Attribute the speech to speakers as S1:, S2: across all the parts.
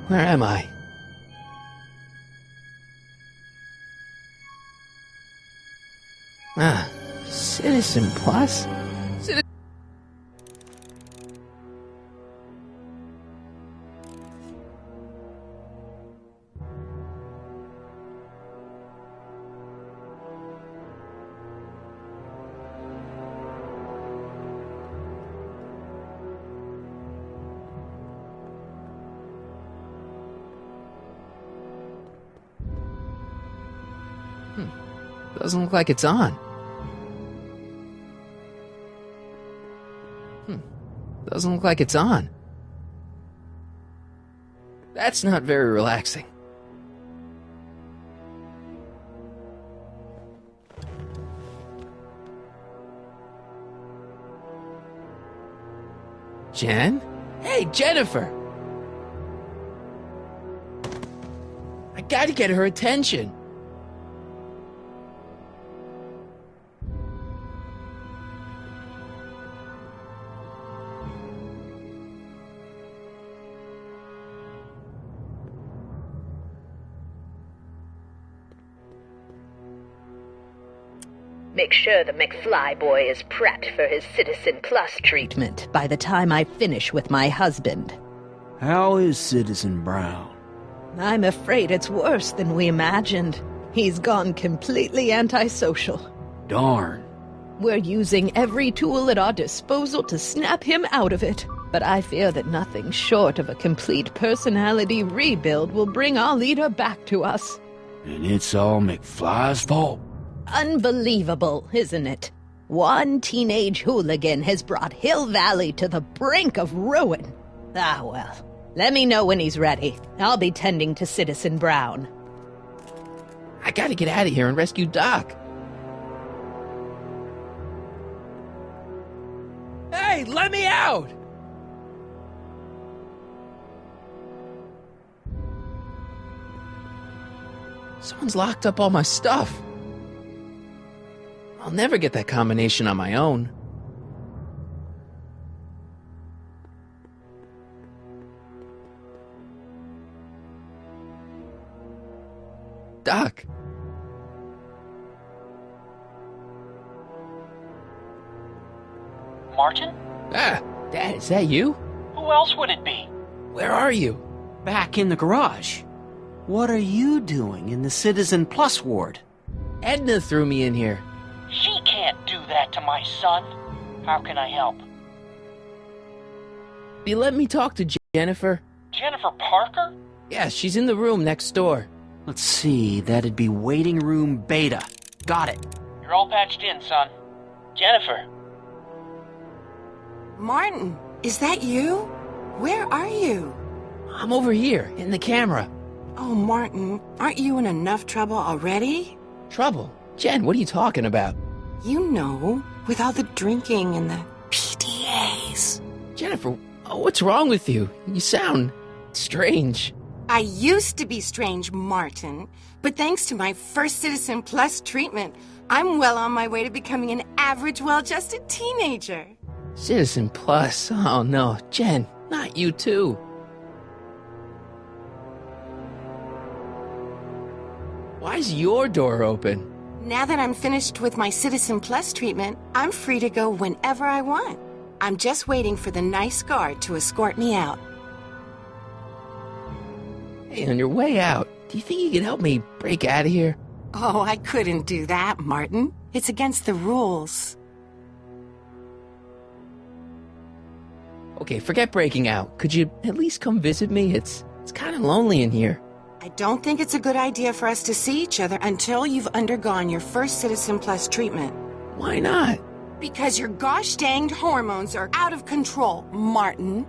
S1: Where am I? Citizen Plus? Doesn't look like it's on. Doesn't look like it's on. That's not very relaxing. Jen? Hey, Jennifer! I gotta get her attention.
S2: Make sure the McFly boy is prepped for his Citizen Plus treatment by the time I finish with my husband.
S3: How is Citizen Brown?
S2: I'm afraid it's worse than we imagined. He's gone completely antisocial.
S3: Darn.
S2: We're using every tool at our disposal to snap him out of it. But I fear that nothing short of a complete personality rebuild will bring our leader back to us.
S3: And it's all McFly's fault?
S2: Unbelievable, isn't it? One teenage hooligan has brought Hill Valley to the brink of ruin. Ah, well. Let me know when he's ready. I'll be tending to Citizen Brown.
S1: I gotta get out of here and rescue Doc. Hey, let me out! Someone's locked up all my stuff. I'll never get that combination on my own. Doc.
S4: Martin?
S1: Dad, is that you?
S4: Who else would it be?
S1: Where are you?
S3: Back in the garage. What are you doing in the Citizen Plus ward?
S1: Edna threw me in here.
S4: She can't do that to my son. How can I help?
S1: You let me talk to Jennifer?
S4: Jennifer Parker?
S1: Yeah, she's in the room next door.
S3: Let's see, that'd be waiting room beta. Got it.
S4: You're all patched in, son. Jennifer.
S5: Martin, is that you? Where are you?
S1: I'm over here, in the camera.
S5: Oh, Martin, aren't you in enough trouble already?
S1: Trouble? Jen, what are you talking about?
S5: You know, with all the drinking and the PDAs.
S1: Jennifer, what's wrong with you? You sound strange.
S5: I used to be strange, Martin, but thanks to my first Citizen Plus treatment, I'm well on my way to becoming an average, well-adjusted teenager.
S1: Citizen Plus? Oh no, Jen, not you too. Why is your door open?
S5: Now that I'm finished with my Citizen Plus treatment, I'm free to go whenever I want. I'm just waiting for the nice guard to escort me out.
S1: Hey, on your way out, do you think you can help me break out of here?
S5: Oh, I couldn't do that, Martin. It's against the rules.
S1: Okay, forget breaking out. Could you at least come visit me? It's kind of lonely in here.
S5: I don't think it's a good idea for us to see each other until you've undergone your first Citizen Plus treatment.
S1: Why not?
S5: Because your gosh danged hormones are out of control, Martin.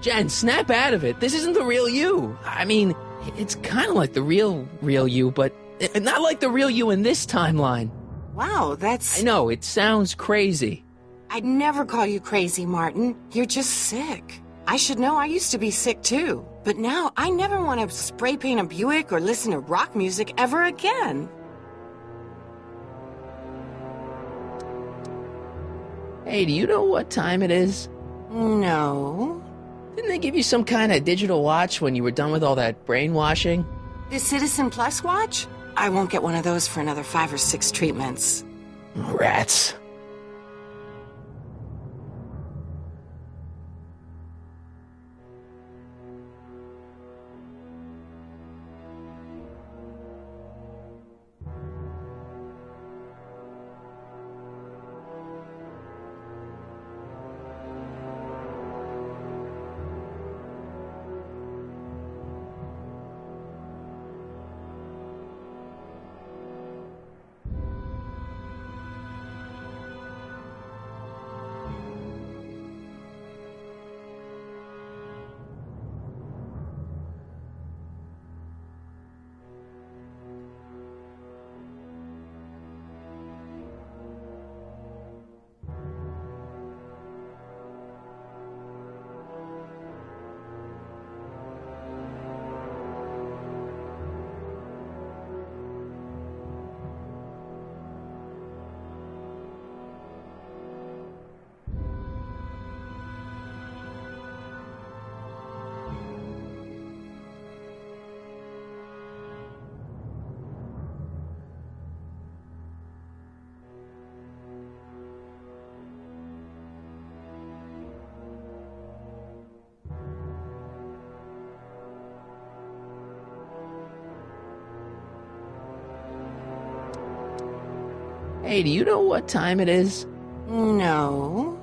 S1: Jen, snap out of it. This isn't the real you. I mean, it's kind of like the real you, but not like the real you in this timeline.
S5: Wow, that's...
S1: I know, it sounds crazy.
S5: I'd never call you crazy, Martin. You're just sick. I should know I used to be sick too. But now I never want to spray paint a Buick or listen to rock music ever again.
S1: Hey, do you know what time it is?
S5: No.
S1: Didn't they give you some kind of digital watch when you were done with all that brainwashing?
S5: The Citizen Plus watch? I won't get one of those for another 5 or 6 treatments.
S1: Rats. Hey, do you know what time it is?
S5: No.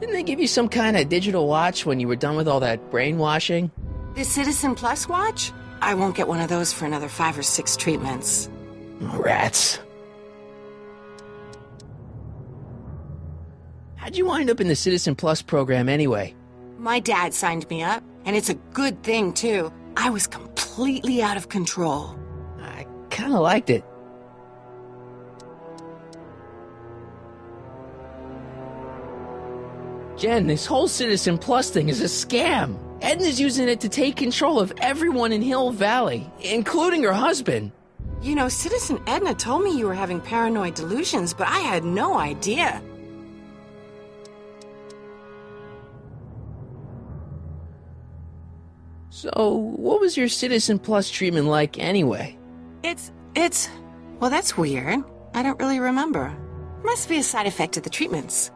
S1: Didn't they give you some kind of digital watch when you were done with all that brainwashing?
S5: The Citizen Plus watch? I won't get one of those for another 5 or 6 treatments.
S1: Rats. How'd you wind up in the Citizen Plus program anyway?
S5: My dad signed me up, and it's a good thing, too. I was completely out of control.
S1: I kinda liked it. Jen, this whole Citizen Plus thing is a scam. Edna's using it to take control of everyone in Hill Valley, including her husband.
S5: You know, Citizen Edna told me you were having paranoid delusions, but I had no idea.
S1: So, what was your Citizen Plus treatment like anyway?
S5: Well, that's weird. I don't really remember. Must be a side effect of the treatments.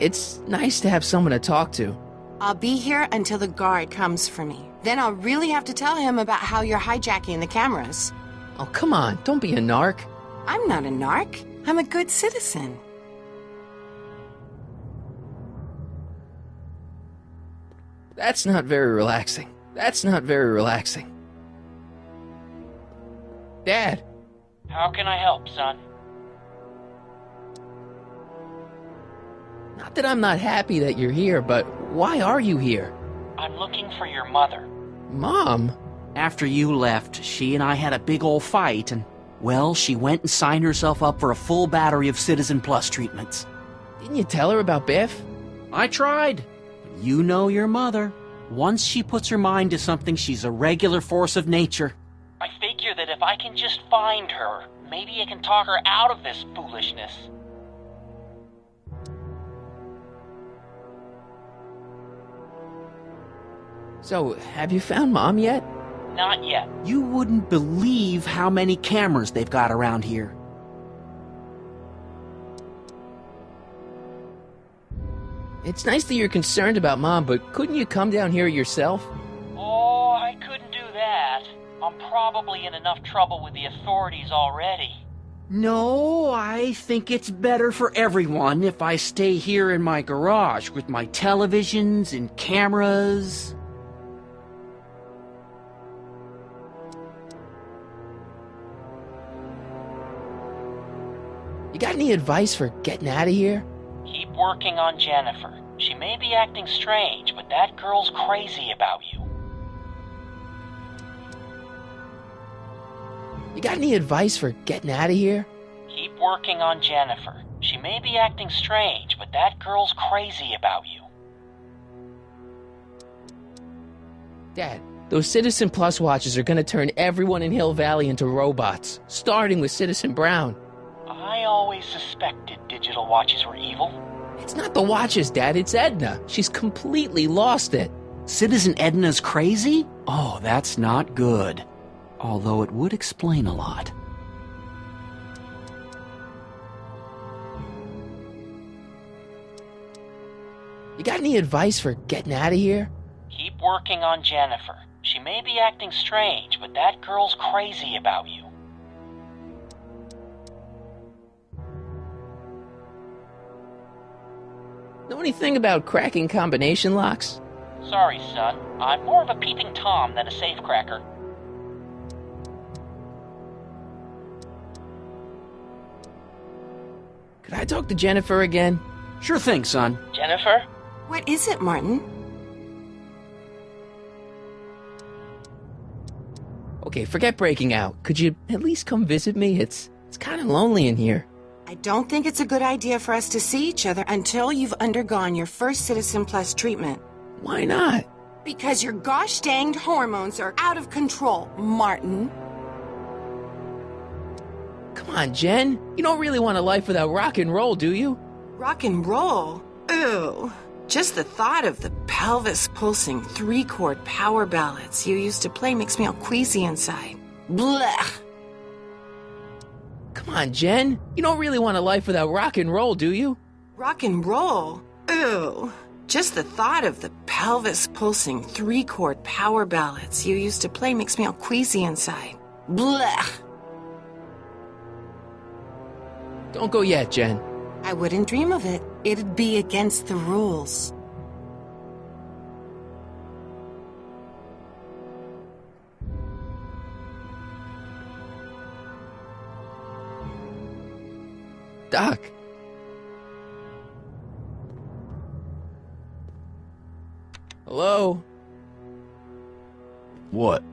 S1: It's nice to have someone to talk to.
S5: I'll be here until the guard comes for me. Then I'll really have to tell him about how you're hijacking the cameras.
S1: Oh, come on, don't be a narc.
S5: I'm not a narc. I'm a good citizen.
S1: That's not very relaxing. That's not very relaxing. Dad!
S4: How can I help, son?
S1: Not that I'm not happy that you're here, but why are you here?
S4: I'm looking for your mother.
S1: Mom?
S3: After you left, she and I had a big old fight, and, well, she went and signed herself up for a full battery of Citizen Plus treatments.
S1: Didn't you tell her about Biff?
S3: I tried. But you know your mother. Once she puts her mind to something, she's a regular force of nature.
S4: I figure that if I can just find her, maybe I can talk her out of this foolishness.
S1: So, have you found Mom yet?
S4: Not yet.
S3: You wouldn't believe how many cameras they've got around here.
S1: It's nice that you're concerned about Mom, but couldn't you come down here yourself?
S4: Oh, I couldn't do that. I'm probably in enough trouble with the authorities already.
S3: No, I think it's better for everyone if I stay here in my garage with my televisions and cameras.
S1: You got any advice for getting out of here?
S4: Keep working on Jennifer. She may be acting strange, but that girl's crazy about you.
S1: You got any advice for getting out of here?
S4: Keep working on Jennifer. She may be acting strange, but that girl's crazy about you.
S1: Dad, those Citizen Plus watches are gonna turn everyone in Hill Valley into robots, starting with Citizen Brown.
S4: I always always suspected digital watches were evil.
S1: It's not the watches, Dad. It's Edna. She's completely lost it.
S3: Citizen Edna's crazy? Oh, that's not good. Although it would explain a lot.
S1: You got any advice for getting out of here?
S4: Keep working on Jennifer. She may be acting strange, but that girl's crazy about you.
S1: Know anything about cracking combination locks?
S4: Sorry, son. I'm more of a peeping Tom than a safecracker.
S1: Could I talk to Jennifer again?
S3: Sure thing, son.
S4: Jennifer?
S5: What is it, Martin?
S1: Okay, forget breaking out. Could you at least come visit me? It's kind of lonely in here.
S5: I don't think it's a good idea for us to see each other until you've undergone your first Citizen Plus treatment.
S1: Why not?
S5: Because your gosh danged hormones are out of control, Martin.
S1: Come on, Jen. You don't really want a life without rock and roll, do you?
S5: Rock and roll? Ew. Just the thought of the pelvis-pulsing 3-chord power ballads you used to play makes me all queasy inside. Blech.
S1: Come on, Jen. You don't really want a life without rock and roll, do you?
S5: Rock and roll? Ew. Just the thought of the pelvis-pulsing 3-chord power ballads you used to play makes me all queasy inside. Blech.
S1: Don't go yet, Jen.
S5: I wouldn't dream of it. It'd be against the rules.
S1: Doc. Hello?
S3: What?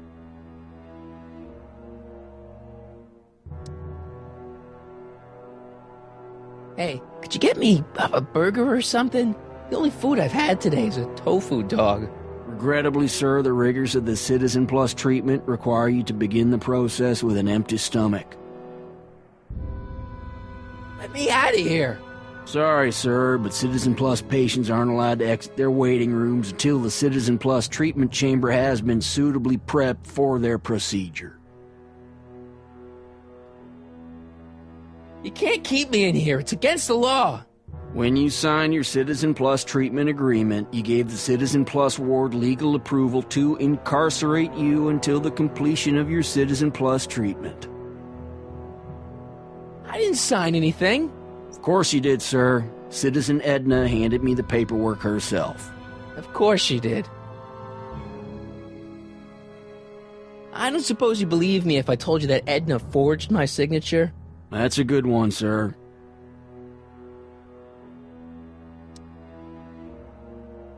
S1: Hey, could you get me a burger or something? The only food I've had today is a tofu dog.
S3: Regrettably, sir, the rigors of the Citizen Plus treatment require you to begin the process with an empty stomach.
S1: Let me out of here.
S3: Sorry, sir, but Citizen Plus patients aren't allowed to exit their waiting rooms until the Citizen Plus treatment chamber has been suitably prepped for their procedure.
S1: You can't keep me in here. It's against the law.
S3: When you signed your Citizen Plus treatment agreement, you gave the Citizen Plus ward legal approval to incarcerate you until the completion of your Citizen Plus treatment.
S1: I didn't sign anything.
S3: Of course you did, sir. Citizen Edna handed me the paperwork herself.
S1: Of course she did. I don't suppose you believe me if I told you that Edna forged my signature?
S3: That's a good one, sir.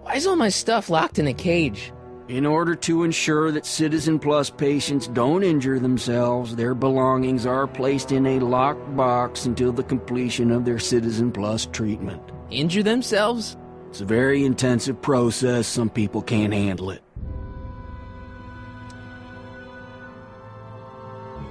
S1: Why is all my stuff locked in a cage?
S3: In order to ensure that Citizen Plus patients don't injure themselves, their belongings are placed in a locked box until the completion of their Citizen Plus treatment.
S1: Injure themselves?
S3: It's a very intensive process. Some people can't handle it.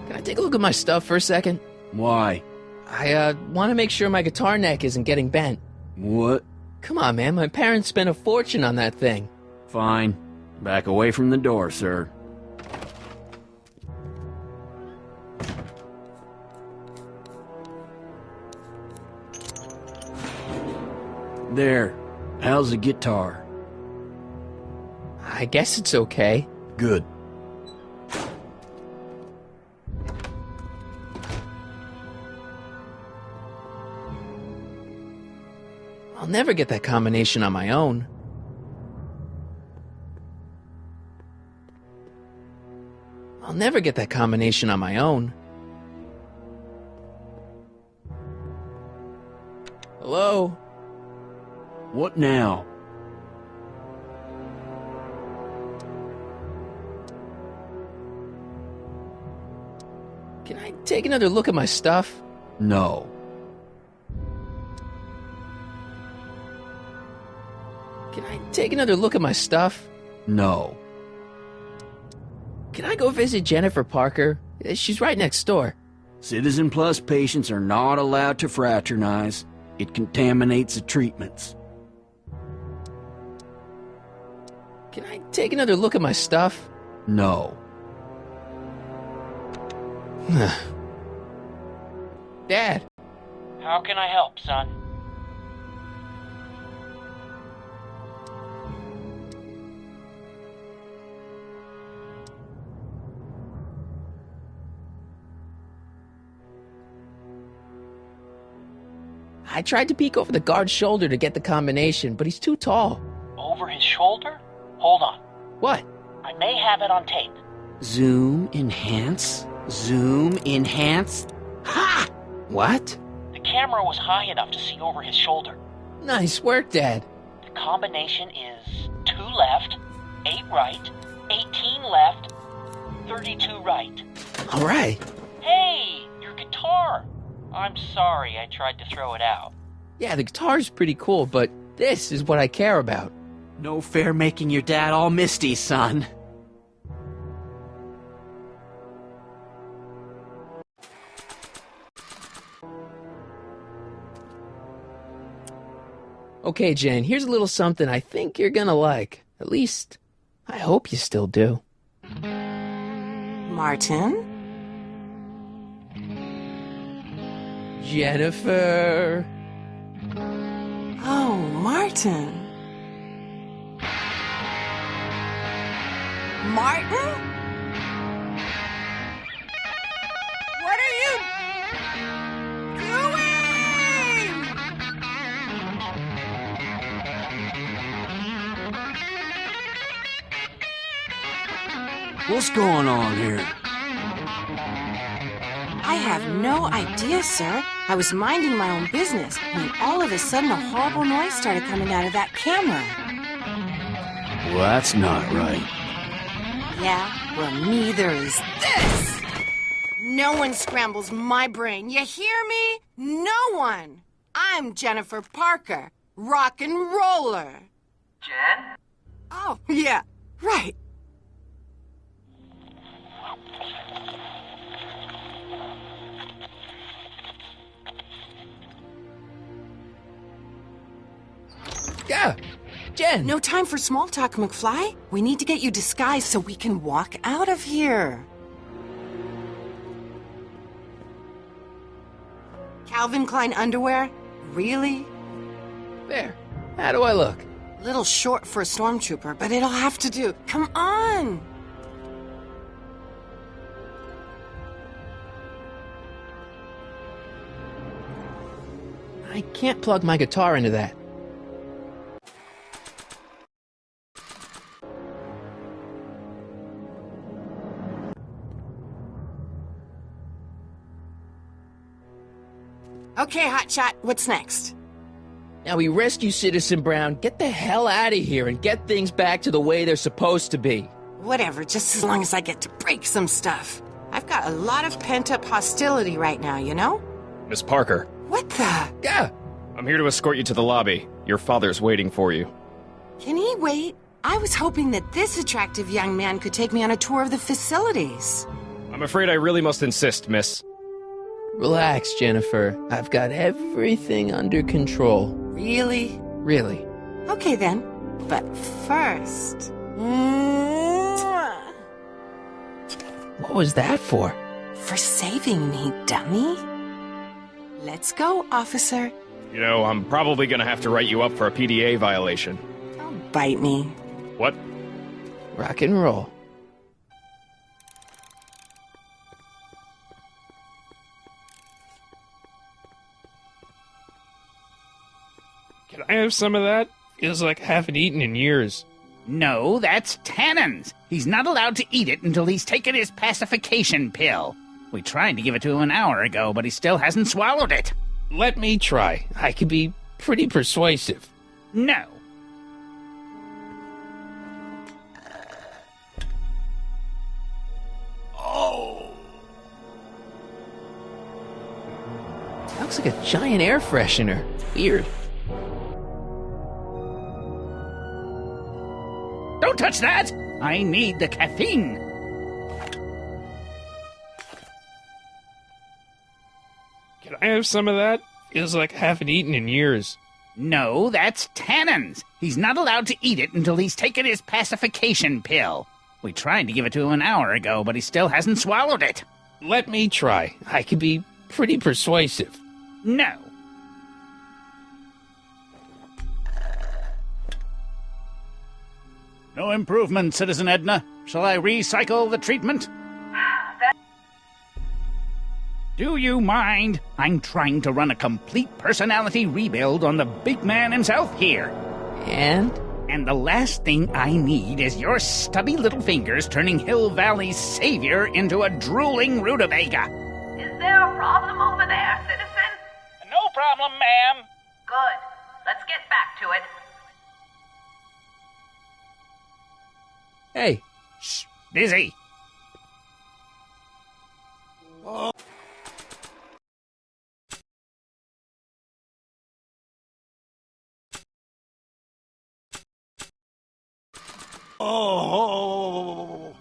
S1: Can I take a look at my stuff for a second?
S3: Why?
S1: I want to make sure my guitar neck isn't getting bent.
S3: What?
S1: Come on, man. My parents spent a fortune on that thing.
S3: Fine. Back away from the door, sir. There. How's the guitar?
S1: I guess it's okay.
S3: Good.
S1: I'll never get that combination on my own. I'll never get that combination on my own. Hello?
S3: What now?
S1: Can I take another look at my stuff?
S3: No.
S1: Can I take another look at my stuff?
S3: No.
S1: Can I go visit Jennifer Parker? She's right next door.
S3: Citizen Plus patients are not allowed to fraternize. It contaminates the treatments.
S1: Can I take another look at my stuff?
S3: No.
S1: Dad.
S4: How can I help, son?
S1: I tried to peek over the guard's shoulder to get the combination, but he's too tall.
S4: Over his shoulder? Hold on.
S1: What?
S4: I may have it on tape.
S3: Zoom enhance? Zoom enhance? Ha!
S1: What?
S4: The camera was high enough to see over his shoulder.
S1: Nice work, Dad.
S4: The combination is 2 left, 8 right, 18 left, 32 right.
S1: All right.
S4: Hey, your guitar! I'm sorry I tried to throw it out.
S1: Yeah, the guitar's pretty cool, but this is what I care about.
S3: No fair making your dad all misty, son.
S1: Okay, Jen, here's a little something I think you're gonna like. At least, I hope you still do.
S5: Martin?
S1: Jennifer.
S5: Oh, Martin. Martin? What are you doing?
S3: What's going on here?
S5: I have no idea, sir. I was minding my own business when all of a sudden a horrible noise started coming out of that camera.
S3: Well, that's not right.
S5: Yeah, well, neither is this. No one scrambles my brain. You hear me? No one. I'm Jennifer Parker, rock and roller.
S4: Jen?
S5: Oh, yeah, right.
S1: Yeah, Jen.
S5: No time for small talk, McFly. We need to get you disguised so we can walk out of here. Calvin Klein underwear? Really?
S1: There. How do I look?
S5: Little short for a stormtrooper, but it'll have to do. Come on!
S1: I can't plug my guitar into that.
S5: Okay, Hotshot, what's next?
S1: Now we rescue Citizen Brown, get the hell out of here, and get things back to the way they're supposed to be.
S5: Whatever, just as long as I get to break some stuff. I've got a lot of pent-up hostility right now, you know?
S6: Miss Parker,
S5: What the?
S1: Yeah.
S6: I'm here to escort you to the lobby. Your father's waiting for you.
S5: Can he wait? I was hoping that this attractive young man could take me on a tour of the facilities.
S6: I'm afraid I really must insist, miss.
S1: Relax, Jennifer. I've got everything under control.
S5: Really?
S1: Really.
S5: Okay then. But first... Mwah!
S1: What was that for?
S5: For saving me, dummy. Let's go, officer.
S6: You know, I'm probably gonna have to write you up for a PDA violation.
S5: Don't bite me.
S6: What?
S1: Rock and roll.
S7: Can I have some of that? Feels like I haven't eaten in years.
S8: No, that's Tannen's. He's not allowed to eat it until he's taken his pacification pill. We tried to give it to him an hour ago, but he still hasn't swallowed it.
S7: Let me try. I can be pretty persuasive.
S8: No.
S1: Looks like a giant air freshener. Weird.
S8: Don't touch that! I need the caffeine.
S7: I have some of that? Feels like I haven't eaten in years.
S8: No, that's tannins. He's not allowed to eat it until he's taken his pacification pill. We tried to give it to him an hour ago, but he still hasn't swallowed it.
S7: Let me try. I can be pretty persuasive.
S8: No. No improvement, Citizen Edna. Shall I recycle the treatment? Do you mind? I'm trying to run a complete personality rebuild on the big man himself here.
S1: And?
S8: And the last thing I need is your stubby little fingers turning Hill Valley's savior into a drooling rutabaga.
S9: Is there a problem over there, citizen?
S8: No problem, ma'am.
S9: Good. Let's get back to it.
S1: Hey.
S8: Shh. Busy. Oh.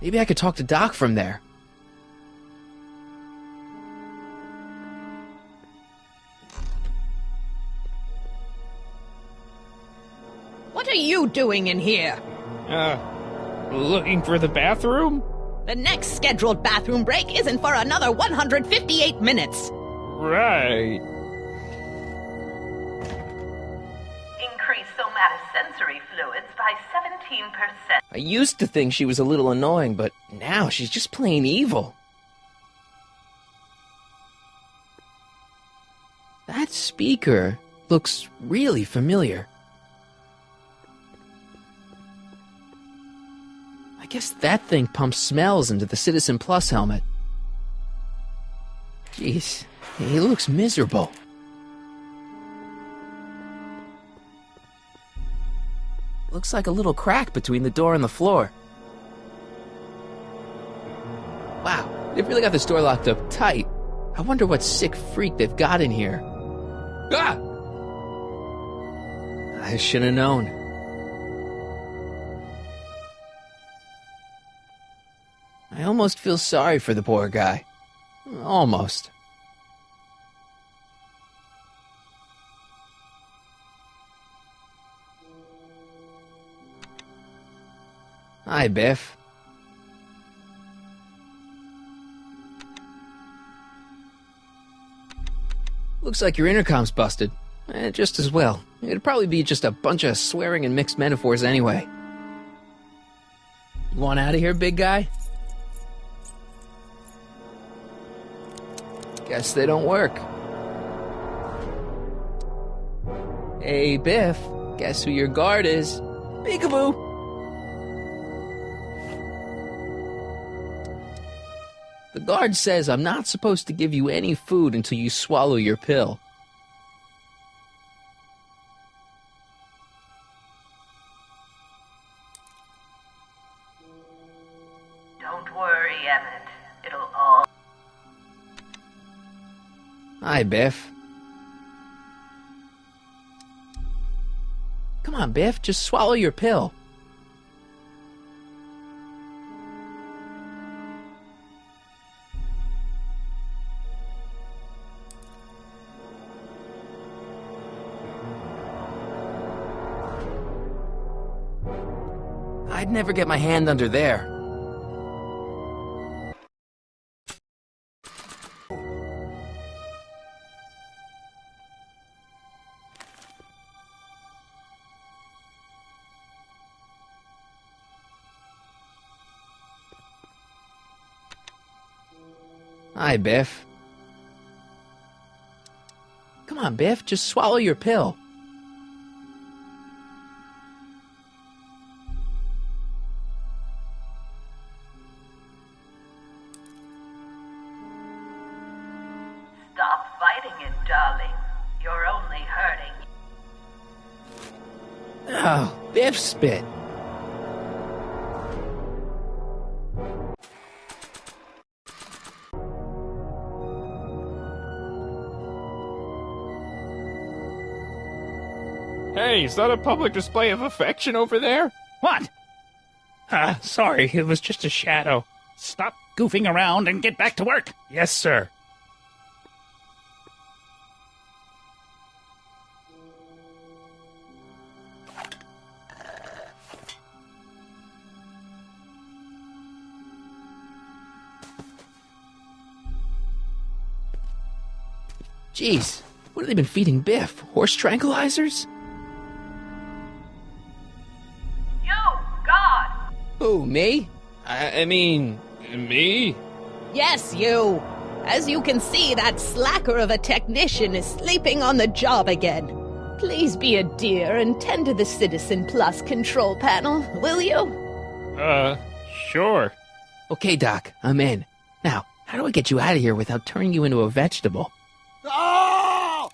S1: Maybe I could talk to Doc from there.
S2: What are you doing in here?
S7: Looking for the bathroom?
S2: The next scheduled bathroom break isn't for another 158 minutes.
S7: Right.
S9: Increase somatosensory fluids by 17%.
S1: I used to think she was a little annoying, but now she's just plain evil. That speaker looks really familiar. I guess that thing pumps smells into the Citizen Plus helmet. Jeez, he looks miserable. Looks like a little crack between the door and the floor. Wow, they've really got this door locked up tight. I wonder what sick freak they've got in here. Ah! I should have known. I almost feel sorry for the poor guy. Almost. Hi, Biff. Looks like your intercom's busted. Just as well. It'd probably be just a bunch of swearing and mixed metaphors anyway. You want out of here, big guy? Guess they don't work. Hey, Biff. Guess who your guard is? Peekaboo! The guard says I'm not supposed to give you any food until you swallow your pill.
S9: Don't worry, Emmett. It'll all...
S1: Hi, Biff. Come on, Biff, just swallow your pill. I'd never get my hand under there. Hi, Biff. Come on, Biff, just swallow your pill.
S9: Stop fighting it, darling. You're only hurting.
S1: Oh, Biff spit.
S7: Hey, is that a public display of affection over there?
S8: What?
S7: Sorry, it was just a shadow.
S8: Stop goofing around and get back to work.
S7: Yes, sir.
S1: Jeez, what have they been feeding Biff? Horse tranquilizers?
S9: You, God!
S1: Who, me?
S7: I mean, me?
S2: Yes, you. As you can see, that slacker of a technician is sleeping on the job again. Please be a dear and tend to the Citizen Plus control panel, will you?
S7: Sure.
S1: Okay, Doc, I'm in. Now, how do I get you out of here without turning you into a vegetable?
S10: Oh!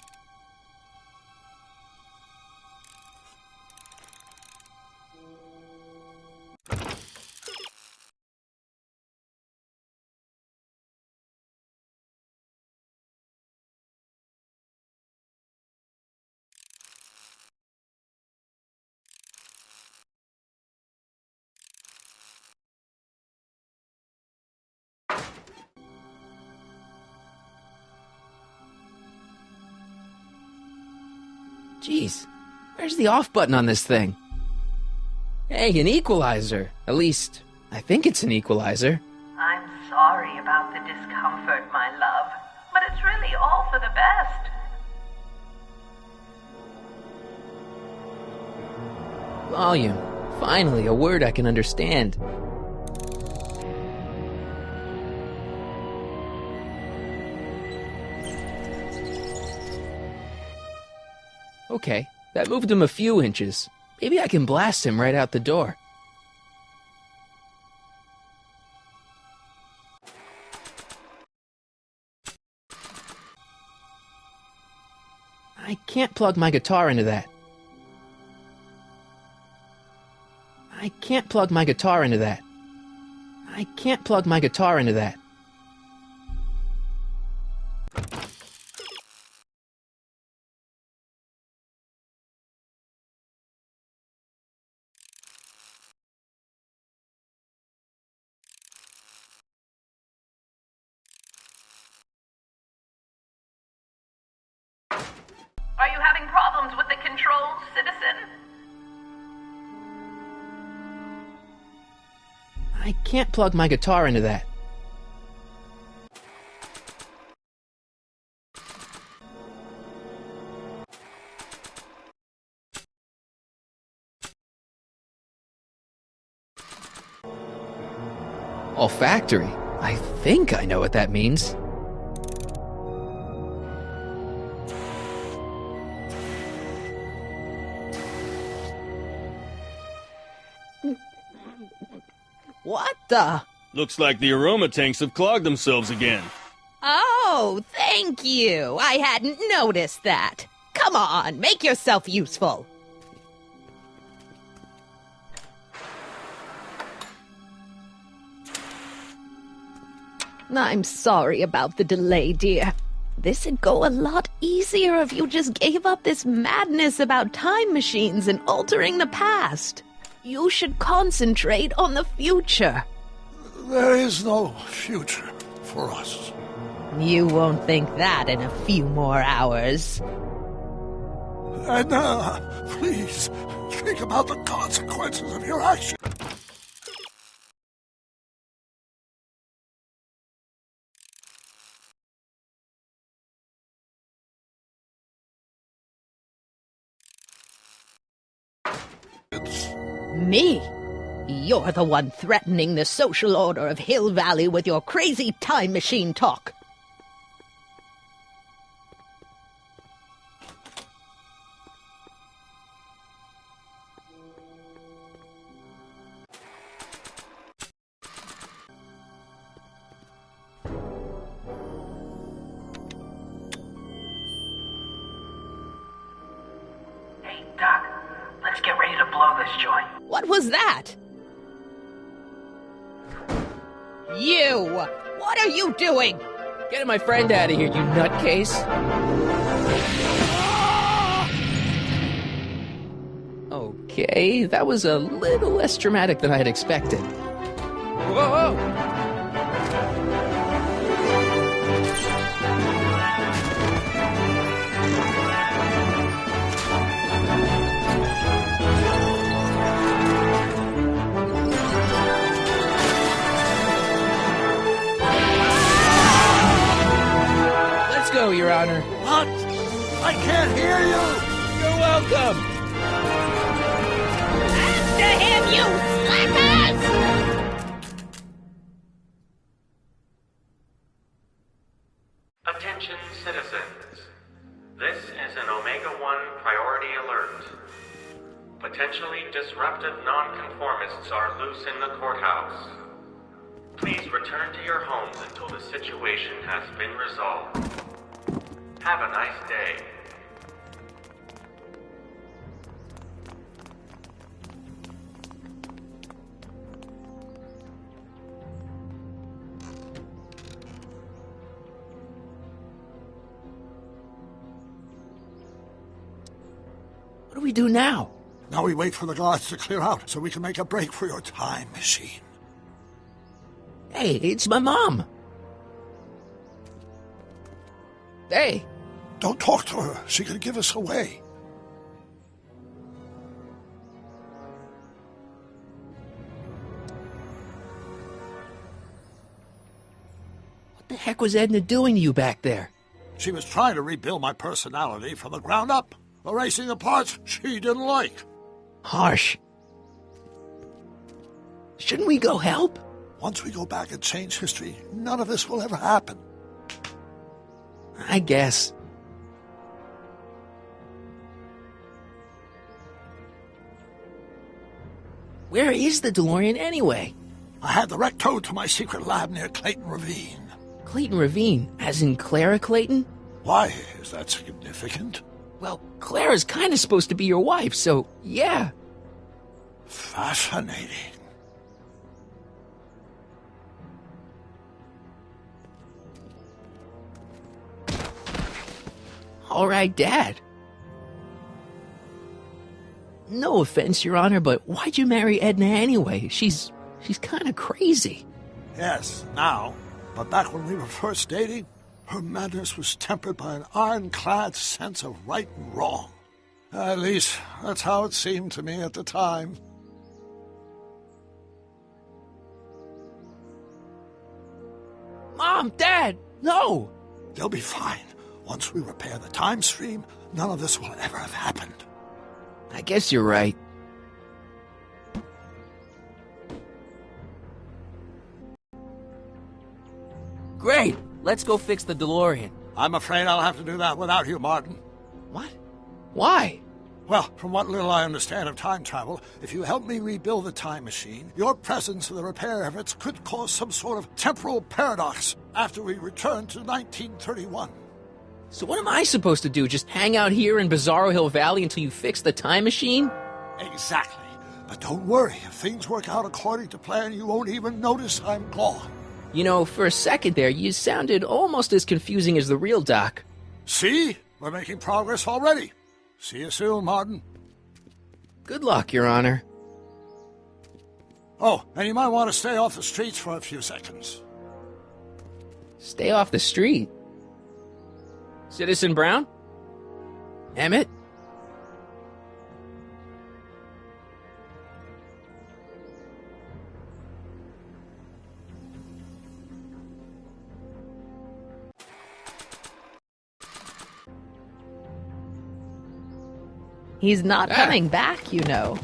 S1: Jeez, where's the off button on this thing? Hey, an equalizer. At least, I think it's an equalizer.
S9: I'm sorry about the discomfort, my love, but it's really all for the best.
S1: Volume. Finally, a word I can understand. Okay, that moved him a few inches. Maybe I can blast him right out the door. I can't plug my guitar into that. I can't plug my guitar into that. I can't plug my guitar into that.
S9: Are you having problems with the controls, citizen?
S1: I can't plug my guitar into that. Olfactory? I think I know what that means.
S2: What the?
S6: Looks like the aroma tanks have clogged themselves again.
S2: Oh, thank you. I hadn't noticed that. Come on, make yourself useful. I'm sorry about the delay, dear. This'd go a lot easier if you just gave up this madness about time machines and altering the past. You should concentrate on the future.
S10: There is no future for us.
S2: You won't think that in a few more hours.
S10: Edna, please, think about the consequences of your action.
S2: Me? You're the one threatening the social order of Hill Valley with your crazy time machine talk.
S9: Hey, Doc, let's get ready to blow this joint.
S2: What was that? You! What are you doing?
S1: Get my friend out of here, you nutcase. Okay, that was a little less dramatic than I had expected. Whoa! Let's go, Your Honor.
S10: What? I can't hear you!
S1: You're welcome!
S2: After him, you slackers!
S11: Attention citizens. This is an Omega-1 priority alert. Potentially disruptive nonconformists are loose in the courthouse. Please return to your homes until the situation has been resolved. Have a nice day.
S1: What do we do now?
S10: Now we wait for the guards to clear out so we can make a break for your time machine.
S1: Hey, it's my mom. Hey.
S10: Don't talk to her. She could give us away.
S1: What the heck was Edna doing to you back there?
S10: She was trying to rebuild my personality from the ground up, erasing the parts she didn't like.
S1: Harsh. Shouldn't we go help?
S10: Once we go back and change history, none of this will ever happen.
S1: I guess. Where is the DeLorean anyway?
S10: I had the wreck towed to my secret lab near Clayton Ravine.
S1: Clayton Ravine, as in Clara Clayton?
S10: Why is that significant?
S1: Well, Clara's kind of supposed to be your wife, so yeah.
S10: Fascinating.
S1: All right, Dad. No offense, Your Honor, but why'd you marry Edna anyway? She's kind of crazy.
S10: Yes, now. But back when we were first dating, her madness was tempered by an ironclad sense of right and wrong. At least, that's how it seemed to me at the time.
S1: Mom, Dad, no!
S10: They'll be fine. Once we repair the time stream, none of this will ever have happened.
S1: I guess you're right. Great! Let's go fix the DeLorean.
S10: I'm afraid I'll have to do that without you, Martin.
S1: What? Why?
S10: Well, from what little I understand of time travel, if you help me rebuild the time machine, your presence in the repair efforts could cause some sort of temporal paradox after we return to 1931.
S1: So what am I supposed to do? Just hang out here in Bizarro Hill Valley until you fix the time machine?
S10: Exactly. But don't worry, if things work out according to plan, you won't even notice I'm gone.
S1: You know, for a second there, you sounded almost as confusing as the real Doc.
S10: See? We're making progress already. See you soon, Martin.
S1: Good luck, Your Honor.
S10: Oh, and you might want to stay off the streets for a few seconds.
S1: Stay off the street? Citizen Brown? Emmett?
S2: He's not coming back, you know.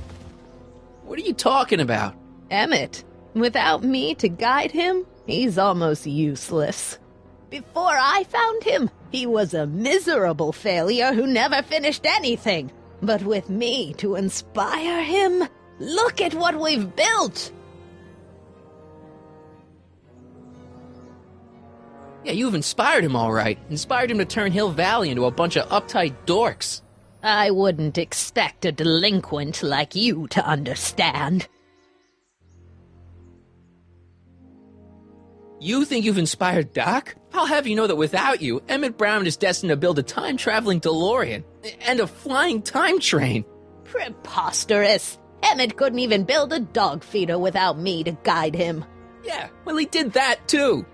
S1: What are you talking about?
S2: Emmett. Without me to guide him, he's almost useless. Before I found him, he was a miserable failure who never finished anything. But with me to inspire him, look at what we've built!
S1: Yeah, you've inspired him all right. Inspired him to turn Hill Valley into a bunch of uptight dorks.
S2: I wouldn't expect a delinquent like you to understand.
S1: You think you've inspired Doc? I'll have you know that without you, Emmett Brown is destined to build a time-traveling DeLorean and a flying time train.
S2: Preposterous. Emmett couldn't even build a dog feeder without me to guide him.
S1: Yeah, well, he did that, too.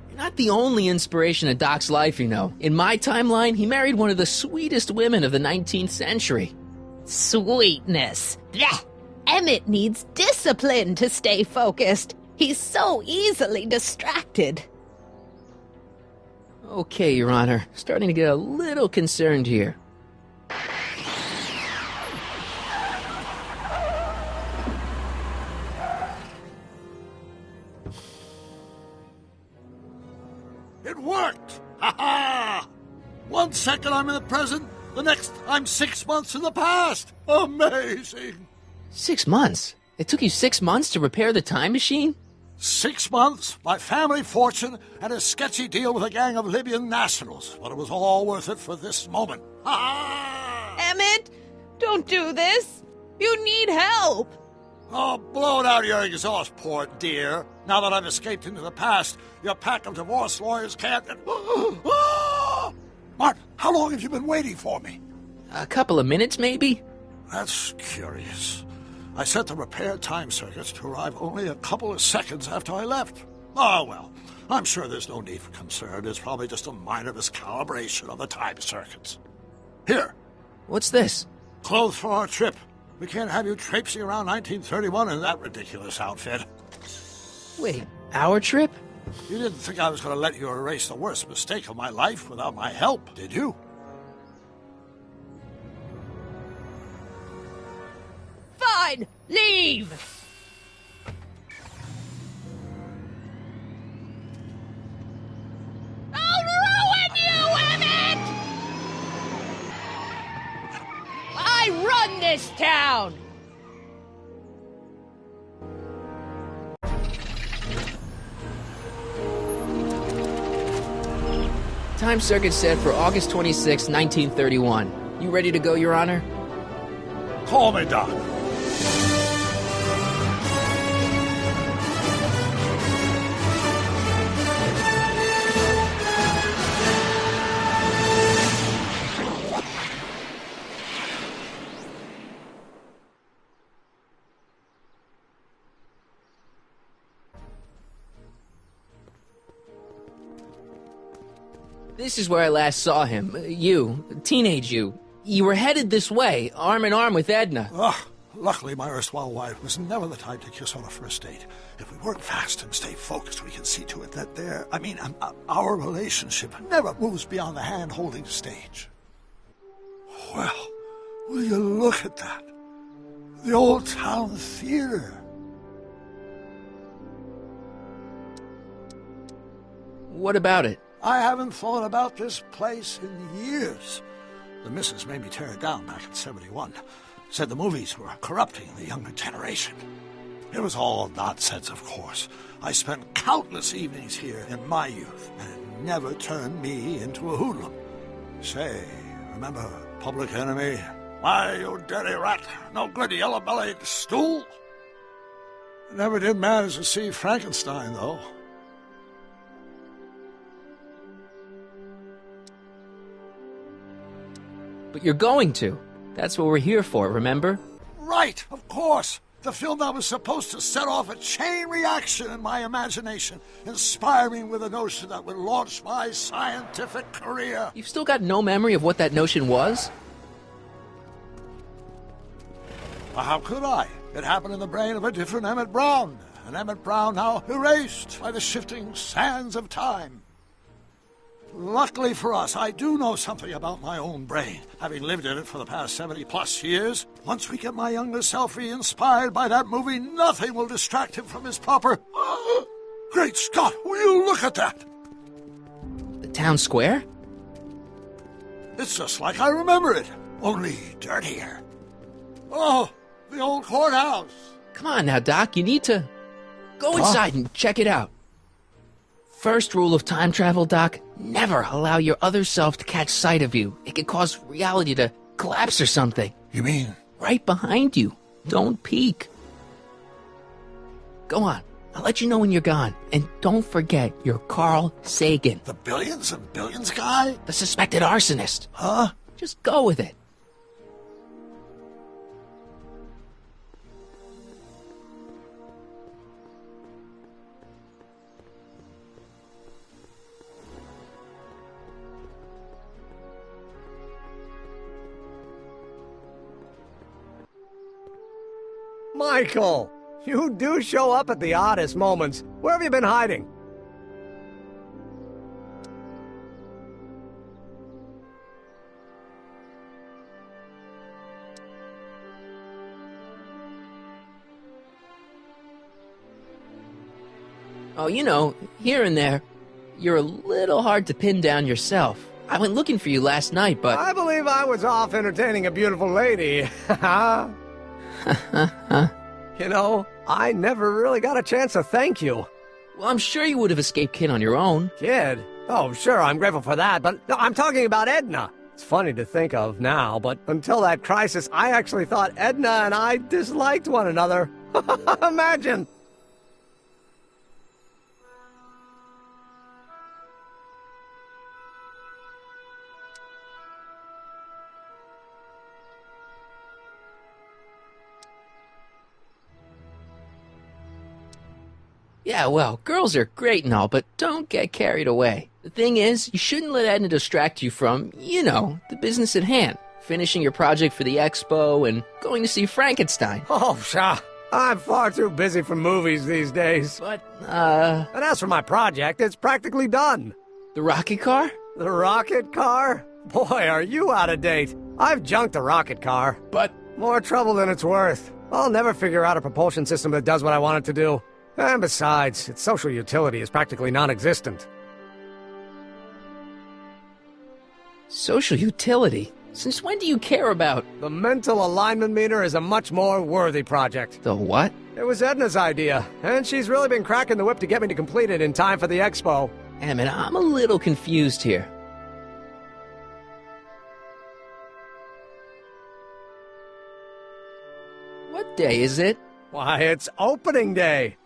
S1: You're not the only inspiration of Doc's life, you know. In my timeline, he married one of the sweetest women of the 19th century.
S2: Sweetness. Blech. Emmett needs discipline to stay focused. He's so easily distracted.
S1: Okay, Your Honor. Starting to get a little concerned here.
S10: It worked! Ha-ha! 1 second I'm in the present, the next I'm 6 months in the past! Amazing!
S1: 6 months? It took you 6 months to repair the time machine?
S10: 6 months, my family fortune, and a sketchy deal with a gang of Libyan nationals. But it was all worth it for this moment. Ha-ha!
S2: Emmett, don't do this. You need help.
S10: Oh, blow it out of your exhaust, poor dear. Now that I've escaped into the past, your pack of divorce lawyers can't... Martin, how long have you been waiting for me?
S1: A couple of minutes, maybe?
S10: That's curious. I set the repair time circuits to arrive only a couple of seconds after I left. Oh, well, I'm sure there's no need for concern. It's probably just a minor miscalibration of the time circuits. Here.
S1: What's this?
S10: Clothes for our trip. We can't have you traipsing around 1931 in that ridiculous outfit.
S1: Wait, our trip?
S10: You didn't think I was going to let you erase the worst mistake of my life without my help, did you?
S2: Fine, leave. I'll ruin you, Emmett! I run this town!
S1: Time circuit set for August 26, 1931. You ready to go, Your Honor?
S10: Call me, Doc.
S1: This is where I last saw him. You, teenage you. You were headed this way, arm in arm with Edna.
S10: Luckily, my erstwhile wife was never the type to kiss on a first date. If we work fast and stay focused, we can see to it that our relationship never moves beyond the hand-holding stage. Well, will you look at that? The old town theater.
S1: What about it?
S10: I haven't thought about this place in years. The missus made me tear it down back in '71. Said the movies were corrupting the younger generation. It was all nonsense, of course. I spent countless evenings here in my youth, and it never turned me into a hoodlum. Say, remember Public Enemy? Why, you dirty rat, no good yellow-bellied stool? I never did manage to see Frankenstein, though.
S1: But you're going to. That's what we're here for, remember?
S10: Right, of course. The film that was supposed to set off a chain reaction in my imagination, inspiring with a notion that would launch my scientific career.
S1: You've still got no memory of what that notion was?
S10: Well, how could I? It happened in the brain of a different Emmett Brown. An Emmett Brown now erased by the shifting sands of time. Luckily for us, I do know something about my own brain, having lived in it for the past 70-plus years. Once we get my younger self re-inspired by that movie, nothing will distract him from his proper... Great Scott, will you look at that?
S1: The town square?
S10: It's just like I remember it, only dirtier. Oh, the old courthouse.
S1: Come on now, Doc, you need to... Go inside and check it out. First rule of time travel, Doc, never allow your other self to catch sight of you. It could cause reality to collapse or something.
S10: You mean?
S1: Right behind you. Don't peek. Go on. I'll let you know when you're gone. And don't forget, you're Carl Sagan.
S10: The billions and billions guy?
S1: The suspected arsonist.
S10: Huh?
S1: Just go with it.
S12: Michael, you do show up at the oddest moments. Where have you been hiding?
S1: Oh, you know, here and there. You're a little hard to pin down yourself. I went looking for you last night, but...
S12: I believe I was off entertaining a beautiful lady. You know, I never really got a chance to thank you.
S1: Well, I'm sure you would have escaped Kid on your own.
S12: Kid? Oh, sure, I'm grateful for that, but no, I'm talking about Edna. It's funny to think of now, but until that crisis, I actually thought Edna and I disliked one another. Imagine!
S1: Yeah, well, girls are great and all, but don't get carried away. The thing is, you shouldn't let Edna distract you from, you know, the business at hand. Finishing your project for the expo and going to see Frankenstein.
S12: Oh, pshaw. I'm far too busy for movies these days.
S1: But,
S12: And as for my project, it's practically done.
S1: The rocket car?
S12: The rocket car? Boy, are you out of date. I've junked the rocket car.
S1: But...
S12: More trouble than it's worth. I'll never figure out a propulsion system that does what I want it to do. And besides, its social utility is practically non-existent.
S1: Social utility? Since when do you care about...
S12: The mental alignment meter is a much more worthy project.
S1: The what?
S12: It was Edna's idea, and she's really been cracking the whip to get me to complete it in time for the expo.
S1: Emmett, I'm a little confused here. What day is it?
S12: Why, it's opening day.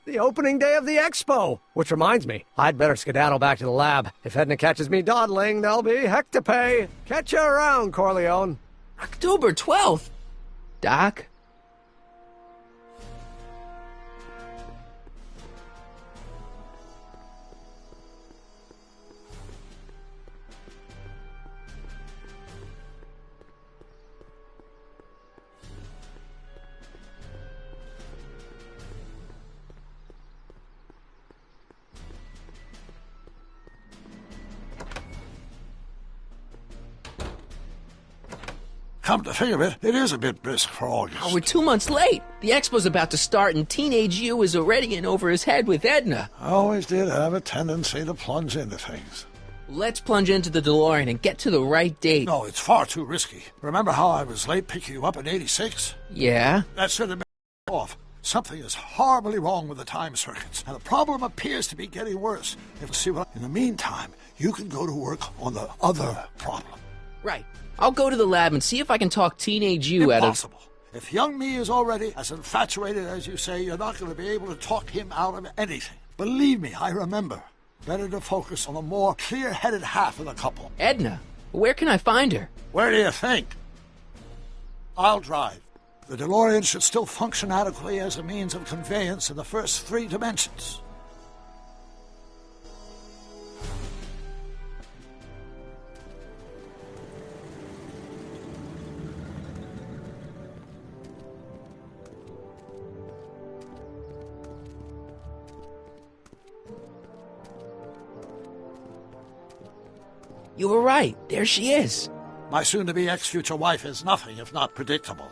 S12: The opening day of the expo. Which reminds me, I'd better skedaddle back to the lab. If Edna catches me dawdling, there'll be heck to pay. Catch you around, Corleone.
S1: October 12th? Doc?
S10: Come to think of it, it is a bit brisk for August.
S1: Oh, we're 2 months late. The expo's about to start and teenage you is already in over his head with Edna.
S10: I always did have a tendency to plunge into things.
S1: Let's plunge into the DeLorean and get to the right date.
S10: No, it's far too risky. Remember how I was late picking you up in '86?
S1: Yeah?
S10: That should have been off. Something is horribly wrong with the time circuits, and the problem appears to be getting worse. In the meantime, you can go to work on the other problem.
S1: Right. I'll go to the lab and see if I can talk teenage you out of...
S10: Impossible. If young me is already as infatuated as you say, you're not going to be able to talk him out of anything. Believe me, I remember. Better to focus on the more clear-headed half of the couple.
S1: Edna? Where can I find her?
S10: Where do you think? I'll drive. The DeLorean should still function adequately as a means of conveyance in the first 3 dimensions.
S1: You were right. There she is.
S10: My soon-to-be ex-future wife is nothing if not predictable.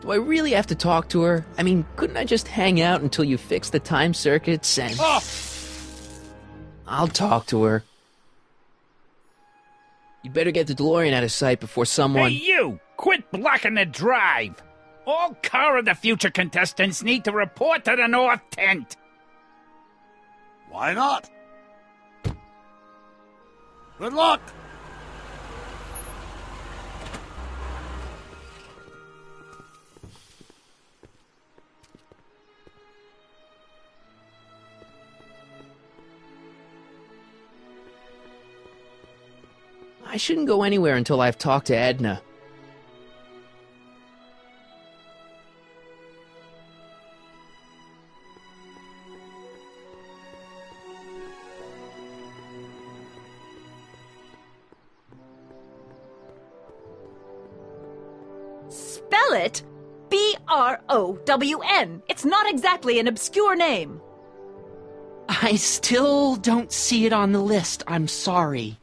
S1: Do I really have to talk to her? I mean, couldn't I just hang out until you fix the time circuits and...
S10: Oh!
S1: I'll talk to her. You'd better get the DeLorean out of sight before someone...
S8: Hey, you! Quit blocking the drive! All Car of the Future contestants need to report to the North Tent!
S10: Why not? Good luck!
S1: I shouldn't go anywhere until I've talked to Edna.
S2: Spell it
S13: Rown. It's not exactly an obscure name.
S14: I still don't see it on the list. I'm sorry.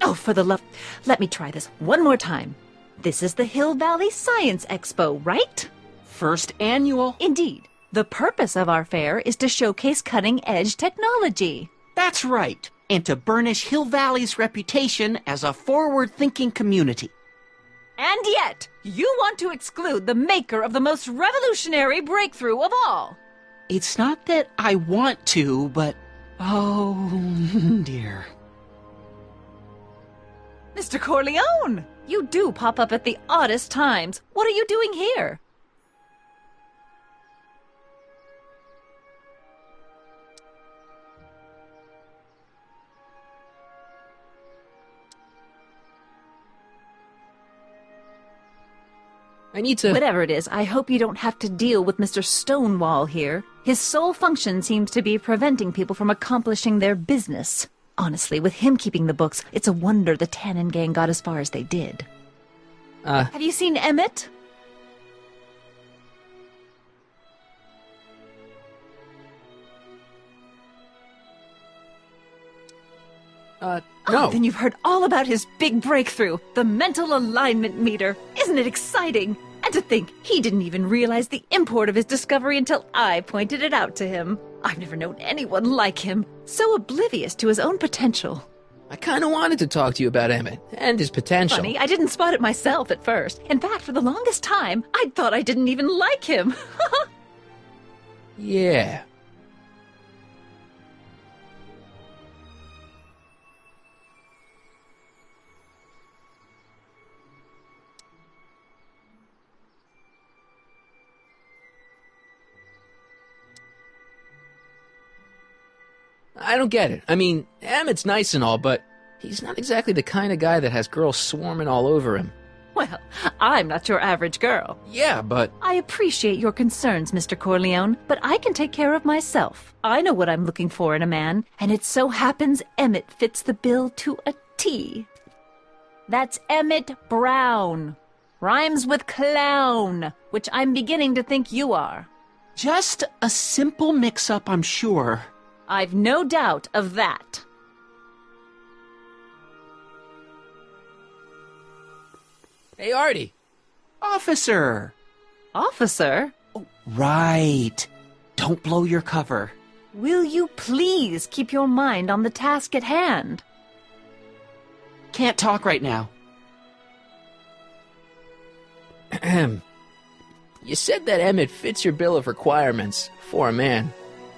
S13: Oh, for the love... Let me try this one more time. This is the Hill Valley Science Expo, right?
S14: First annual.
S13: Indeed. The purpose of our fair is to showcase cutting-edge technology.
S14: That's right. And to burnish Hill Valley's reputation as a forward-thinking community.
S13: And yet, you want to exclude the maker of the most revolutionary breakthrough of all.
S14: It's not that I want to, but... oh, dear.
S13: Mr. Corleone, you do pop up at the oddest times. What are you doing here?
S1: I need to...
S13: Whatever it is, I hope you don't have to deal with Mr. Stonewall here. His sole function seems to be preventing people from accomplishing their business. Honestly, with him keeping the books, it's a wonder the Tannen gang got as far as they did. Have you seen Emmett?
S1: No.
S13: Oh, then you've heard all about his big breakthrough, the mental alignment meter. Isn't it exciting? And to think, he didn't even realize the import of his discovery until I pointed it out to him. I've never known anyone like him, so oblivious to his own potential.
S1: I kind of wanted to talk to you about Emmett and his potential.
S13: Funny, I didn't spot it myself at first. In fact, for the longest time, I thought I didn't even like him.
S1: Yeah. I don't get it. I mean, Emmett's nice and all, but he's not exactly the kind of guy that has girls swarming all over him.
S13: Well, I'm not your average girl.
S1: Yeah, but...
S13: I appreciate your concerns, Mr. Corleone, but I can take care of myself. I know what I'm looking for in a man, and it so happens Emmett fits the bill to a T. That's Emmett Brown. Rhymes with clown, which I'm beginning to think you are.
S14: Just a simple mix-up, I'm sure.
S13: I've no doubt of that.
S1: Hey, Artie.
S14: Officer.
S13: Officer?
S14: Oh, right. Don't blow your cover.
S13: Will you please keep your mind on the task at hand?
S14: Can't talk right now.
S1: Ahem. You said that Emmett fits your bill of requirements for a man.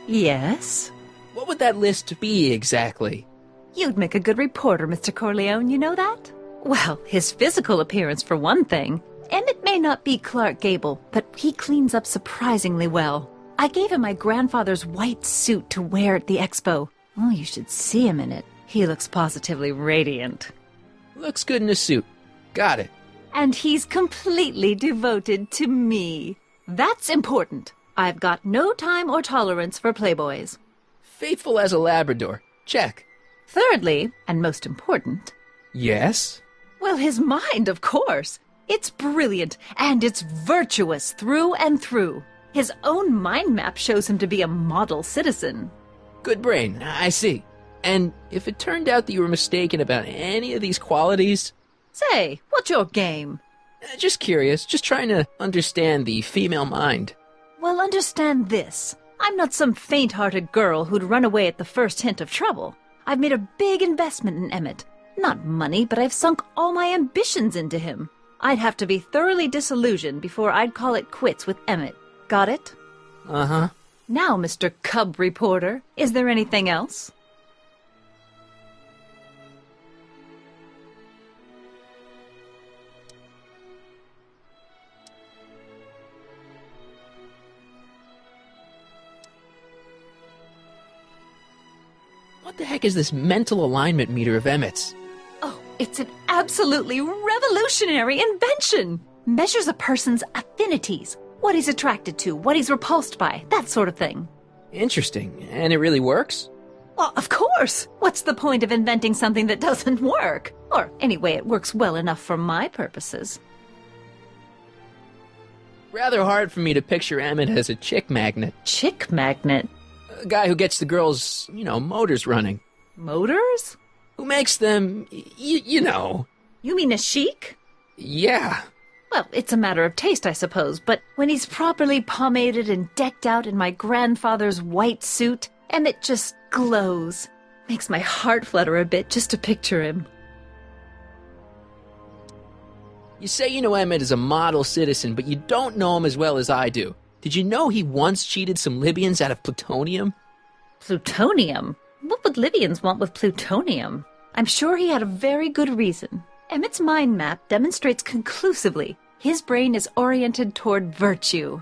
S13: Yes?
S1: What would that list be exactly?
S13: You'd make a good reporter, Mr. Corleone, you know that? Well, his physical appearance for one thing. Emmett may not be Clark Gable, but he cleans up surprisingly well. I gave him my grandfather's white suit to wear at the expo. Oh, you should see him in it. He looks positively radiant.
S1: Looks good in a suit. Got it.
S13: And he's completely devoted to me. That's important. I've got no time or tolerance for playboys.
S1: Faithful as a Labrador. Check.
S13: Thirdly, and most important...
S1: Yes?
S13: Well, his mind, of course. It's brilliant, and it's virtuous through and through. His own mind map shows him to be a model citizen.
S1: Good brain, I see. And if it turned out that you were mistaken about any of these qualities...
S13: Say, what's your game?
S1: Just curious, just trying to understand the female mind.
S13: Well, understand this. I'm not some faint-hearted girl who'd run away at the first hint of trouble. I've made a big investment in Emmett. Not money, but I've sunk all my ambitions into him. I'd have to be thoroughly disillusioned before I'd call it quits with Emmett. Got it?
S1: Uh-huh.
S13: Now, Mr. Cub Reporter, is there anything else?
S1: What the heck is this mental alignment meter of Emmett's?
S13: Oh, it's an absolutely revolutionary invention! Measures a person's affinities, what he's attracted to, what he's repulsed by, that sort of thing.
S1: Interesting. And it really works?
S13: Well, of course! What's the point of inventing something that doesn't work? Or, anyway, it works well enough for my purposes.
S1: Rather hard for me to picture Emmett as a chick magnet.
S13: Chick magnet?
S1: A guy who gets the girls, motors running.
S13: Motors?
S1: Who makes them, you know.
S13: You mean a chic?
S1: Yeah.
S13: Well, it's a matter of taste, I suppose, but when he's properly pomaded and decked out in my grandfather's white suit, Emmett just glows. Makes my heart flutter a bit just to picture him.
S1: You say you know Emmett is a model citizen, but you don't know him as well as I do. Did you know he once cheated some Libyans out of plutonium?
S13: Plutonium? What would Libyans want with plutonium? I'm sure he had a very good reason. Emmett's mind map demonstrates conclusively his brain is oriented toward virtue.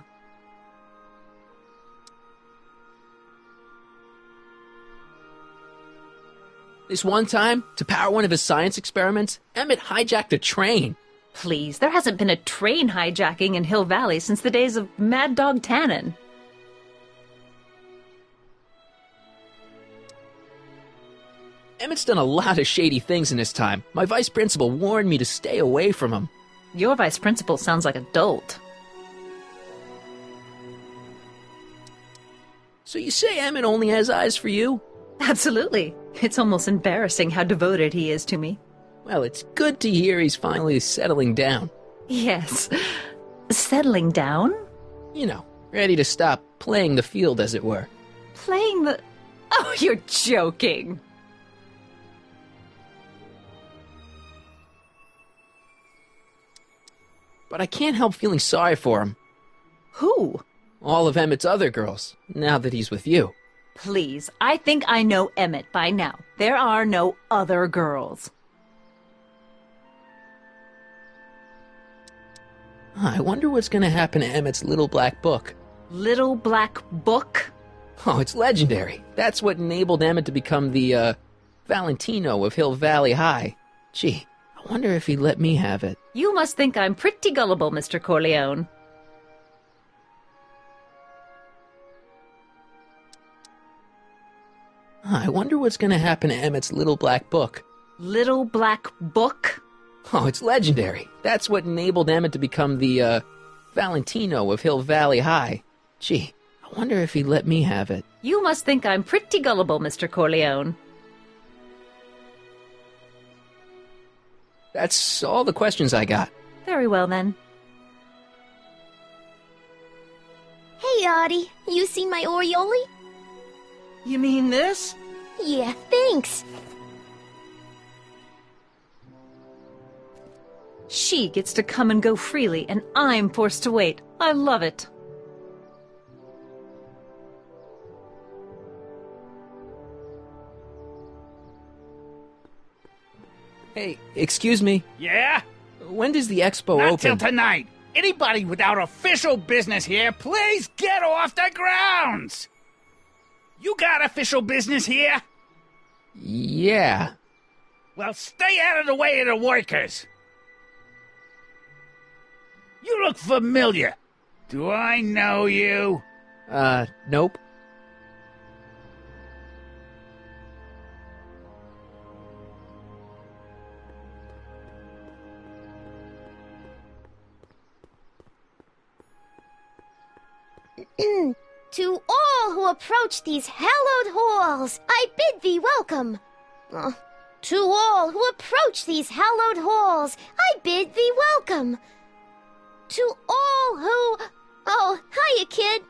S1: This one time, to power one of his science experiments, Emmett hijacked a train.
S13: Please, there hasn't been a train hijacking in Hill Valley since the days of Mad Dog Tannen.
S1: Emmett's done a lot of shady things in his time. My vice principal warned me to stay away from him.
S13: Your vice principal sounds like a dolt.
S1: So you say Emmett only has eyes for you?
S13: Absolutely. It's almost embarrassing how devoted he is to me.
S1: Well, it's good to hear he's finally settling down.
S13: Yes. Settling down?
S1: You know, ready to stop playing the field, as it were.
S13: Playing the... Oh, you're joking.
S1: But I can't help feeling sorry for him.
S13: Who?
S1: All of Emmett's other girls, now that he's with you.
S13: Please, I think I know Emmett by now. There are no other girls.
S1: I wonder what's going to happen to Emmett's little black book.
S13: Little black book?
S1: Oh, it's legendary. That's what enabled Emmett to become the, Valentino of Hill Valley High. Gee, I wonder if he'd let me have it.
S13: You must think I'm pretty gullible, Mr. Corleone.
S1: I wonder what's going to happen to Emmett's little black book.
S13: Little black book?
S1: Oh, it's legendary. That's what enabled Emmett to become the, Valentino of Hill Valley High. Gee, I wonder if he'd let me have it.
S13: You must think I'm pretty gullible, Mr. Corleone.
S1: That's all the questions I got.
S13: Very well, then.
S15: Hey, Audie. You seen my Oriole?
S14: You mean this?
S15: Yeah, thanks.
S13: She gets to come and go freely, and I'm forced to wait. I love it.
S1: Hey, excuse me.
S8: Yeah?
S1: When does the expo
S8: Not
S1: open?
S8: till tonight. Anybody without official business here, please get off the grounds! You got official business here?
S1: Yeah.
S8: Well, stay out of the way of the workers. You look familiar. Do I know you?
S1: Nope.
S15: To all who approach these hallowed halls, I bid thee welcome. To all who approach these hallowed halls, I bid thee welcome. To all who... Oh, hiya, kid.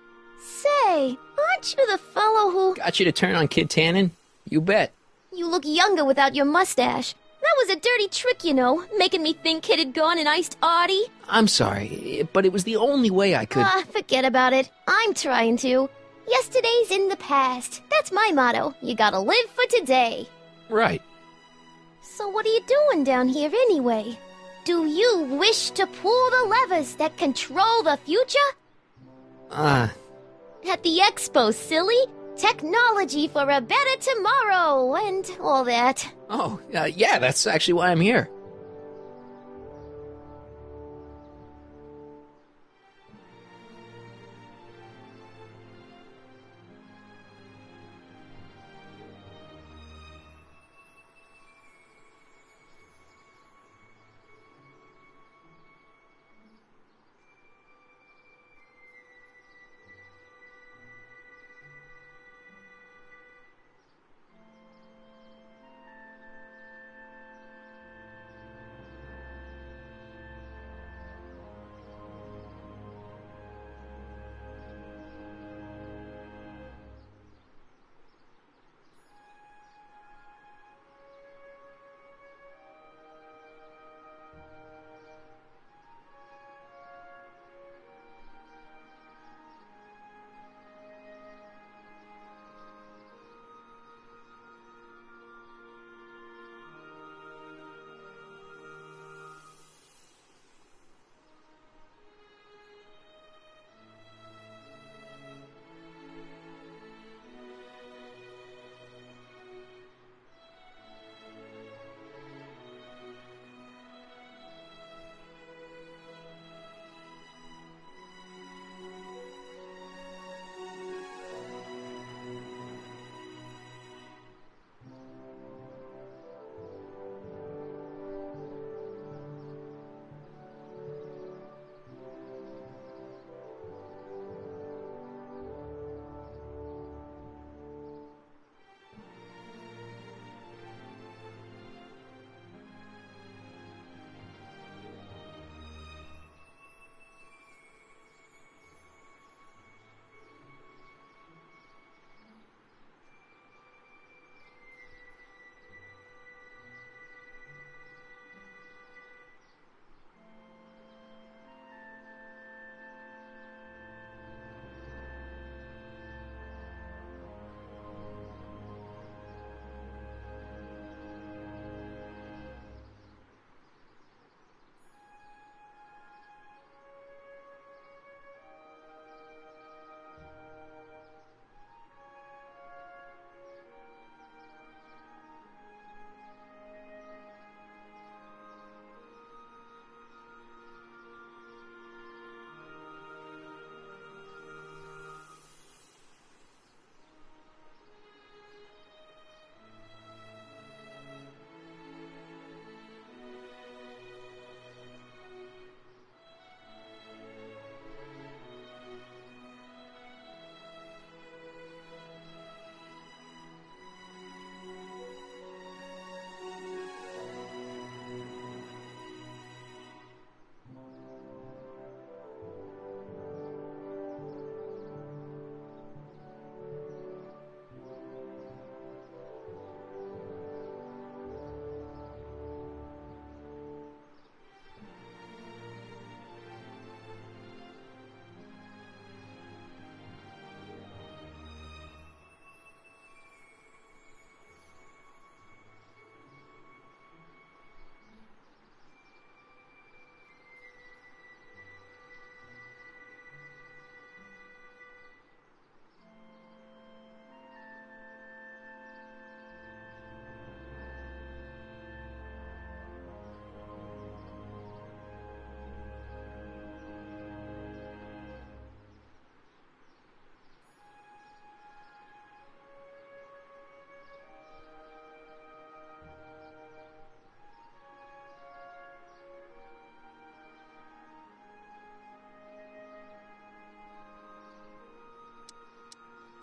S15: Say, aren't you the fellow who...
S1: Got you to turn on Kid Tannen? You bet.
S15: You look younger without your mustache. That was a dirty trick, you know, making me think Kid had gone and iced Audie.
S1: I'm sorry, but it was the only way I could...
S15: Forget about it. I'm trying to. Yesterday's in the past. That's my motto. You gotta live for today.
S1: Right.
S15: So what are you doing down here anyway? Do you wish to pull the levers that control the future? At the expo, silly. Technology for a better tomorrow, and all that.
S1: Oh, yeah, that's actually why I'm here.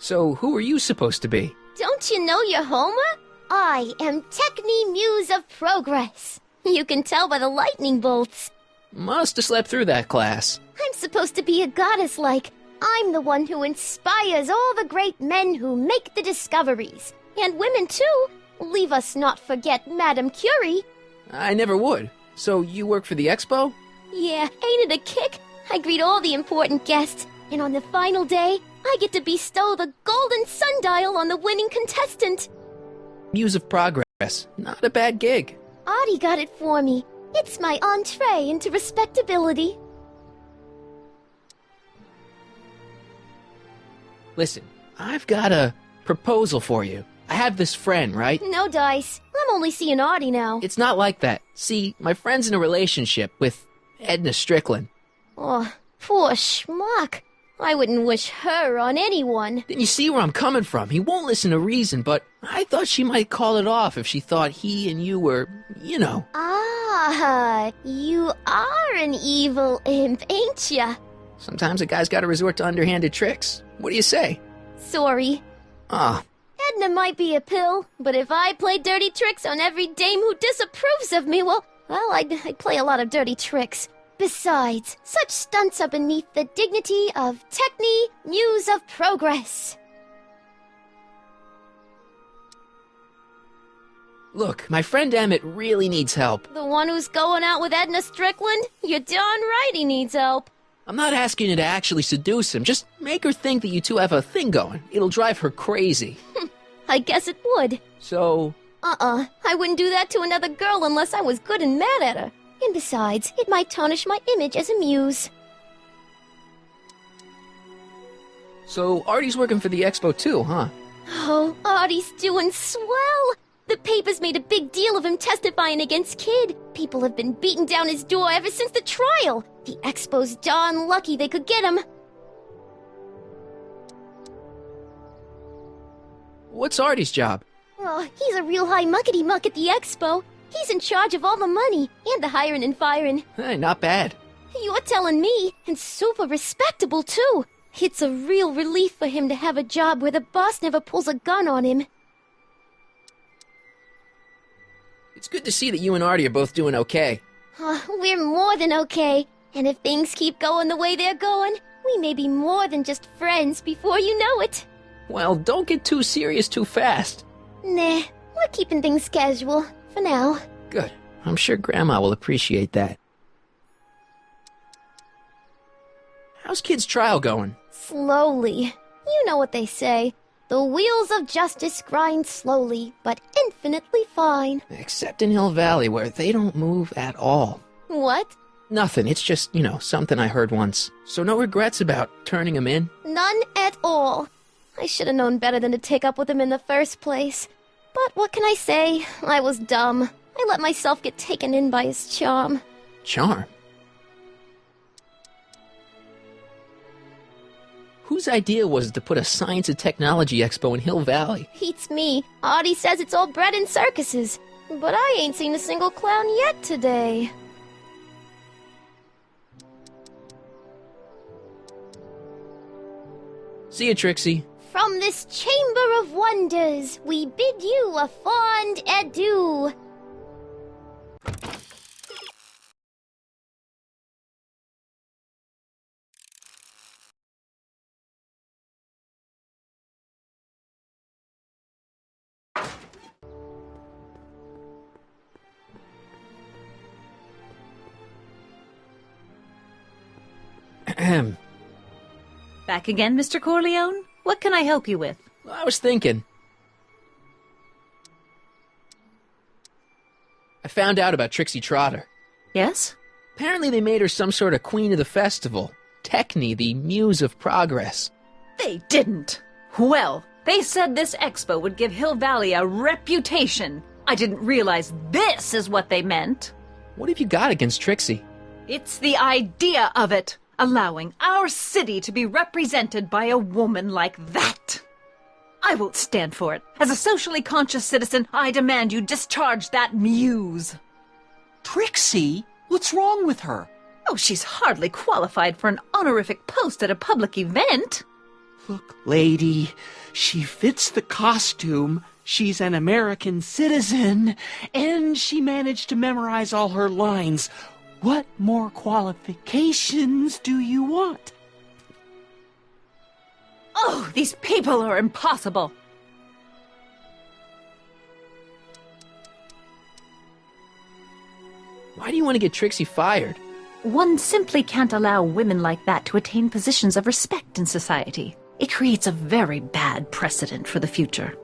S1: So who are you supposed to be?
S15: Don't you know your Homer? I am Techni Muse of Progress. You can tell by the lightning bolts.
S1: Must have slept through that class.
S15: I'm supposed to be a goddess-like. I'm the one who inspires all the great men who make the discoveries. And women, too. Leave us not forget Madame Curie.
S1: I never would. So you work for the expo?
S15: Yeah, ain't it a kick? I greet all the important guests, and on the final day, I get to bestow the golden sundial on the winning contestant.
S1: Muse of Progress. Not a bad gig.
S15: Audie got it for me. It's my entree into respectability.
S1: Listen, I've got a proposal for you. I have this friend, right?
S15: No dice. I'm only seeing Audie now.
S1: It's not like that. See, my friend's in a relationship with Edna Strickland.
S15: Oh, poor schmuck. I wouldn't wish her on anyone.
S1: Then you see where I'm coming from. He won't listen to reason, but I thought she might call it off if she thought he and you were, you know.
S15: Ah, you are an evil imp, ain't ya?
S1: Sometimes a guy's gotta resort to underhanded tricks. What do you say?
S15: Sorry.
S1: Ah.
S15: Edna might be a pill, but if I play dirty tricks on every dame who disapproves of me, well, I'd play a lot of dirty tricks. Besides, such stunts are beneath the dignity of Techni, Muse of Progress.
S1: Look, my friend Emmett really needs help.
S15: The one who's going out with Edna Strickland? You're darn right he needs help.
S1: I'm not asking you to actually seduce him. Just make her think that you two have a thing going. It'll drive her crazy.
S15: I guess it would.
S1: So?
S15: I wouldn't do that to another girl unless I was good and mad at her. And besides, it might tarnish my image as a muse.
S1: So Artie's working for the expo too, huh?
S15: Oh, Artie's doing swell. The papers made a big deal of him testifying against Kid. People have been beating down his door ever since the trial. The expo's darn lucky they could get him.
S1: What's Artie's job?
S15: Oh, he's a real high muckety-muck at the expo. He's in charge of all the money and the hiring and firing.
S1: Hey, not bad.
S15: You're telling me, and super respectable, too. It's a real relief for him to have a job where the boss never pulls a gun on him.
S1: It's good to see that you and Artie are both doing okay.
S15: We're more than okay. And if things keep going the way they're going, we may be more than just friends before you know it.
S1: Well, don't get too serious too fast.
S15: Nah, we're keeping things casual, for now.
S1: Good. I'm sure Grandma will appreciate that. How's Kid's trial going?
S15: Slowly. You know what they say. The wheels of justice grind slowly, but infinitely fine.
S1: Except in Hill Valley, where they don't move at all.
S15: What?
S1: Nothing. It's just, something I heard once. So no regrets about turning him in?
S15: None at all. I should have known better than to take up with him in the first place. But what can I say? I was dumb. I let myself get taken in by his charm.
S1: Charm? Whose idea was it to put a science and technology expo in Hill Valley?
S15: Beats me. Audie says it's all bred in circuses. But I ain't seen a single clown yet today.
S1: See you, Trixie.
S15: From this chamber of wonders, we bid you a fond adieu.
S13: Back again, Mr. Corleone? What can I help you with?
S1: I was thinking. I found out about Trixie Trotter.
S13: Yes?
S1: Apparently they made her some sort of queen of the festival. Techni, the Muse of Progress.
S13: They didn't. Well, they said this expo would give Hill Valley a reputation. I didn't realize this is what they meant.
S1: What have you got against Trixie?
S13: It's the idea of it. Allowing our city to be represented by a woman like that. I won't stand for it. As a socially conscious citizen, I demand you discharge that muse.
S14: Trixie? What's wrong with her?
S13: Oh, she's hardly qualified for an honorific post at a public event.
S14: Look, lady, she fits the costume. She's an American citizen, and she managed to memorize all her lines. What more qualifications do you want?
S13: Oh, these people are impossible.
S1: Why do you want to get Trixie fired?
S13: One simply can't allow women like that to attain positions of respect in society. It creates a very bad precedent for the future.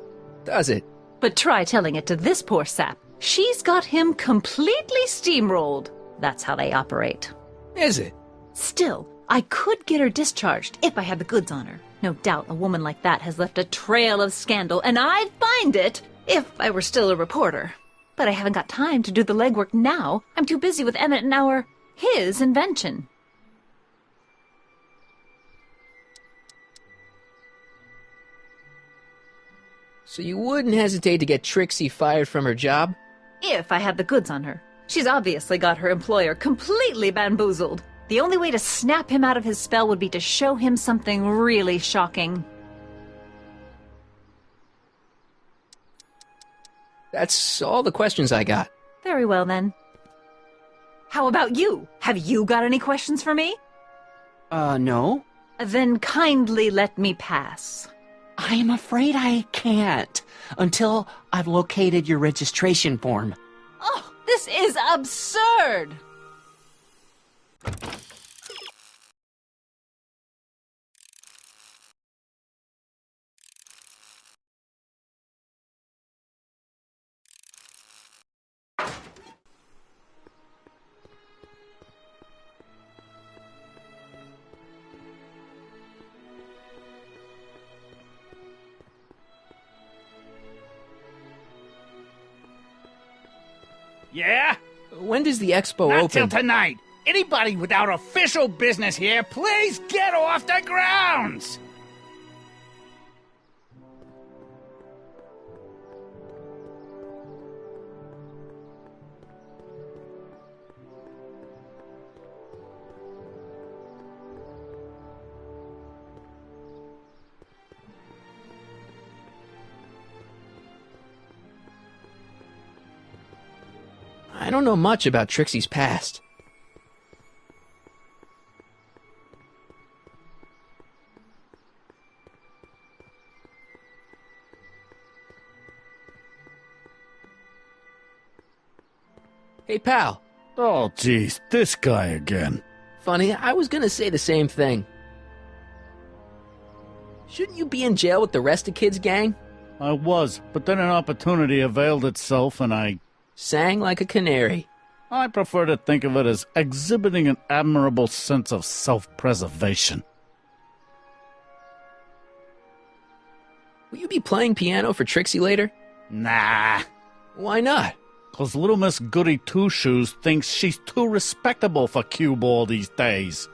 S1: Does it?
S13: But try telling it to this poor sap. She's got him completely steamrolled. That's how they operate.
S1: Is it?
S13: Still, I could get her discharged if I had the goods on her. No doubt a woman like that has left a trail of scandal, and I'd find it if I were still a reporter. But I haven't got time to do the legwork now. I'm too busy with Emmett and his invention.
S1: So you wouldn't hesitate to get Trixie fired from her job?
S13: If I had the goods on her. She's obviously got her employer completely bamboozled. The only way to snap him out of his spell would be to show him something really shocking.
S1: That's all the questions I got.
S13: Very well, then. How about you? Have you got any questions for me?
S14: No.
S13: Then kindly let me pass.
S14: I'm afraid I can't until I've located your registration form.
S13: Oh, this is absurd!
S8: Yeah?
S1: When does the expo
S8: Not
S1: open?
S8: till tonight. Anybody without official business here, please get off the grounds!
S1: I don't know much about Trixie's past. Hey, pal.
S16: Oh, geez, this guy again.
S1: Funny, I was gonna say the same thing. Shouldn't you be in jail with the rest of Kid's gang?
S16: I was, but then an opportunity availed itself and I...
S1: Sang like a canary.
S16: I prefer to think of it as exhibiting an admirable sense of self-preservation.
S1: Will you be playing piano for Trixie later?
S16: Nah.
S1: Why not?
S16: 'Cause little Miss Goody Two-Shoes thinks she's too respectable for cue ball these days.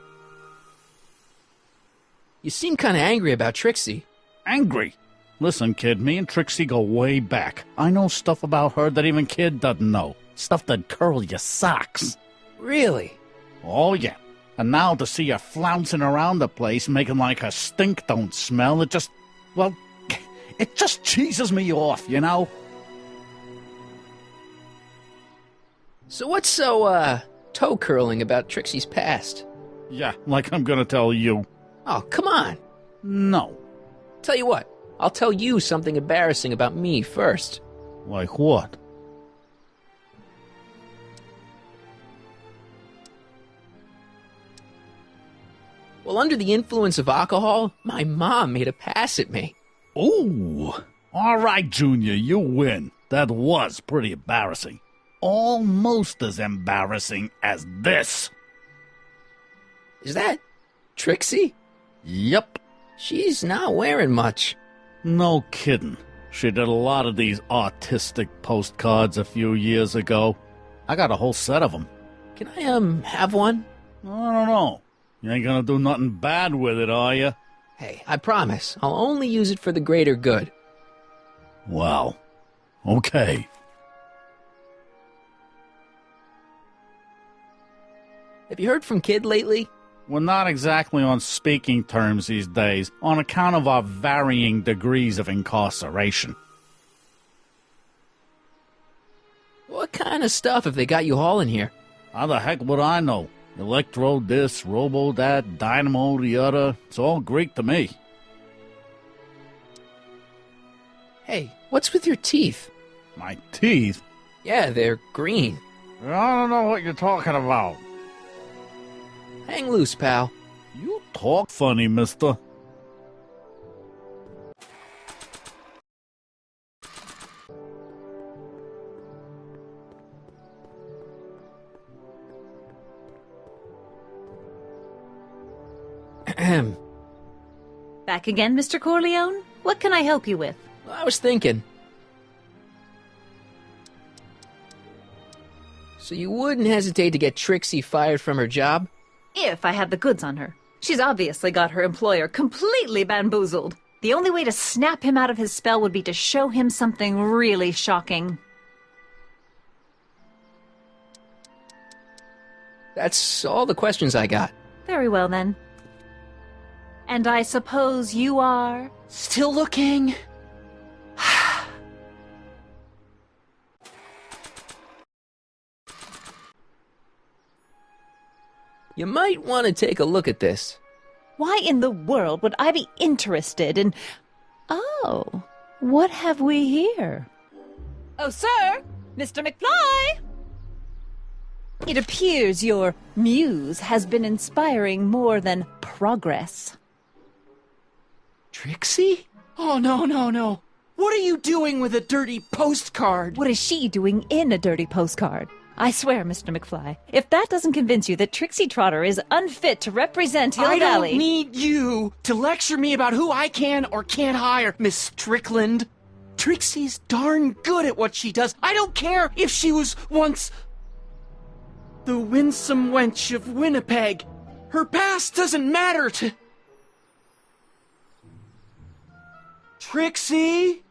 S1: You seem kinda angry about Trixie.
S16: Angry? Listen, kid, me and Trixie go way back. I know stuff about her that even Kid doesn't know. Stuff that'd curl your socks.
S1: Really?
S16: Oh, yeah. And now to see her flouncing around the place, making like her stink don't smell, it just... well, it just cheeses me off, you know?
S1: So what's so, toe-curling about Trixie's past?
S16: Yeah, like I'm gonna tell you.
S1: Oh, come on.
S16: No.
S1: Tell you what, I'll tell you something embarrassing about me first.
S16: Like what?
S1: Well, under the influence of alcohol, my mom made a pass at me.
S16: Ooh. All right, Junior, you win. That was pretty embarrassing. Almost as embarrassing as this.
S1: Is that Trixie?
S16: Yep.
S1: She's not wearing much.
S16: No kidding. She did a lot of these artistic postcards a few years ago. I got a whole set of them.
S1: Can I, have one?
S16: I don't know. You ain't gonna do nothing bad with it, are you?
S1: Hey, I promise. I'll only use it for the greater good.
S16: Well, okay.
S1: Have you heard from Kid lately?
S16: We're not exactly on speaking terms these days on account of our varying degrees of incarceration.
S1: What kind of stuff have they got you hauling here?
S16: How the heck would I know? Electro this, robo that, dynamo the other. It's all Greek to me.
S1: Hey, what's with your teeth?
S16: My teeth?
S1: Yeah, they're green.
S16: I don't know what you're talking about.
S1: Hang loose, pal.
S16: You talk funny, mister.
S13: Back again, Mr. Corleone? What can I help you with?
S1: I was thinking. So you wouldn't hesitate to get Trixie fired from her job?
S13: If I had the goods on her. She's obviously got her employer completely bamboozled. The only way to snap him out of his spell would be to show him something really shocking.
S1: That's all the questions I got.
S13: Very well, then. And I suppose you are...
S1: Still looking? You might want to take a look at this.
S13: Why in the world would I be interested in... Oh, what have we here? Oh, sir! Mr. McFly! It appears your muse has been inspiring more than progress.
S14: Trixie? Oh, no. What are you doing with a dirty postcard?
S13: What is she doing in a dirty postcard? I swear, Mr. McFly, if that doesn't convince you that Trixie Trotter is unfit to represent Hill
S14: I
S13: Valley...
S14: don't need you to lecture me about who I can or can't hire, Miss Strickland. Trixie's darn good at what she does. I don't care if she was once the winsome wench of Winnipeg. Her past doesn't matter to... Trixie?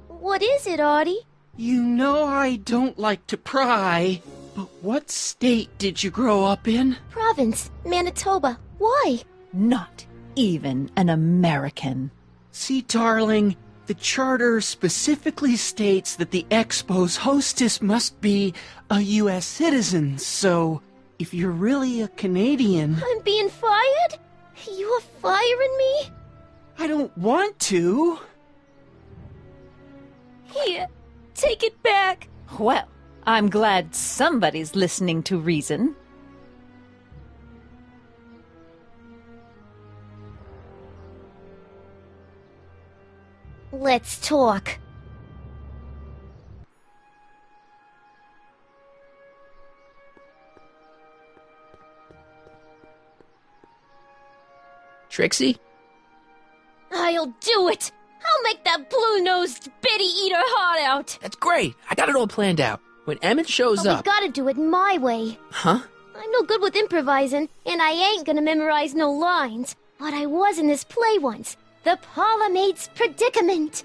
S15: What is it, Artie?
S14: You know I don't like to pry, but what state did you grow up in?
S15: Province, Manitoba. Why?
S13: Not even an American.
S14: See, darling, the charter specifically states that the Expo's hostess must be a U.S. citizen, so if you're really a Canadian...
S15: I'm being fired? You are firing me?
S14: I don't want to.
S15: Here, take it back.
S13: Well, I'm glad somebody's listening to reason.
S15: Let's talk.
S1: Trixie?
S15: I'll do it! I'll make that blue-nosed bitty eat her heart out!
S1: That's great. I got it all planned out. When Emmett shows
S15: But
S1: up...
S15: we gotta do it my way.
S1: Huh?
S15: I'm no good with improvising, and I ain't gonna memorize no lines. But I was in this play once. The Parlourmaid's Predicament.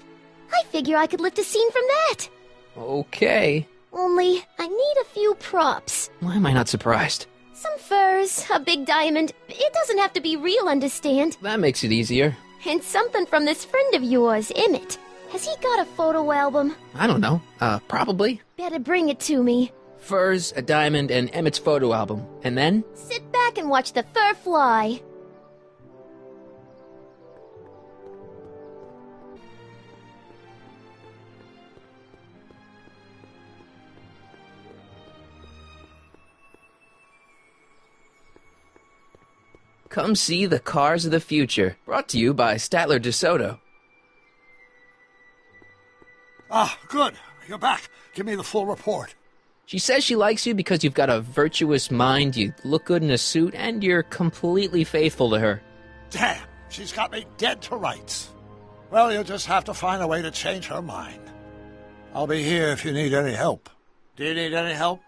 S15: I figure I could lift a scene from that.
S1: Okay.
S15: Only, I need a few props.
S1: Why am I not surprised?
S15: Some furs, a big diamond. It doesn't have to be real, understand?
S1: That makes it easier.
S15: And something from this friend of yours, Emmett. Has he got a photo album?
S1: I don't know. Probably.
S15: Better bring it to me.
S1: Furs, a diamond, and Emmett's photo album. And then?
S15: Sit back and watch the fur fly.
S1: Come see the Cars of the Future. Brought to you by Statler DeSoto.
S10: Ah, good. You're back. Give me the full report.
S1: She says she likes you because you've got a virtuous mind, you look good in a suit, and you're completely faithful to her.
S10: Damn, she's got me dead to rights. Well, you'll just have to find a way to change her mind. I'll be here if you need any help. Do you need any help?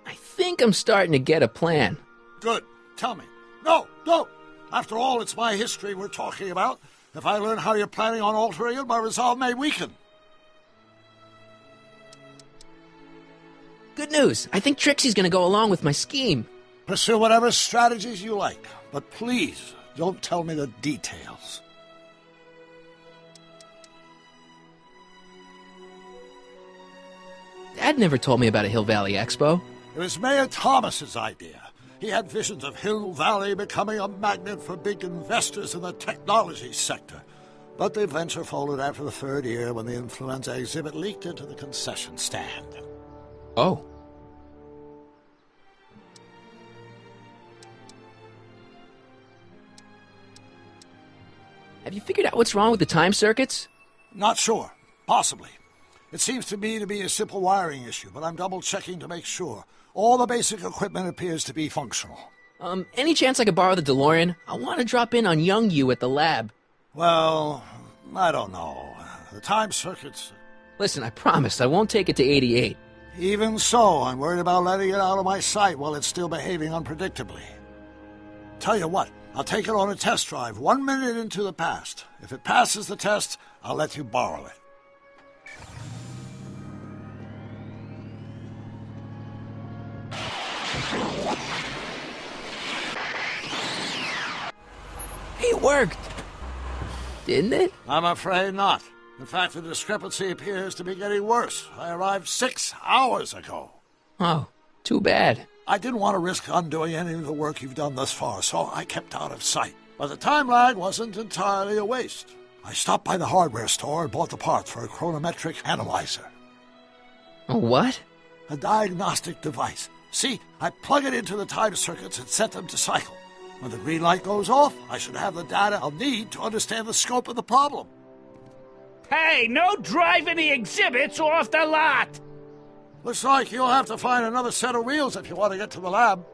S1: I think I'm starting to get a plan.
S10: Good. Tell me. No, don't. After all, it's my history we're talking about. If I learn how you're planning on altering it, my resolve may weaken.
S1: Good news. I think Trixie's gonna go along with my scheme.
S10: Pursue whatever strategies you like, but please don't tell me the details.
S1: Dad never told me about a Hill Valley Expo.
S10: It was Mayor Thomas's idea. He had visions of Hill Valley becoming a magnet for big investors in the technology sector. But the venture folded after the third year when the influenza exhibit leaked into the concession stand.
S1: Oh. Have you figured out what's wrong with the time circuits?
S10: Not sure. Possibly. It seems to me to be a simple wiring issue, but I'm double-checking to make sure. All the basic equipment appears to be functional.
S1: Any chance I could borrow the DeLorean? I want to drop in on young you at the lab.
S10: Well, I don't know. The time circuits...
S1: Listen, I promise I won't take it to 88.
S10: Even so, I'm worried about letting it out of my sight while it's still behaving unpredictably. Tell you what, I'll take it on a test drive 1 minute into the past. If it passes the test, I'll let you borrow it.
S1: It worked! Didn't it?
S10: I'm afraid not. In fact, the discrepancy appears to be getting worse. I arrived 6 hours ago.
S1: Oh, too bad.
S10: I didn't want to risk undoing any of the work you've done thus far, so I kept out of sight. But the time lag wasn't entirely a waste. I stopped by the hardware store and bought the parts for a chronometric analyzer.
S1: A what?
S10: A diagnostic device. See, I plug it into the time circuits and set them to cycle. When the green light goes off, I should have the data I'll need to understand the scope of the problem.
S8: Hey, no driving the exhibits off the lot!
S10: Looks like you'll have to find another set of wheels if you want to get to the lab.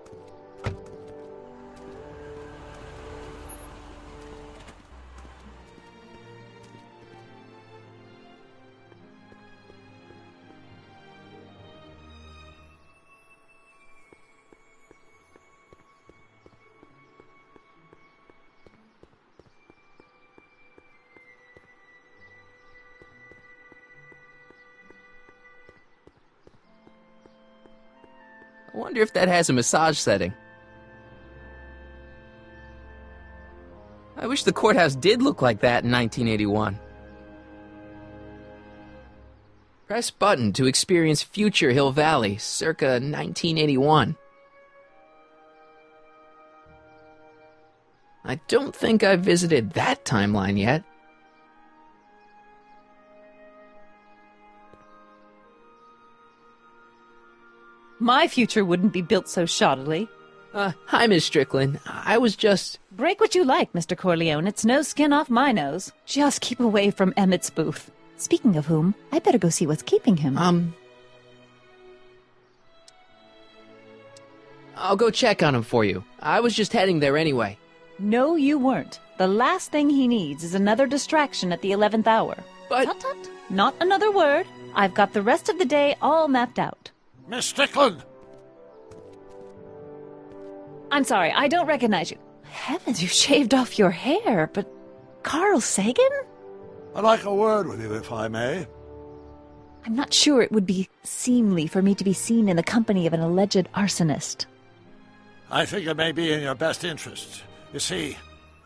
S1: I wonder if that has a massage setting. I wish the courthouse did look like that in 1981. Press button to experience future Hill Valley, circa 1981. I don't think I've visited that timeline yet.
S13: My future wouldn't be built so shoddily.
S1: Hi, Miss Strickland. I was just...
S13: Break what you like, Mr. Corleone. It's no skin off my nose. Just keep away from Emmett's booth. Speaking of whom, I better go see what's keeping him.
S1: I'll go check on him for you. I was just heading there anyway.
S13: No, you weren't. The last thing he needs is another distraction at the 11th hour.
S1: But...
S13: Tut-tut. Not another word. I've got the rest of the day all mapped out.
S10: Miss Strickland!
S13: I'm sorry, I don't recognize you. Heavens, you shaved off your hair, but... Carl Sagan?
S10: I'd like a word with you, if I may.
S13: I'm not sure it would be seemly for me to be seen in the company of an alleged arsonist.
S10: I think it may be in your best interest. You see,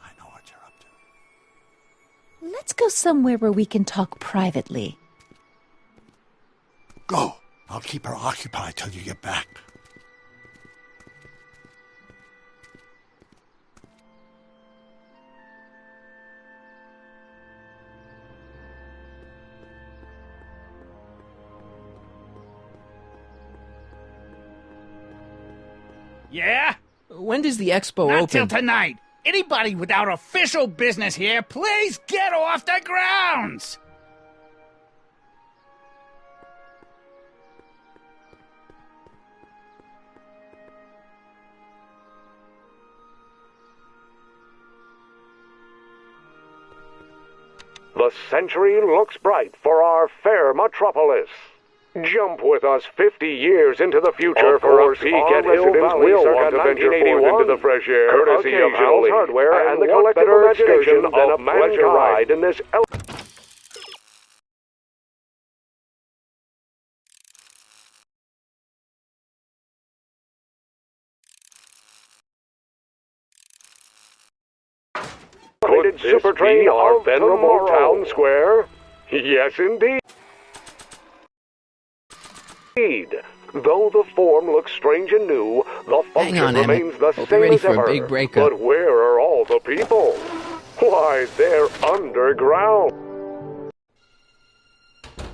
S10: I know what you're up to.
S13: Let's go somewhere where we can talk privately.
S10: Go. I'll keep her occupied till you get back.
S8: Yeah?
S1: When does the expo
S8: Not
S1: open?
S8: till tonight. Anybody without official business here, please get off the grounds!
S17: The century looks bright for our fair metropolis. Jump with us 50 years into the future for a peek at residents will want to venture forth into the fresh air, courtesy of Howl's Hardware and the collective imagination of pleasure ride in this... Could Super Train our venerable town square? Yes, indeed. Though the form looks strange and new, the function remains the same as ever. But where are all the people? Why, they're underground.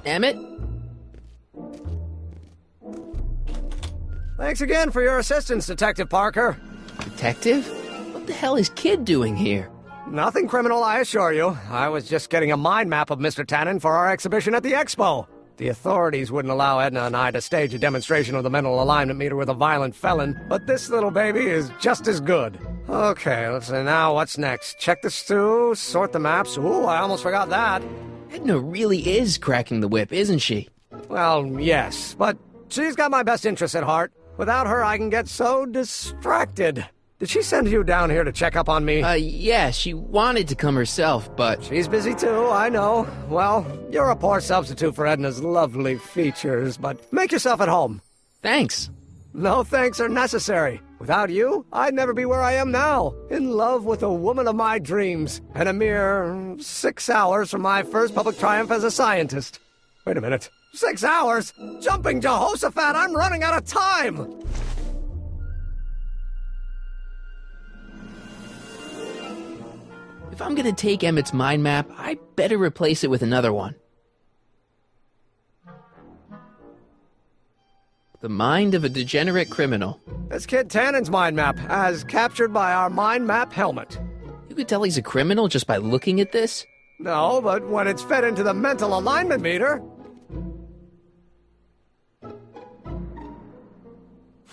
S1: Emmett?
S12: Thanks again for your assistance, Detective Parker.
S1: Detective? What the hell is Kid doing here?
S12: Nothing criminal, I assure you. I was just getting a mind map of Mr. Tannen for our exhibition at the Expo. The authorities wouldn't allow Edna and I to stage a demonstration of the mental alignment meter with a violent felon, but this little baby is just as good. Okay, let's see now, what's next? Check the stew, sort the maps. Ooh, I almost forgot that.
S1: Edna really is cracking the whip, isn't she?
S12: Well, yes, but she's got my best interests at heart. Without her, I can get so distracted. Did she send you down here to check up on me?
S1: Yeah, she wanted to come herself, but...
S12: She's busy too, I know. Well, you're a poor substitute for Edna's lovely features, but make yourself at home.
S1: Thanks.
S12: No thanks are necessary. Without you, I'd never be where I am now, in love with the woman of my dreams, and a mere 6 hours from my first public triumph as a scientist. Wait a minute. 6 hours? Jumping Jehoshaphat, I'm running out of time!
S1: If I'm gonna take Emmett's mind map, I better replace it with another one. The mind of a degenerate criminal.
S12: It's Kid Tannen's mind map, as captured by our mind map helmet.
S1: You could tell he's a criminal just by looking at this?
S12: No, but when it's fed into the mental alignment meter...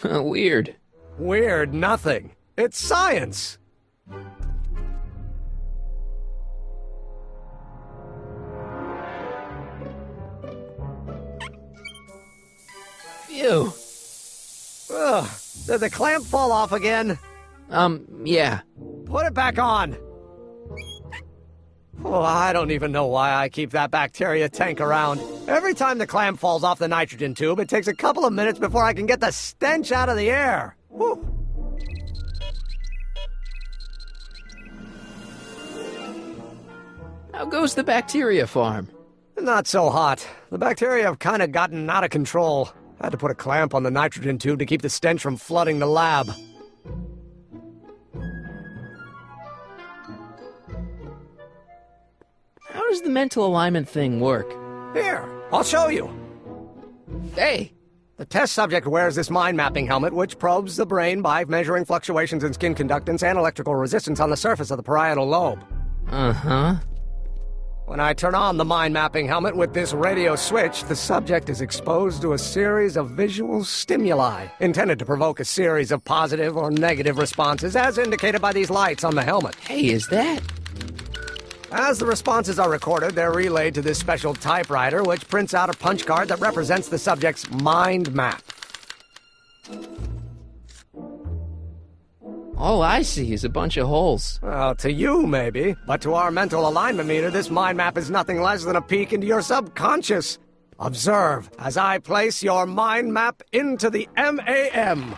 S1: Weird.
S12: Weird nothing. It's science.
S1: Phew.
S12: Ugh. Did the clamp fall off again?
S1: Yeah.
S12: Put it back on. Oh, I don't even know why I keep that bacteria tank around. Every time the clamp falls off the nitrogen tube, it takes a couple of minutes before I can get the stench out of the air. Whew.
S1: How goes the bacteria farm?
S12: Not so hot. The bacteria have kind of gotten out of control. I had to put a clamp on the nitrogen tube to keep the stench from flooding the lab.
S1: How does the mental alignment thing work?
S12: Here, I'll show you.
S1: Hey!
S12: The test subject wears this mind mapping helmet, which probes the brain by measuring fluctuations in skin conductance and electrical resistance on the surface of the parietal lobe.
S1: Uh-huh.
S12: When I turn on the mind-mapping helmet with this radio switch, the subject is exposed to a series of visual stimuli, intended to provoke a series of positive or negative responses, as indicated by these lights on the helmet.
S1: Hey, is that...
S12: As the responses are recorded, they're relayed to this special typewriter, which prints out a punch card that represents the subject's mind map.
S1: All I see is a bunch of holes.
S12: Well, to you, maybe. But to our mental alignment meter, this mind map is nothing less than a peek into your subconscious. Observe as I place your mind map into the MAM.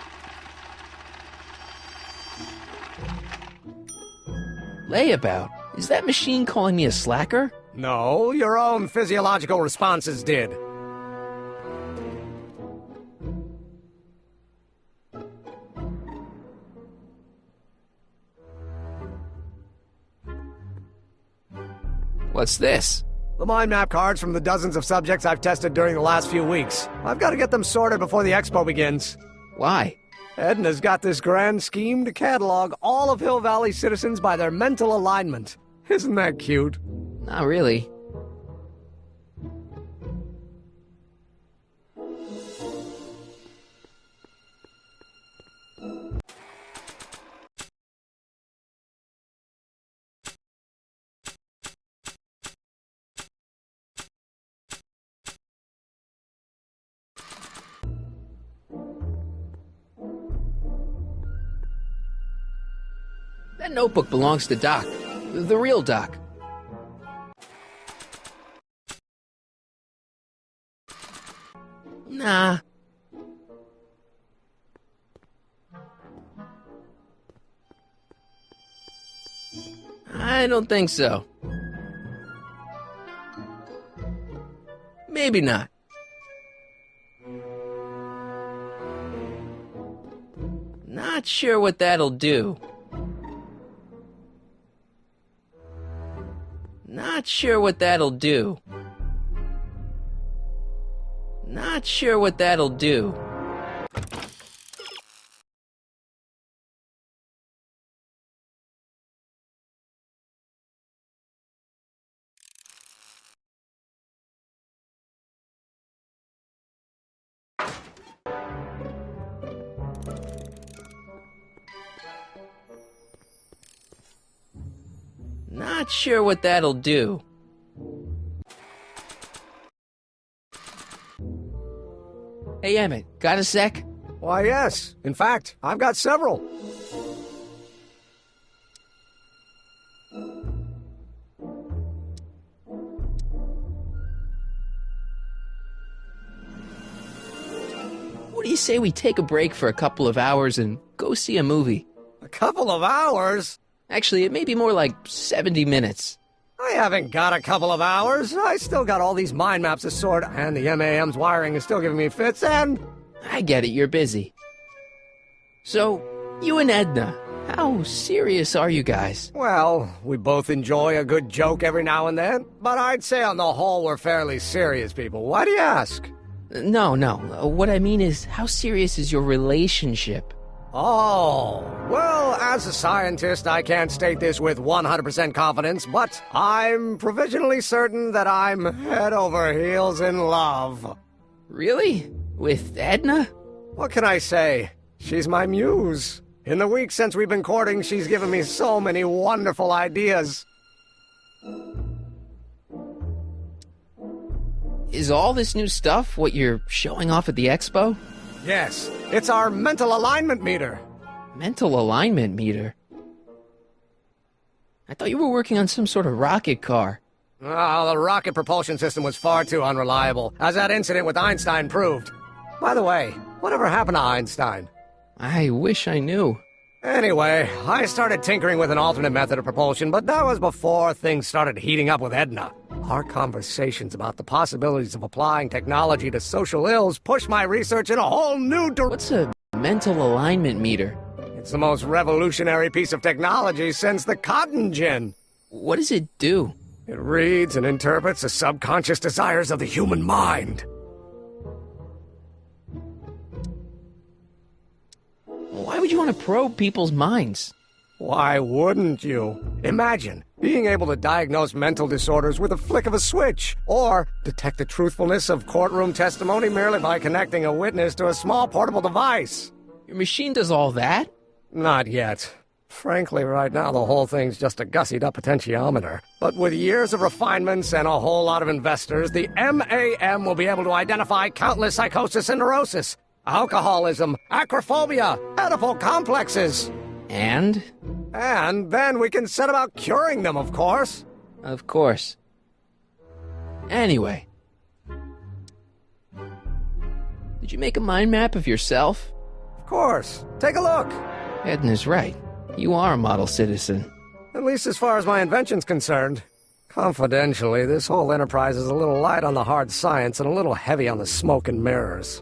S1: Layabout? Is that machine calling me a slacker?
S12: No, your own physiological responses did.
S1: What's this?
S12: The mind map cards from the dozens of subjects I've tested during the last few weeks. I've got to get them sorted before the expo begins.
S1: Why?
S12: Edna's got this grand scheme to catalog all of Hill Valley citizens by their mental alignment. Isn't that cute?
S1: Not really. That notebook belongs to Doc. The real Doc. Nah. I don't think so. Maybe not. Not sure what that'll do. Not sure what that'll do. Not sure what that'll do. Not sure what that'll do. Hey, Emmett, got a sec?
S12: Why, yes. In fact, I've got several.
S1: What do you say we take a break for a couple of hours and go see a movie?
S12: A couple of hours?
S1: Actually, it may be more like 70 minutes.
S12: I haven't got a couple of hours. I still got all these mind maps to sort, and the MAM's wiring is still giving me fits, and...
S1: I get it, you're busy. So, you and Edna, how serious are you guys?
S12: Well, we both enjoy a good joke every now and then, but I'd say on the whole we're fairly serious people. Why do you ask?
S1: No. What I mean is, how serious is your relationship?
S12: Oh, well, as a scientist, I can't state this with 100% confidence, but I'm provisionally certain that I'm head over heels in love.
S1: Really? With Edna?
S12: What can I say? She's my muse. In the week since we've been courting, she's given me so many wonderful ideas.
S1: Is all this new stuff what you're showing off at the expo?
S12: Yes, it's our mental alignment meter.
S1: Mental alignment meter? I thought you were working on some sort of rocket car.
S12: Oh, the rocket propulsion system was far too unreliable, as that incident with Einstein proved. By the way, whatever happened to Einstein?
S1: I wish I knew.
S12: Anyway, I started tinkering with an alternate method of propulsion, but that was before things started heating up with Edna. Our conversations about the possibilities of applying technology to social ills pushed my research in a whole new direction.
S1: What's a mental alignment meter?
S12: It's the most revolutionary piece of technology since the cotton gin.
S1: What does it do?
S12: It reads and interprets the subconscious desires of the human mind.
S1: Why would you want to probe people's minds?
S12: Why wouldn't you? Imagine being able to diagnose mental disorders with a flick of a switch, or detect the truthfulness of courtroom testimony merely by connecting a witness to a small portable device.
S1: Your machine does all that?
S12: Not yet. Frankly, right now the whole thing's just a gussied-up potentiometer. But with years of refinements and a whole lot of investors, the MAM will be able to identify countless psychosis and neurosis, alcoholism, acrophobia, edible complexes.
S1: And?
S12: And then we can set about curing them, of course.
S1: Of course. Anyway. Did you make a mind map of yourself?
S12: Of course. Take a look.
S1: Edna's right. You are a model citizen.
S12: At least as far as my invention's concerned. Confidentially, this whole enterprise is a little light on the hard science and a little heavy on the smoke and mirrors.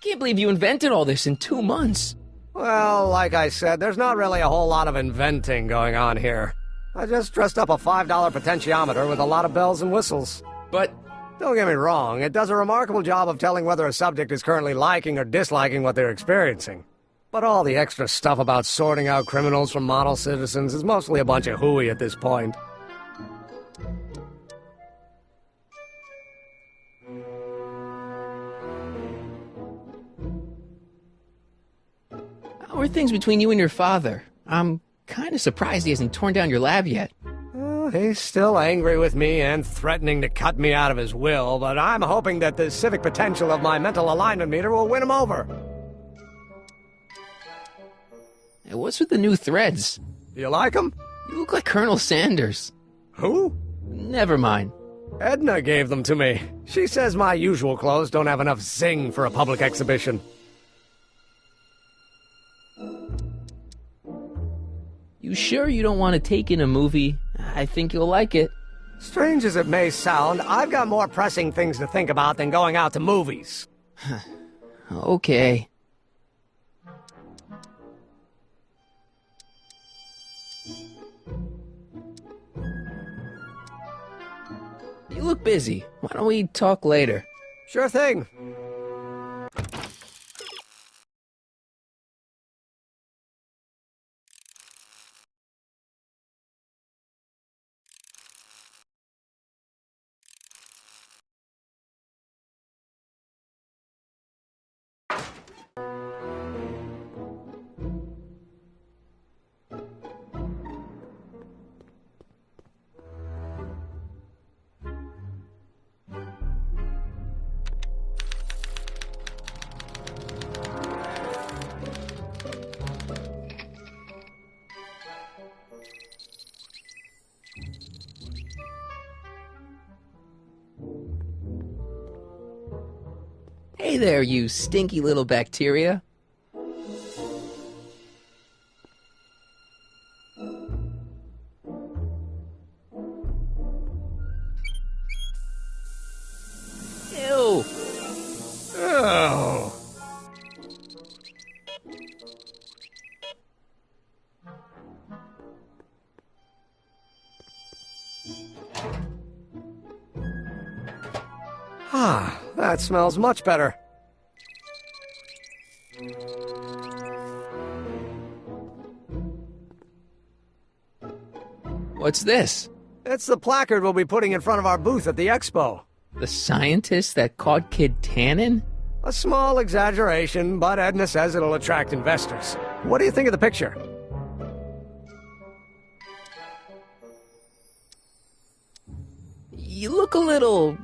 S1: Can't believe you invented all this in 2 months.
S12: Well, like I said, there's not really a whole lot of inventing going on here. I just dressed up a $5 potentiometer with a lot of bells and whistles.
S1: But
S12: don't get me wrong, it does a remarkable job of telling whether a subject is currently liking or disliking what they're experiencing. But all the extra stuff about sorting out criminals from model citizens is mostly a bunch of hooey at this point.
S1: How are things between you and your father? I'm kind of surprised he hasn't torn down your lab yet.
S12: He's still angry with me and threatening to cut me out of his will, but I'm hoping that the civic potential of my mental alignment meter will win him over.
S1: Hey, what's with the new threads?
S12: You like them?
S1: You look like Colonel Sanders.
S12: Who?
S1: Never mind.
S12: Edna gave them to me. She says my usual clothes don't have enough zing for a public exhibition.
S1: You sure you don't want to take in a movie? I think you'll like it.
S12: Strange as it may sound, I've got more pressing things to think about than going out to movies.
S1: Okay. You look busy. Why don't we talk later?
S12: Sure thing.
S1: Hey there, you stinky little bacteria. Ew.
S12: Oh. Ah, that smells much better.
S1: What's this?
S12: It's the placard we'll be putting in front of our booth at the expo.
S1: The scientist that caught Kid Tannen?
S12: A small exaggeration, but Edna says it'll attract investors. What do you think of the picture?
S1: You look a little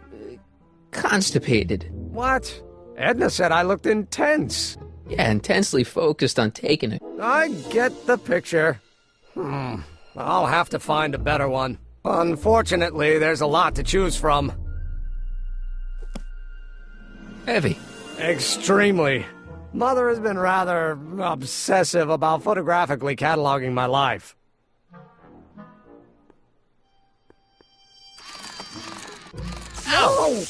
S1: constipated.
S12: What? Edna said I looked intense.
S1: Yeah, intensely focused on taking it.
S12: I get the picture. I'll have to find a better one. Unfortunately, there's a lot to choose from.
S1: Heavy.
S12: Extremely. Mother has been rather obsessive about photographically cataloging my life. Ow!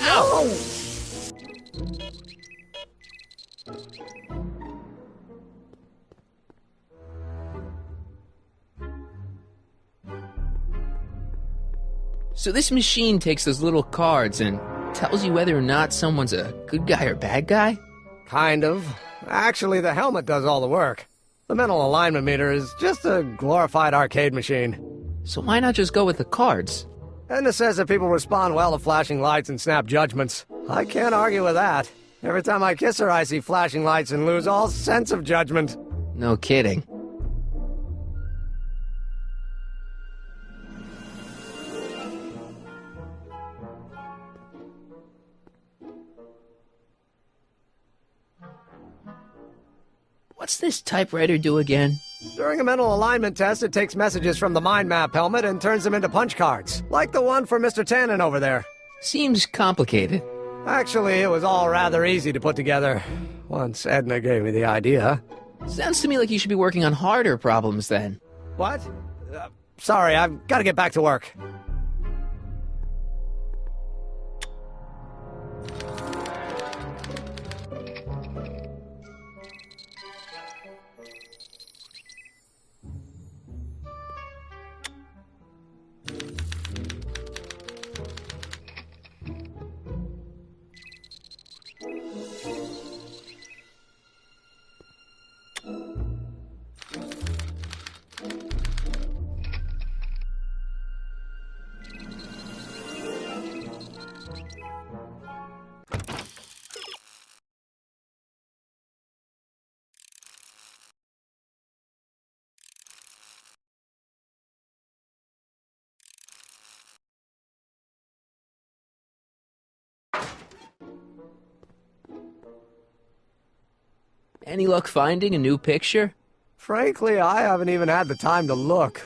S12: Ow!
S1: So this machine takes those little cards and tells you whether or not someone's a good guy or bad guy?
S12: Kind of. Actually, the helmet does all the work. The mental alignment meter is just a glorified arcade machine.
S1: So why not just go with the cards?
S12: Edna says that people respond well to flashing lights and snap judgments. I can't argue with that. Every time I kiss her, I see flashing lights and lose all sense of judgment.
S1: No kidding. What's this typewriter do again?
S12: During a mental alignment test, it takes messages from the mind map helmet and turns them into punch cards, like the one for Mr. Tannen over there.
S1: Seems complicated.
S12: Actually, it was all rather easy to put together, once Edna gave me the idea.
S1: Sounds to me like you should be working on harder problems then.
S12: What? Sorry, I've got to get back to work.
S1: Any luck finding a new picture?
S12: Frankly, I haven't even had the time to look.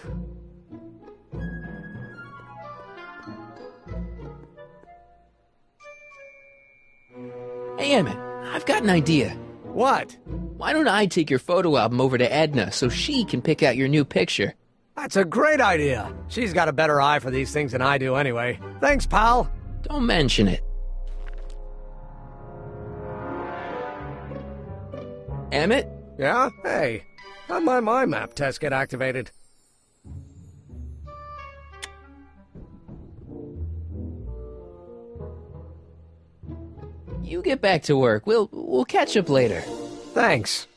S1: Hey, Emmett, I've got an idea.
S12: What?
S1: Why don't I take your photo album over to Edna so she can pick out your new picture?
S12: That's a great idea. She's got a better eye for these things than I do anyway. Thanks, pal.
S1: Don't mention it. Emmett?
S12: Yeah? Hey, how'd my mind map test get activated?
S1: You get back to work. We'll catch up later.
S12: Thanks.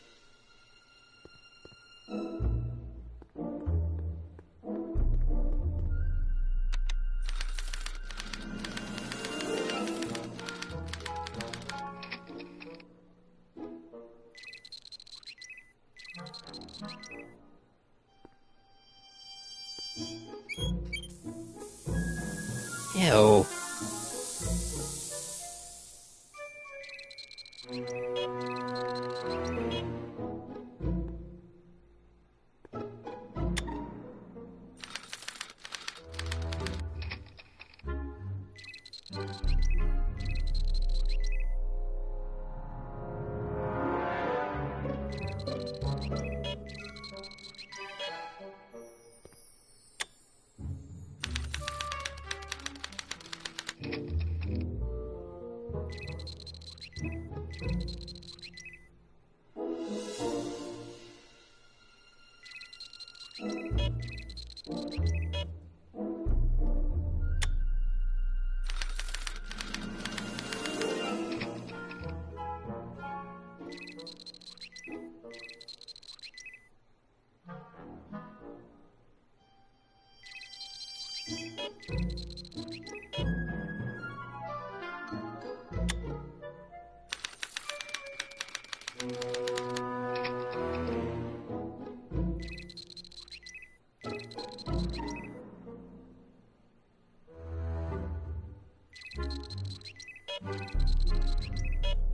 S1: Ew.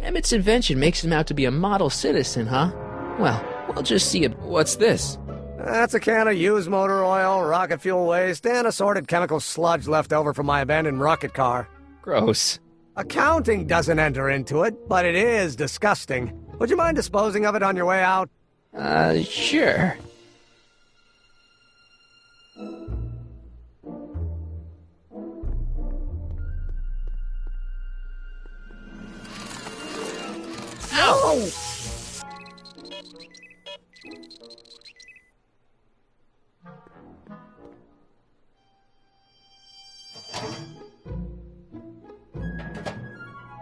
S1: Emmett's invention makes him out to be a model citizen, huh? Well, we'll just see it. What's this?
S12: That's a can of used motor oil, rocket fuel waste, and assorted chemical sludge left over from my abandoned rocket car.
S1: Gross.
S12: Accounting doesn't enter into it, but it is disgusting. Would you mind disposing of it on your way out?
S1: Sure.
S12: Ow!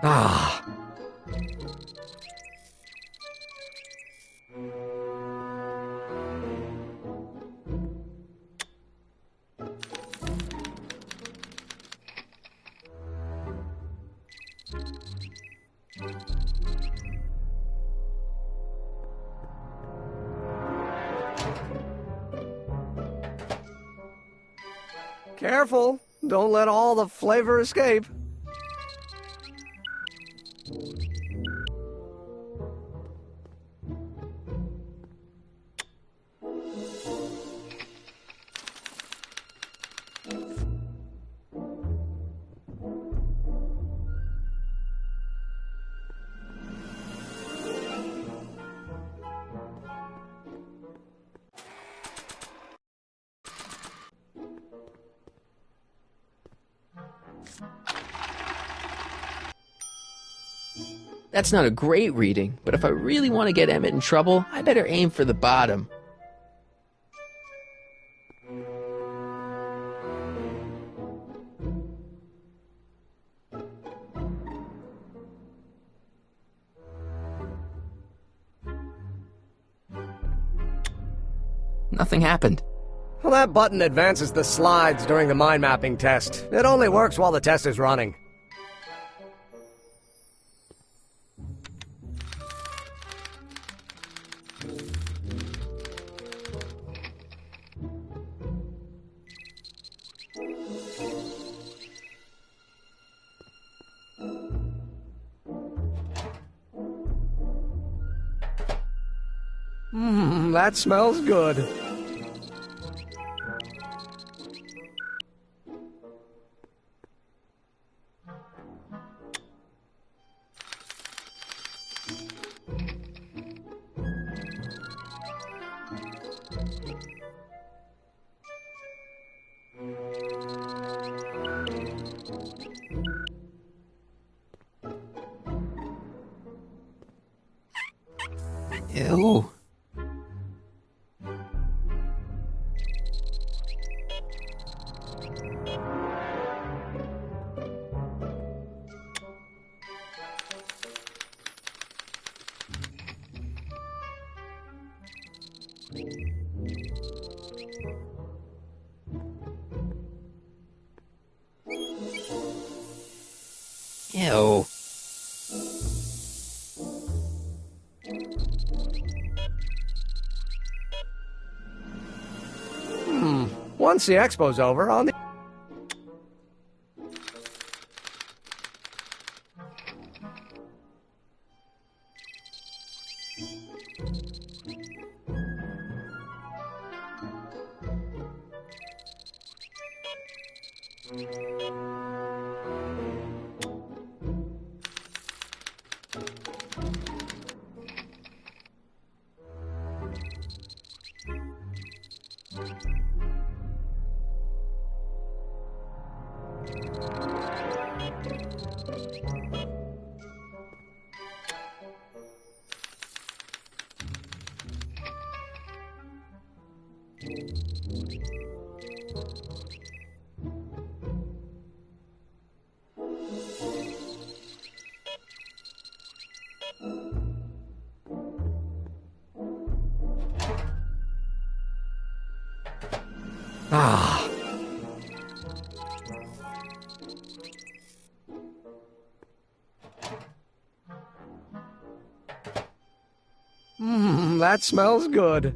S12: Ah. Careful, don't let all the flavor escape.
S1: That's not a great reading, but if I really want to get Emmett in trouble, I better aim for the bottom. Nothing happened.
S12: Well, that button advances the slides during the mind mapping test. It only works while the test is running. That smells good.
S1: Ew. Ew.
S12: Once the expo's over, on the... Ah. That smells good.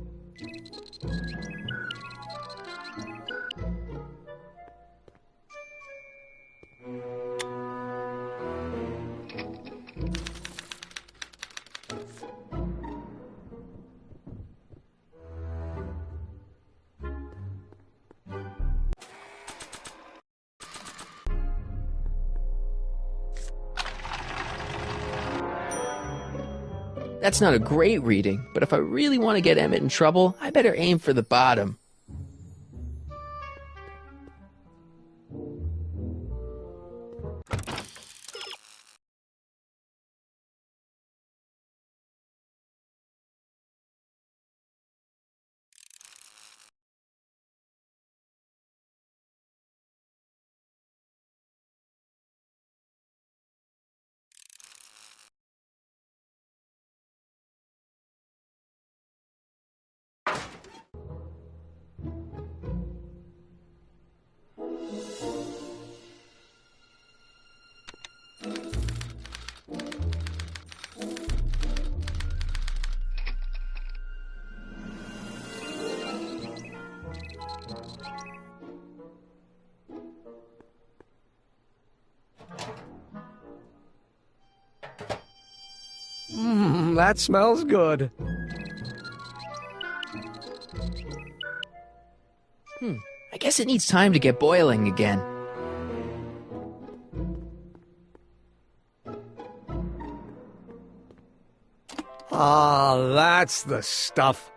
S1: That's not a great reading, but if I really want to get Emmett in trouble, I better aim for the bottom.
S12: That smells good.
S1: I guess it needs time to get boiling again.
S12: Ah, that's the stuff.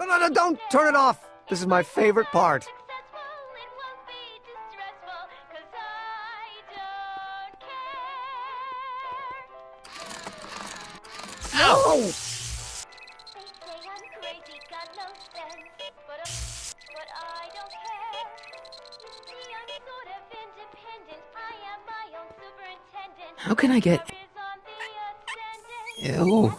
S12: No, don't turn it off. This is my favorite part. Ow!
S1: How can I get... Ew.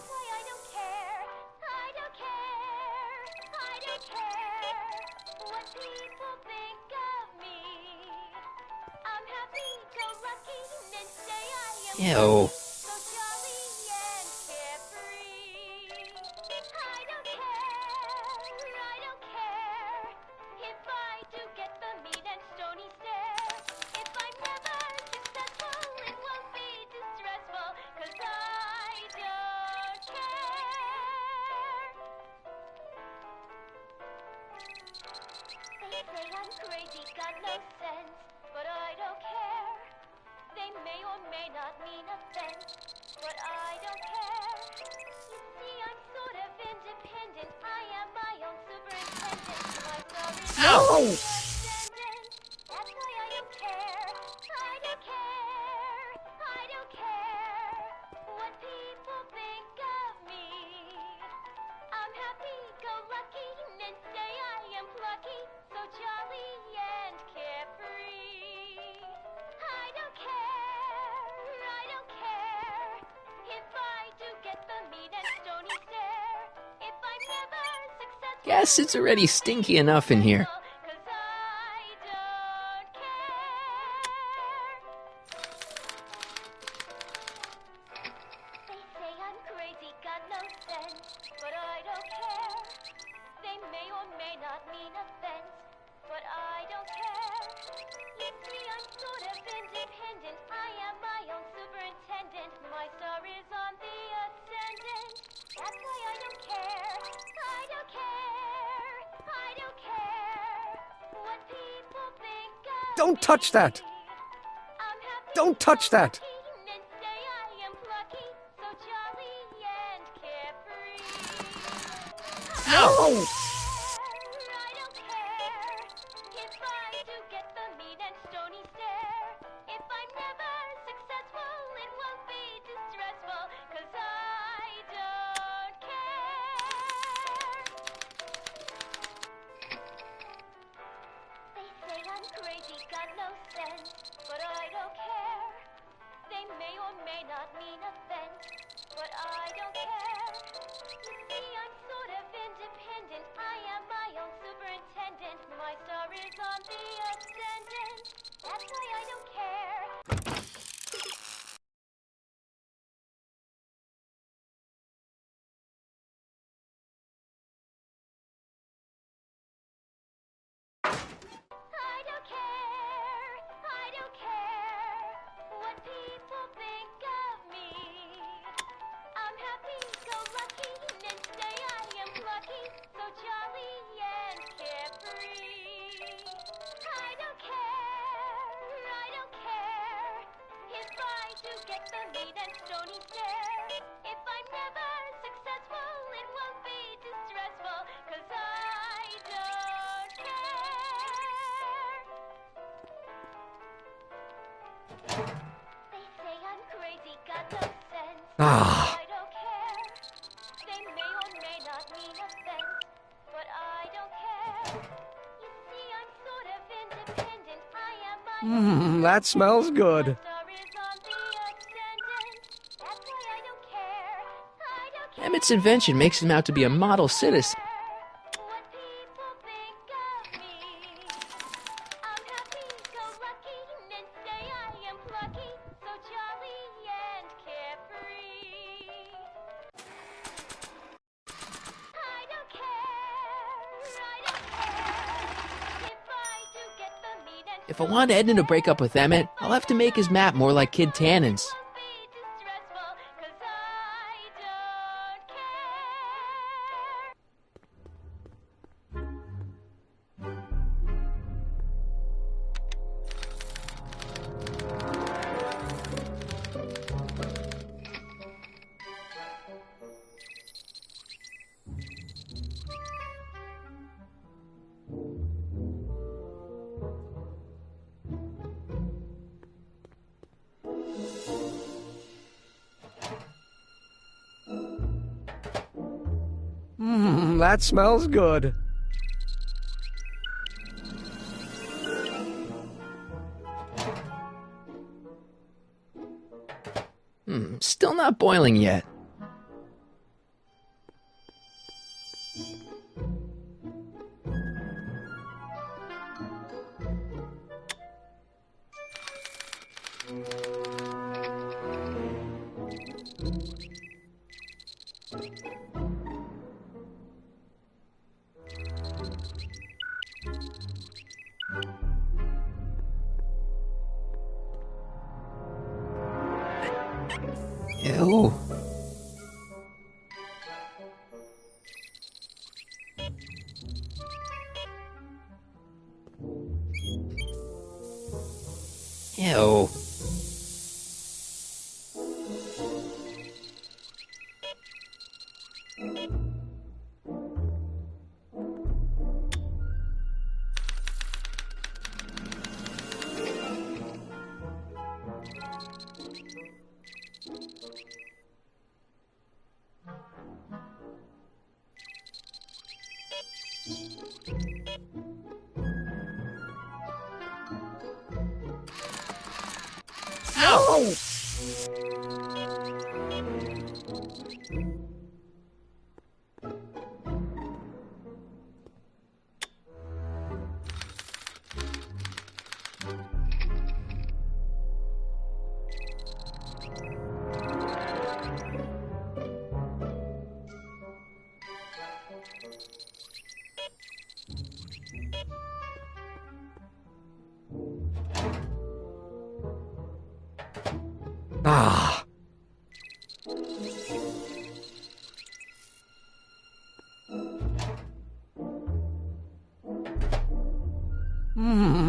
S1: Ew.
S12: Ow!
S1: Guess it's already stinky enough in here.
S12: Don't touch that! Don't touch that! Ow! Ah. That smells good.
S1: Emmett's invention makes him out to be a model citizen. If I want Edna to break up with Emmett, I'll have to make his map more like Kid Tannen's.
S12: That smells good.
S1: Still not boiling yet. Ew. Ew. Ow! Ah.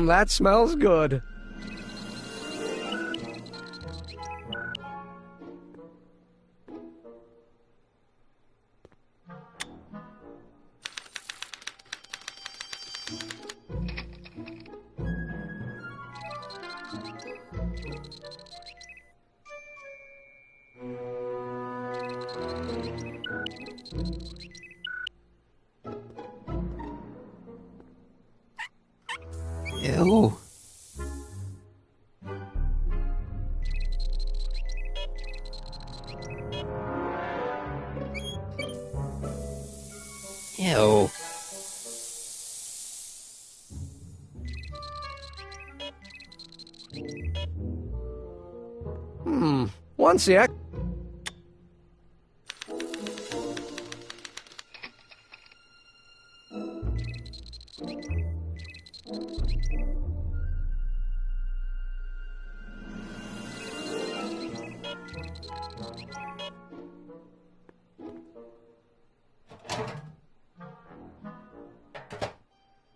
S12: That smells good.
S1: Ew. Ew.
S12: One sec.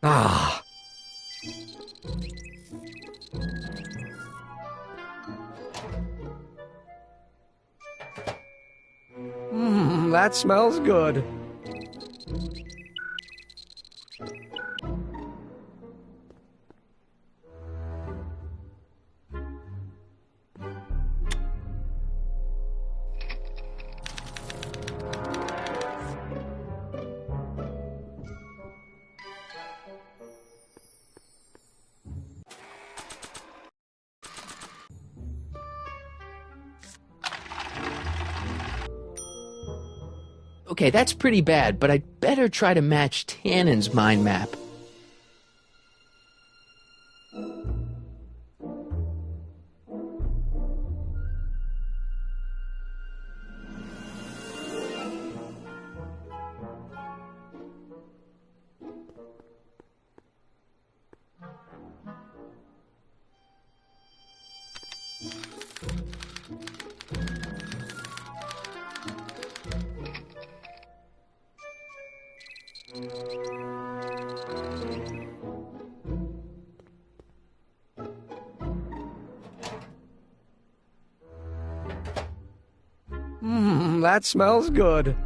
S12: Ah. That smells good.
S1: Okay, that's pretty bad, but I'd better try to match Tannen's mind map.
S12: That smells good.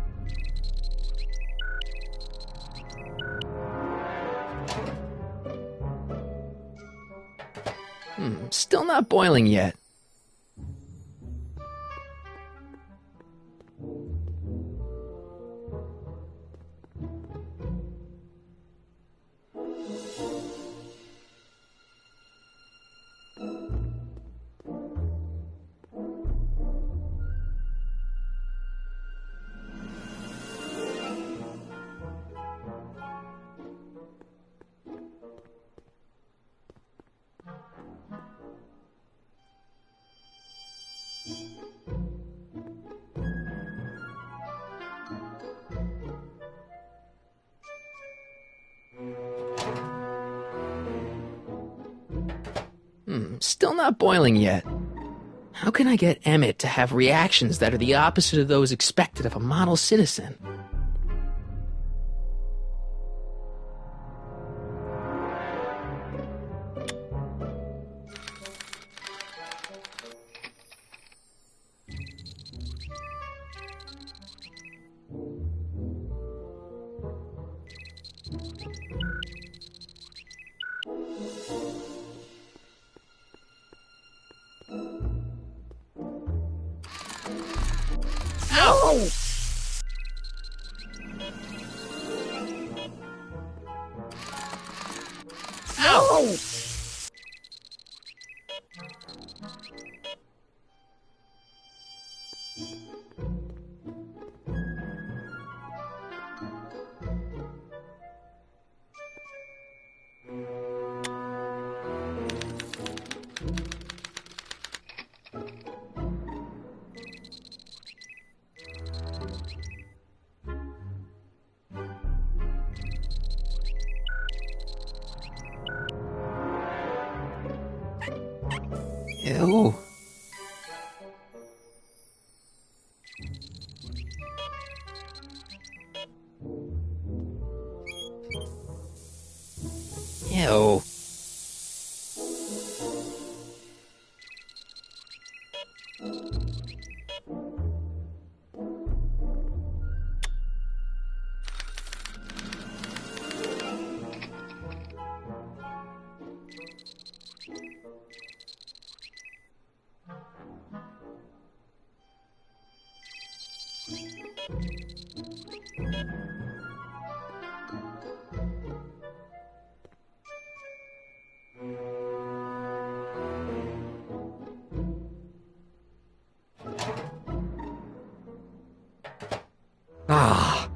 S1: Still not boiling yet. Still not boiling yet. How can I get Emmett to have reactions that are the opposite of those expected of a model citizen?
S12: Ow! Ow!
S1: Ew. Ew.
S12: Ah.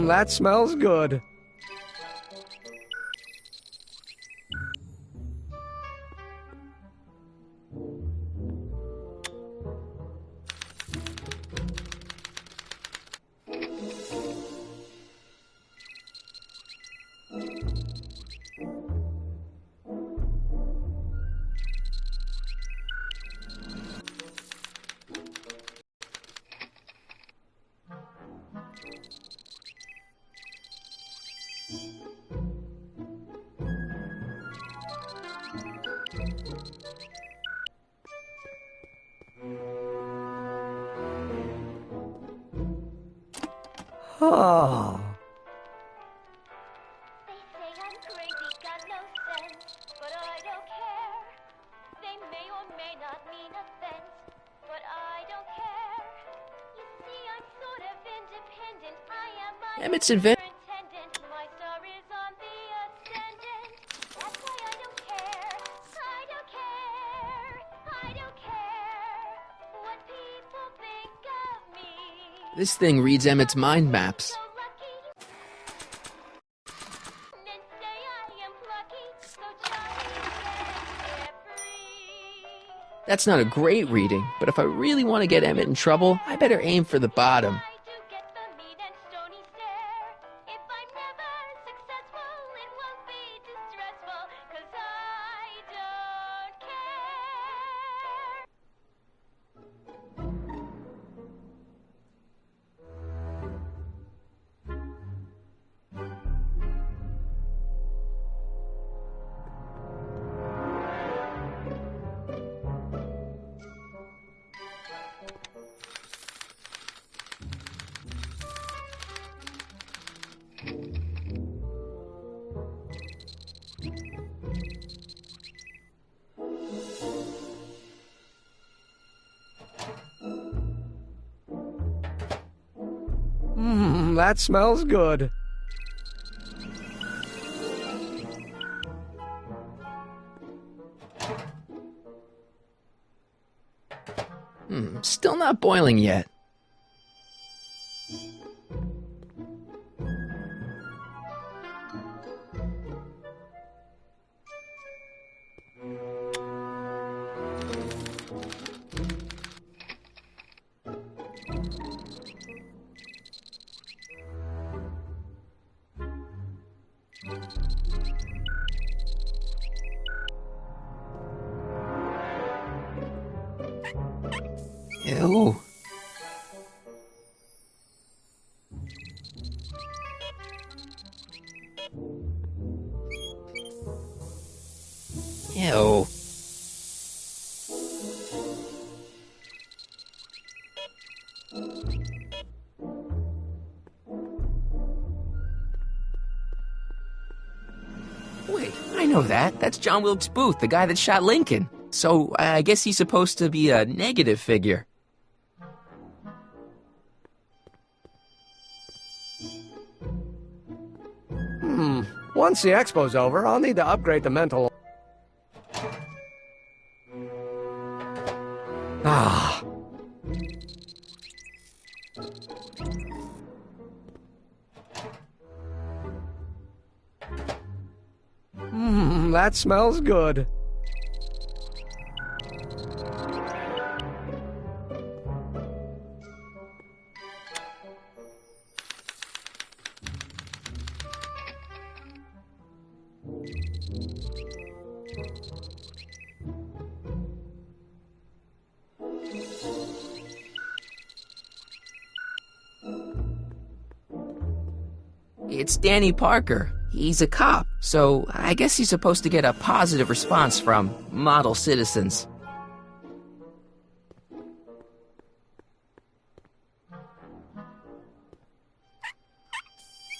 S12: That smells good. Oh.
S1: Emmett's adventure. This thing reads Emmett's mind maps. That's not a great reading, but if I really want to get Emmett in trouble, I better aim for the bottom.
S12: That smells good.
S1: Still not boiling yet. Ew. Ew. Wait, I know that. That's John Wilkes Booth, the guy that shot Lincoln. So I guess he's supposed to be a negative figure.
S12: Once the expo's over, I'll need to upgrade the mental... Ah. That smells good.
S1: It's Danny Parker. He's a cop, so I guess he's supposed to get a positive response from model citizens.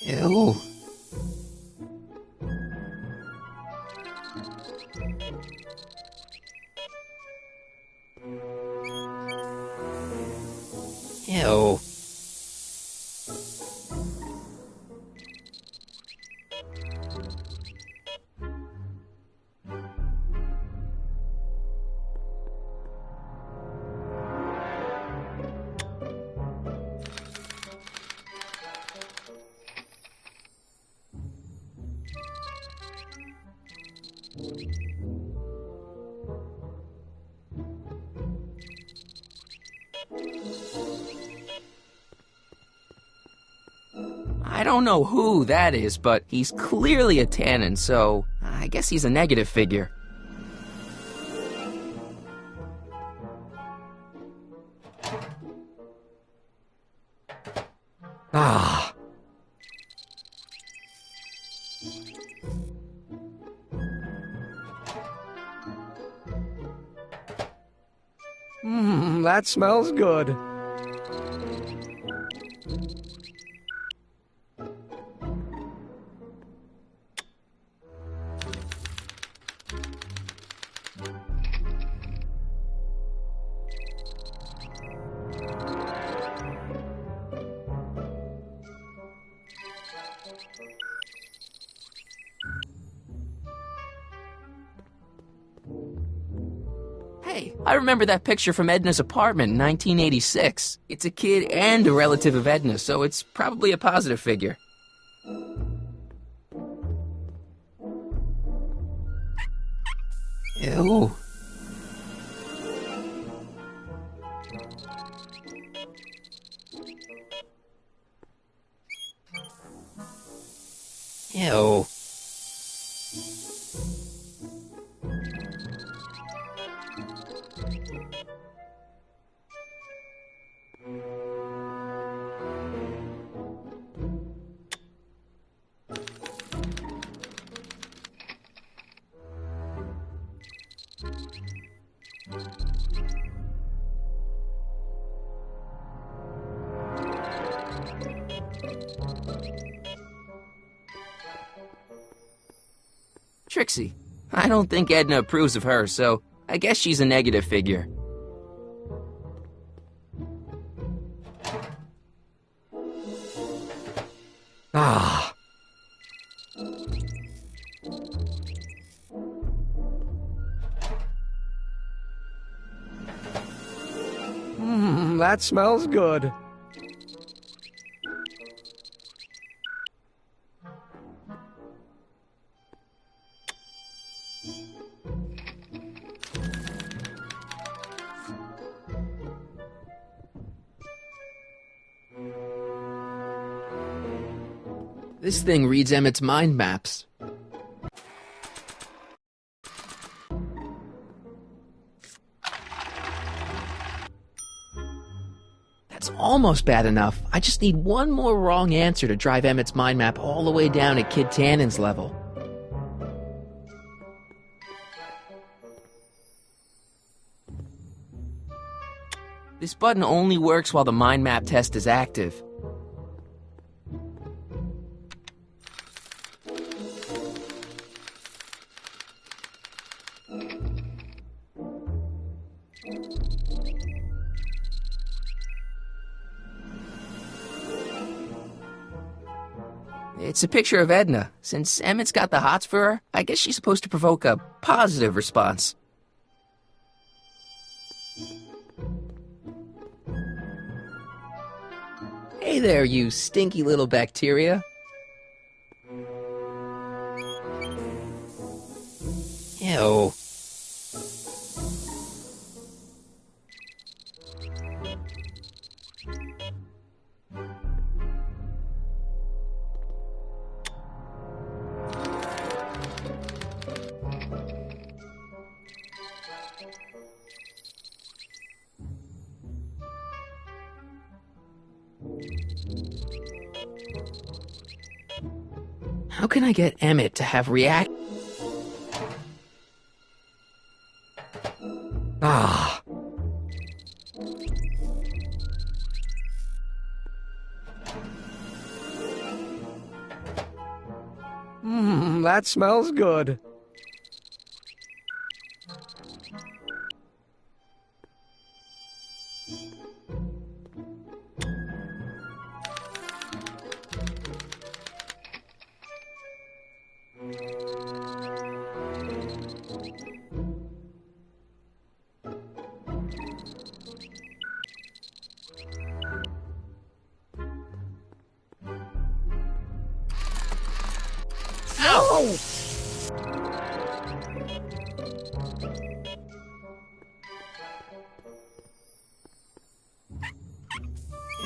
S1: Ew. Ew. I don't know who that is, but he's clearly a Tannen, so I guess he's a negative figure. Ah.
S12: That smells good.
S1: Hey, I remember that picture from Edna's apartment in 1986. It's a kid and a relative of Edna, so it's probably a positive figure. Ew. Ew. Trixie. I don't think Edna approves of her, so I guess she's a negative figure. Ah.
S12: That smells good.
S1: This thing reads Emmett's mind maps. almost bad enough. I just need one more wrong answer to drive Emmett's mind map all the way down at Kid Tannen's level. This button only works while the mind map test is active. It's a picture of Edna. Since Emmett's got the hots for her, I guess she's supposed to provoke a positive response. Hey there, you stinky little bacteria. Ew. How can I get Emmett to have react? Ah.
S12: That smells good.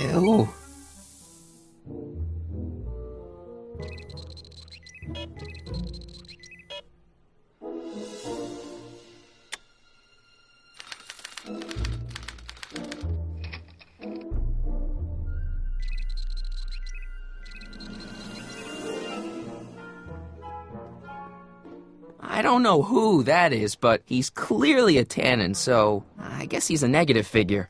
S1: Ew. I don't know who that is, but he's clearly a Tannen, so I guess he's a negative figure.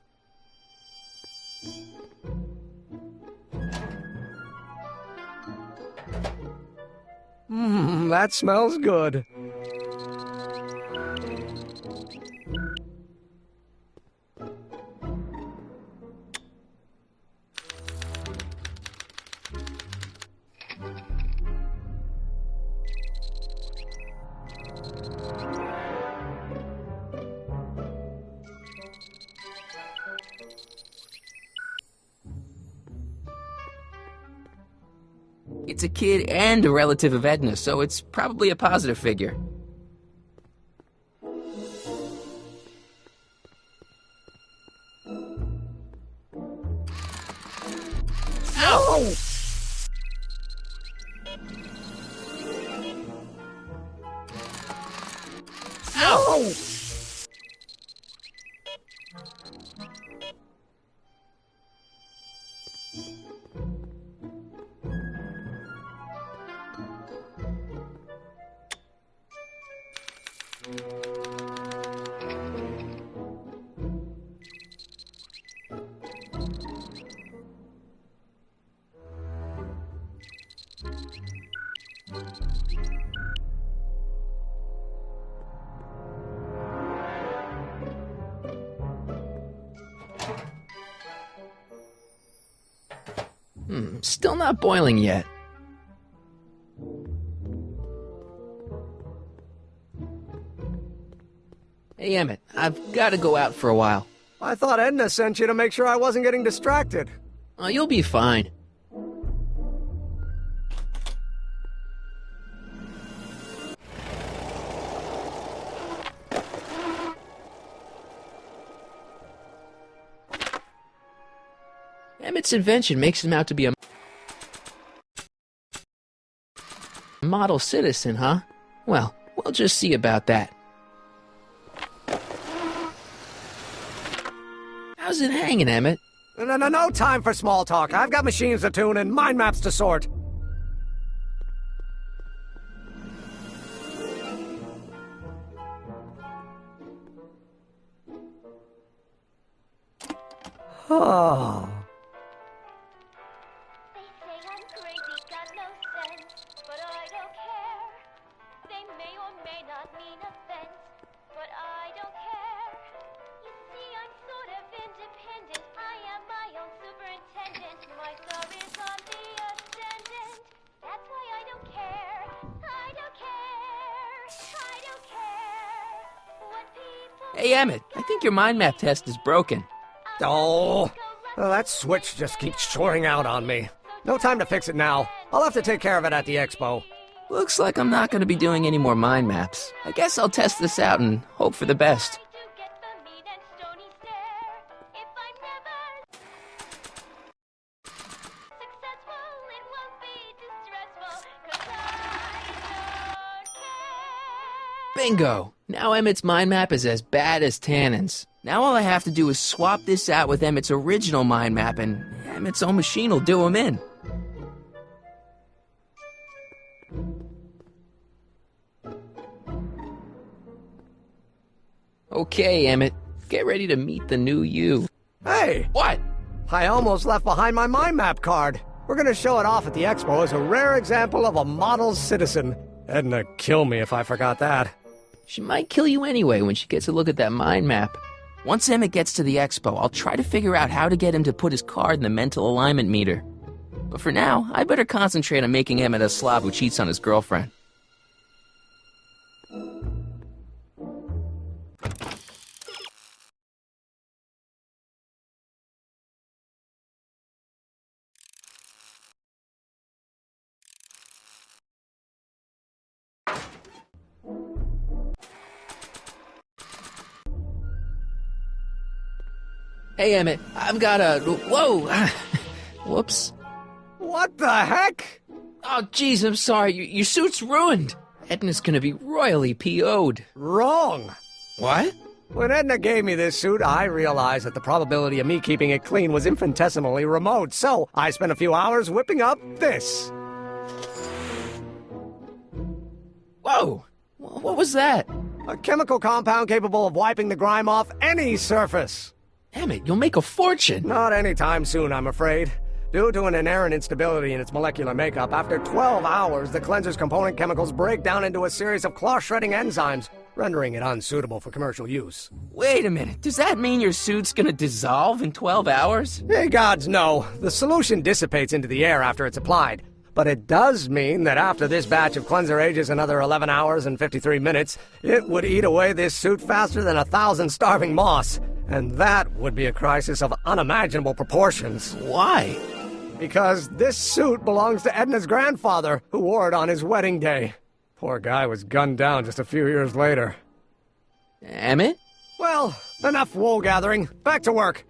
S12: That smells good.
S1: It's a kid and a relative of Edna, so it's probably a positive figure. Ow! Ow! Still not boiling yet. Hey, Emmett, I've got to go out for a while.
S12: I thought Edna sent you to make sure I wasn't getting distracted.
S1: Oh, you'll be fine. Emmett's invention makes him out to be a model citizen, huh? Well, we'll just see about that. How's it hanging, Emmett?
S12: No time for small talk. I've got machines to tune and mind maps to sort. Oh.
S15: They say I'm crazy, got no sense, but I don't care. They may or may not mean offense, but I don't care. You see, I'm sort of independent. I am my own superintendent. My star is on the ascendant. That's why I don't care. I don't care. I don't care what people.
S1: Hey, Emmett, I think your mind map test is broken.
S12: Oh, well, that switch just keeps shoring out on me. No time to fix it now. I'll have to take care of it at the expo.
S1: Looks like I'm not going to be doing any more mind maps. I guess I'll test this out and hope for the best. Bingo! Now Emmett's mind map is as bad as Tannen's. Now all I have to do is swap this out with Emmett's original mind map, and Emmett's own machine will do him in. Okay, Emmett, get ready to meet the new you.
S12: Hey!
S1: What?
S12: I almost left behind my mind map card. We're gonna show it off at the expo as a rare example of a model citizen. Edna kill me if I forgot that.
S1: She might kill you anyway when she gets a look at that mind map. Once Emmett gets to the expo, I'll try to figure out how to get him to put his card in the mental alignment meter. But for now, I better concentrate on making Emmett a slob who cheats on his girlfriend. Hey, Emmett, I've got a... Whoa! Whoops.
S12: What the heck?
S1: Oh, jeez, I'm sorry. Your suit's ruined. Edna's gonna be royally PO'd.
S12: Wrong.
S1: What?
S12: When Edna gave me this suit, I realized that the probability of me keeping it clean was infinitesimally remote, so I spent a few hours whipping up this.
S1: Whoa! What was that?
S12: A chemical compound capable of wiping the grime off any surface.
S1: Emmett, you'll make a fortune.
S12: Not anytime soon, I'm afraid. Due to an inherent instability in its molecular makeup, after 12 hours, the cleanser's component chemicals break down into a series of cloth-shredding enzymes, rendering it unsuitable for commercial use.
S1: Wait a minute, does that mean your suit's gonna dissolve in 12 hours?
S12: Hey, gods, no. The solution dissipates into the air after it's applied. But it does mean that after this batch of cleanser ages another 11 hours and 53 minutes, it would eat away this suit faster than 1,000 starving moths. And that would be a crisis of unimaginable proportions.
S1: Why?
S12: Because this suit belongs to Edna's grandfather, who wore it on his wedding day. Poor guy was gunned down just a few years later.
S1: Emmett?
S12: Well, enough wool gathering. Back to work.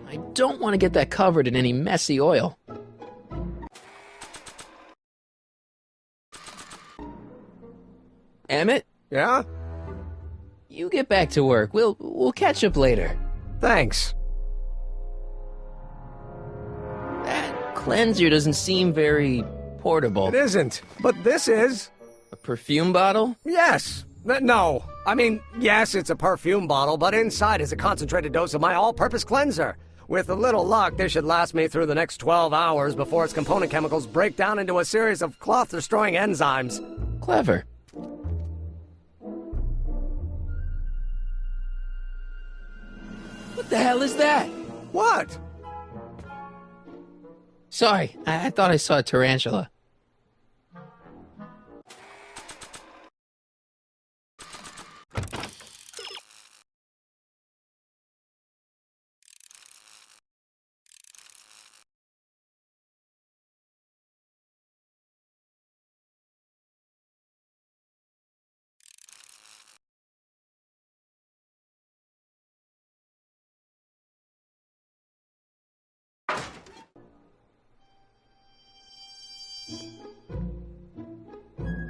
S1: I don't want to get that covered in any messy oil. Emmett?
S12: Yeah?
S1: You get back to work. We'll catch up later.
S12: Thanks.
S1: That cleanser doesn't seem very portable.
S12: It isn't, but this is.
S1: A perfume bottle?
S12: Yes. No. I mean, yes, it's a perfume bottle, but inside is a concentrated dose of my all-purpose cleanser. With a little luck, this should last me through the next 12 hours before its component chemicals break down into a series of cloth-destroying enzymes.
S1: Clever. What the hell is that?
S12: What?
S1: Sorry, I thought I saw a tarantula.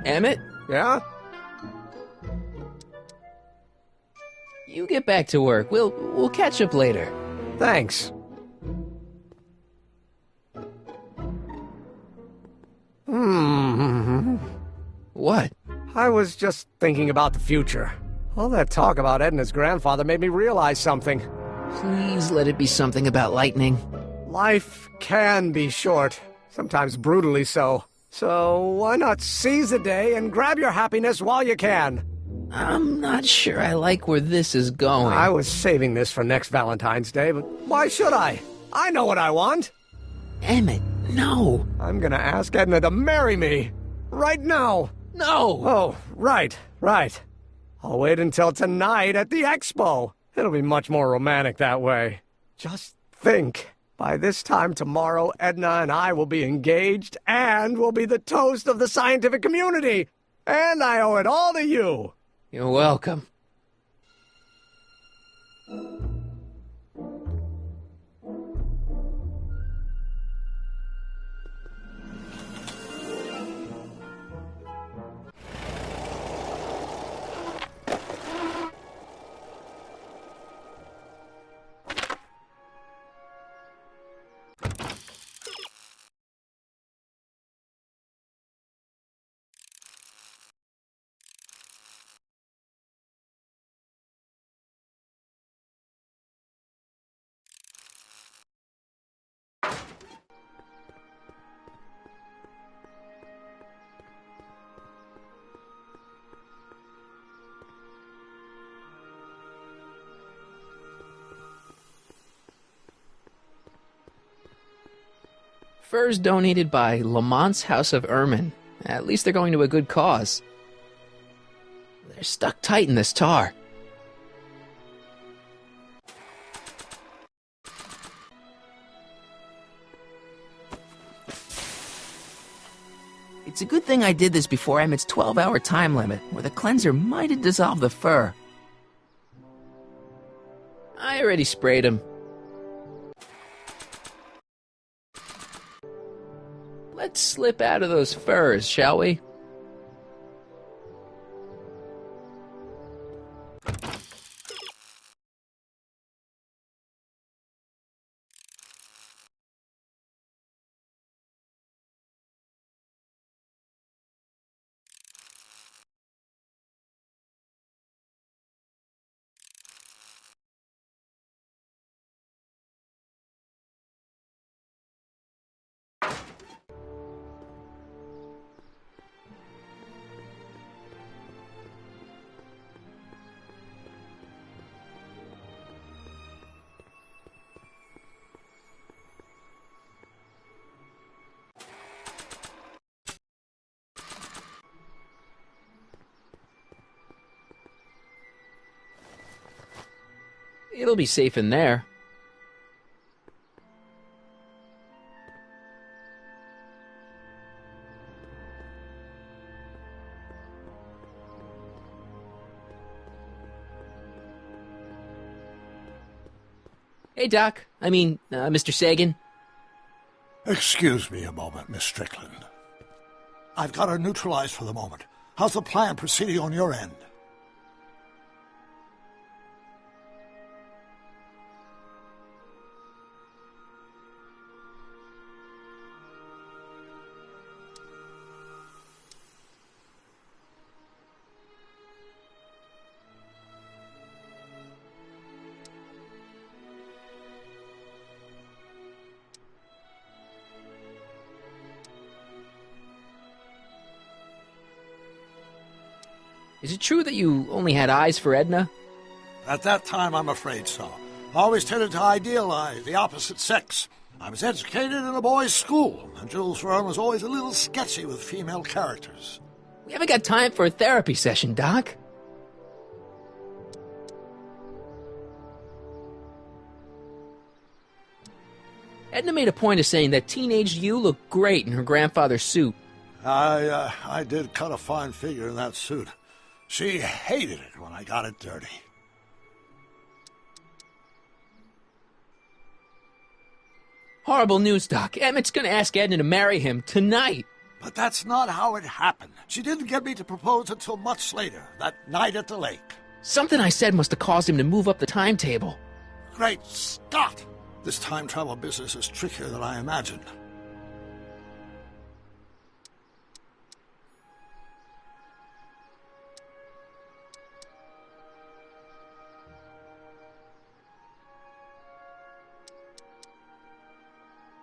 S1: Emmett?
S12: Yeah?
S1: You get back to work. We'll catch up later.
S12: Thanks.
S1: What?
S12: I was just thinking about the future. All that talk about Edna's grandfather made me realize something.
S1: Please let it be something about lightning.
S12: Life can be short, sometimes brutally so. So why not seize the day and grab your happiness while you can?
S1: I'm not sure I like where this is going.
S12: I was saving this for next Valentine's Day, but why should I? I know what I want.
S1: Emmett, no.
S12: I'm gonna ask Edna to marry me. Right now.
S1: No.
S12: Oh, right. I'll wait until tonight at the expo. It'll be much more romantic that way. Just think. By this time tomorrow, Edna and I will be engaged and will be the toast of the scientific community. And I owe it all to you.
S1: You're welcome. Furs donated by Lamont's House of Ermine. At least they're going to a good cause. They're stuck tight in this tar. It's a good thing I did this before Emmett's 12-hour time limit, or the cleanser might have dissolved the fur. I already sprayed him. Let's slip out of those furs, shall we? It'll be safe in there. Hey, Doc. Mr. Sagan.
S10: Excuse me a moment, Miss Strickland. I've got her neutralized for the moment. How's the plan proceeding on your end?
S1: Is it true that you only had eyes for Edna?
S10: At that time, I'm afraid so. I always tended to idealize the opposite sex. I was educated in a boys' school, and Jules Verne was always a little sketchy with female characters.
S1: We haven't got time for a therapy session, Doc. Edna made a point of saying that teenage you looked great in her grandfather's suit.
S10: I did cut a fine figure in that suit. She hated it when I got it dirty.
S1: Horrible news, Doc. Emmett's gonna ask Edna to marry him tonight.
S10: But that's not how it happened. She didn't get me to propose until much later, that night at the lake.
S1: Something I said must have caused him to move up the timetable.
S10: Great Scott! This time travel business is trickier than I imagined.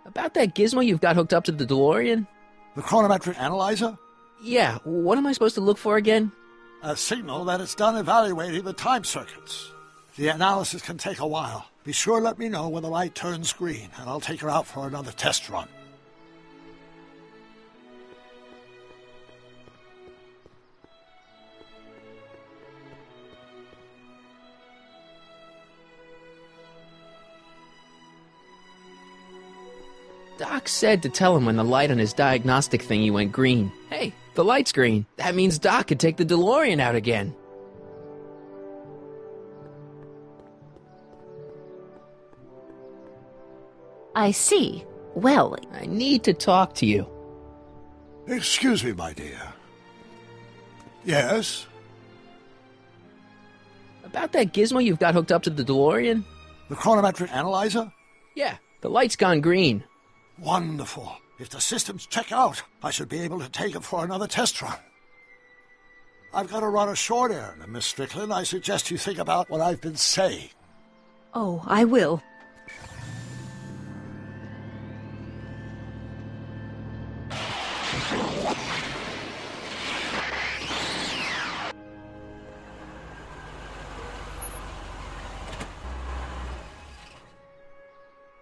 S1: About that gizmo you've got hooked up to the DeLorean?
S10: The chronometric analyzer?
S1: Yeah, what am I supposed to look for again?
S10: A signal that it's done evaluating the time circuits. The analysis can take a while. Be sure to let me know when the light turns green, and I'll take her out for another test run.
S1: Doc said to tell him when the light on his diagnostic thingy went green. Hey, the light's green. That means Doc could take the DeLorean out again.
S13: I see. Well,
S1: I need to talk to you.
S10: Excuse me, my dear. Yes?
S1: About that gizmo you've got hooked up to the DeLorean?
S10: The chronometric analyzer?
S1: Yeah, the light's gone green.
S10: Wonderful. If the systems check out, I should be able to take it for another test run. I've got to run a short errand, Miss Strickland. I suggest you think about what I've been saying.
S13: Oh, I will.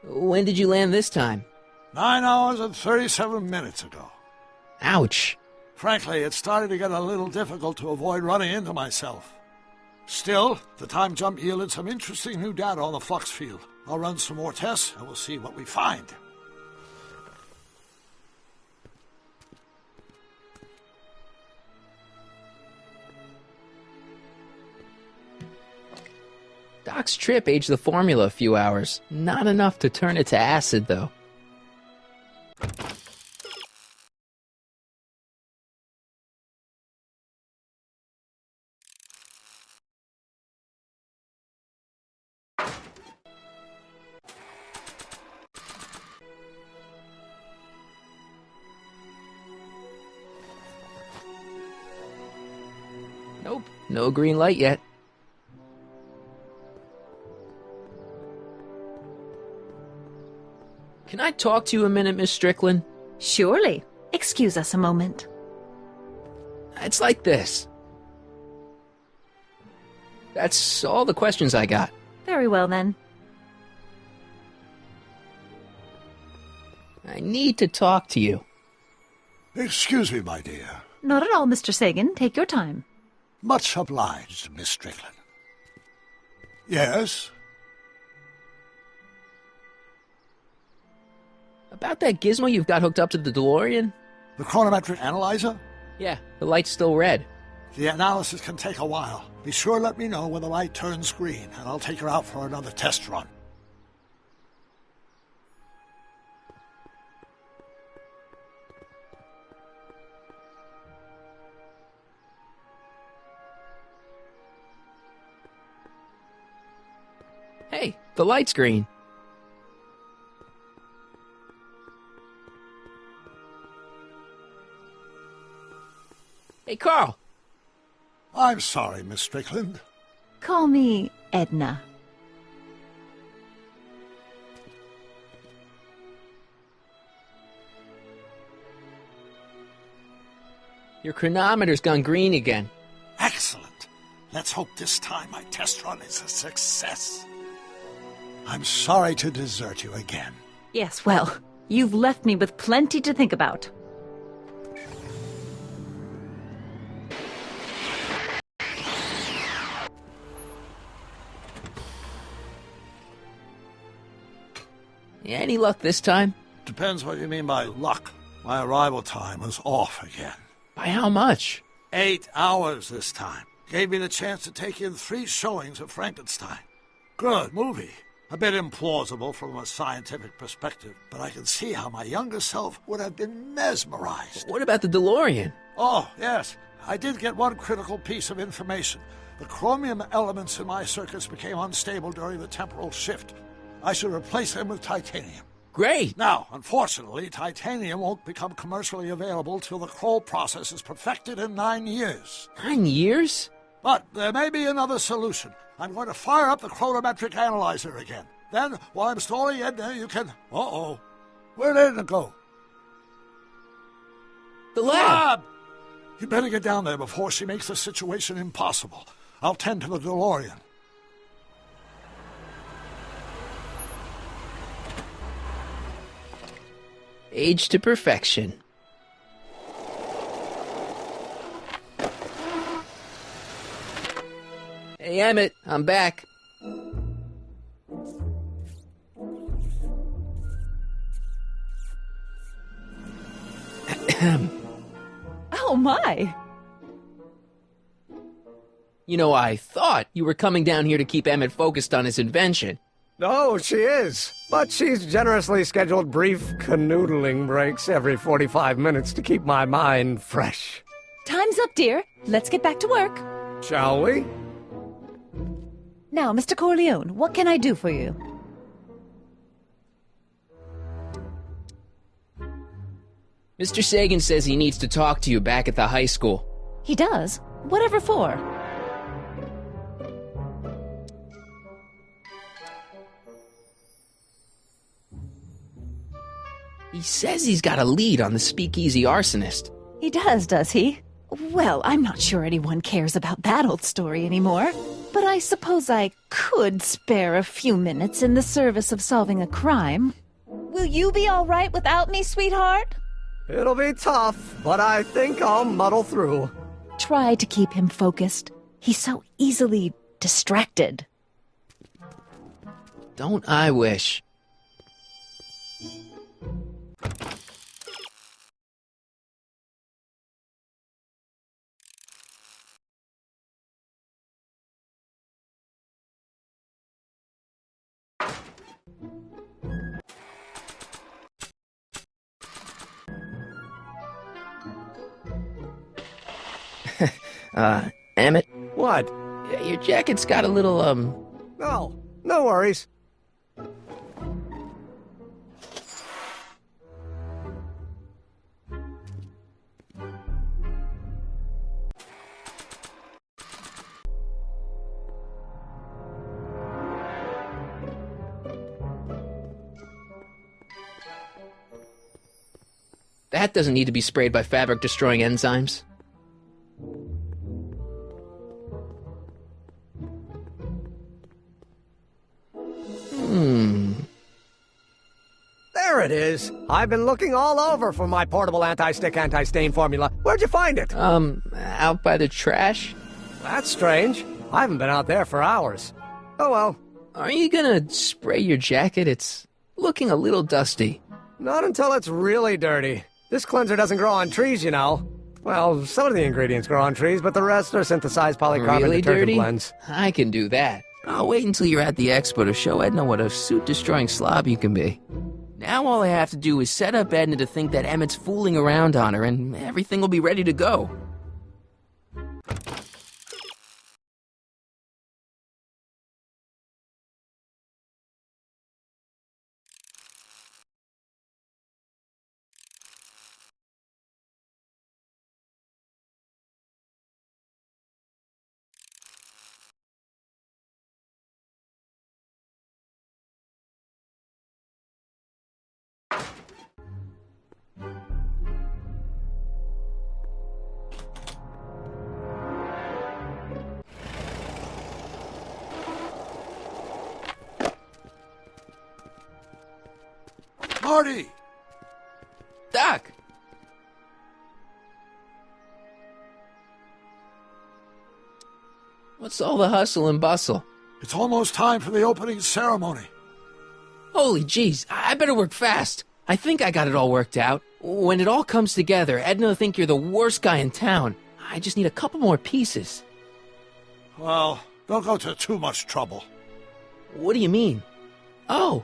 S1: When did you land this time?
S10: 9 hours and 37 minutes ago.
S1: Ouch.
S10: Frankly, it started to get a little difficult to avoid running into myself. Still, the time jump yielded some interesting new data on the flux field. I'll run some more tests, and we'll see what we find.
S1: Doc's trip aged the formula a few hours. Not enough to turn it to acid, though. Nope, no green light yet. Can I talk to you a minute, Miss Strickland?
S13: Surely. Excuse us a moment.
S1: It's like this. That's all the questions I got.
S13: Very well, then.
S1: I need to talk to you.
S10: Excuse me, my dear.
S13: Not at all, Mr. Sagan. Take your time.
S10: Much obliged, Miss Strickland. Yes?
S1: About that gizmo you've got hooked up to the DeLorean?
S10: The chronometric analyzer?
S1: Yeah, the light's still red.
S10: The analysis can take a while. Be sure to let me know when the light turns green, and I'll take her out for another test run.
S1: Hey, the light's green. Hey, Carl.
S10: I'm sorry, Miss Strickland.
S13: Call me Edna.
S1: Your chronometer's gone green again.
S10: Excellent. Let's hope this time my test run is a success. I'm sorry to desert you again.
S13: Yes, well, you've left me with plenty to think about.
S1: Any luck this time?
S10: Depends what you mean by luck. My arrival time was off again.
S1: By how much?
S10: 8 hours this time. Gave me the chance to take in 3 showings of Frankenstein. Good movie. A bit implausible from a scientific perspective, but I can see how my younger self would have been mesmerized.
S1: What about the DeLorean?
S10: Oh, yes. I did get one critical piece of information. The chromium elements in my circuits became unstable during the temporal shift. I should replace them with titanium.
S1: Great!
S10: Now, unfortunately, titanium won't become commercially available till the Kroll process is perfected in 9 years.
S1: 9 years?
S10: But there may be another solution. I'm going to fire up the chronometric analyzer again. Then, while I'm stalling Edna, you can... Uh-oh. Where'd Edna go?
S1: The lab!
S10: You better get down there before she makes the situation impossible. I'll tend to the DeLorean.
S1: Age to perfection. Hey, Emmett, I'm back.
S13: Oh, my.
S1: You know, I thought you were coming down here to keep Emmett focused on his invention.
S12: Oh, she is. But she's generously scheduled brief canoodling breaks every 45 minutes to keep my mind fresh.
S13: Time's up, dear. Let's get back to work.
S12: Shall we?
S13: Now, Mr. Corleone, what can I do for you?
S1: Mr. Sagan says he needs to talk to you back at the high school.
S13: He does? Whatever for?
S1: He says he's got a lead on the speakeasy arsonist.
S13: He does he? Well, I'm not sure anyone cares about that old story anymore. But I suppose I could spare a few minutes in the service of solving a crime. Will you be all right without me, sweetheart?
S12: It'll be tough, but I think I'll muddle through.
S13: Try to keep him focused. He's so easily distracted.
S1: Don't I wish? Emmett?
S12: What?
S1: Your jacket's got a little,
S12: No worries.
S1: That doesn't need to be sprayed by fabric-destroying enzymes.
S12: There it is. I've been looking all over for my portable anti-stick, anti-stain formula. Where'd you find it?
S1: Out by the trash.
S12: That's strange. I haven't been out there for hours. Oh well.
S1: Are you gonna spray your jacket? It's looking a little dusty.
S12: Not until it's really dirty. This cleanser doesn't grow on trees, you know. Well, some of the ingredients grow on trees, but the rest are synthesized polycarbonate
S1: really
S12: detergent
S1: dirty?
S12: blends.
S1: I can do that. I'll wait until you're at the expo to show Edna what a suit-destroying slob you can be. Now all I have to do is set up Edna to think that Emmett's fooling around on her, and everything will be ready to go.
S10: Marty!
S1: Doc! What's all the hustle and bustle?
S10: It's almost time for the opening ceremony.
S1: Holy jeez, I better work fast. I think I got it all worked out. When it all comes together, Edna will think you're the worst guy in town. I just need a couple more pieces.
S10: Well, don't go to too much trouble.
S1: What do you mean? Oh.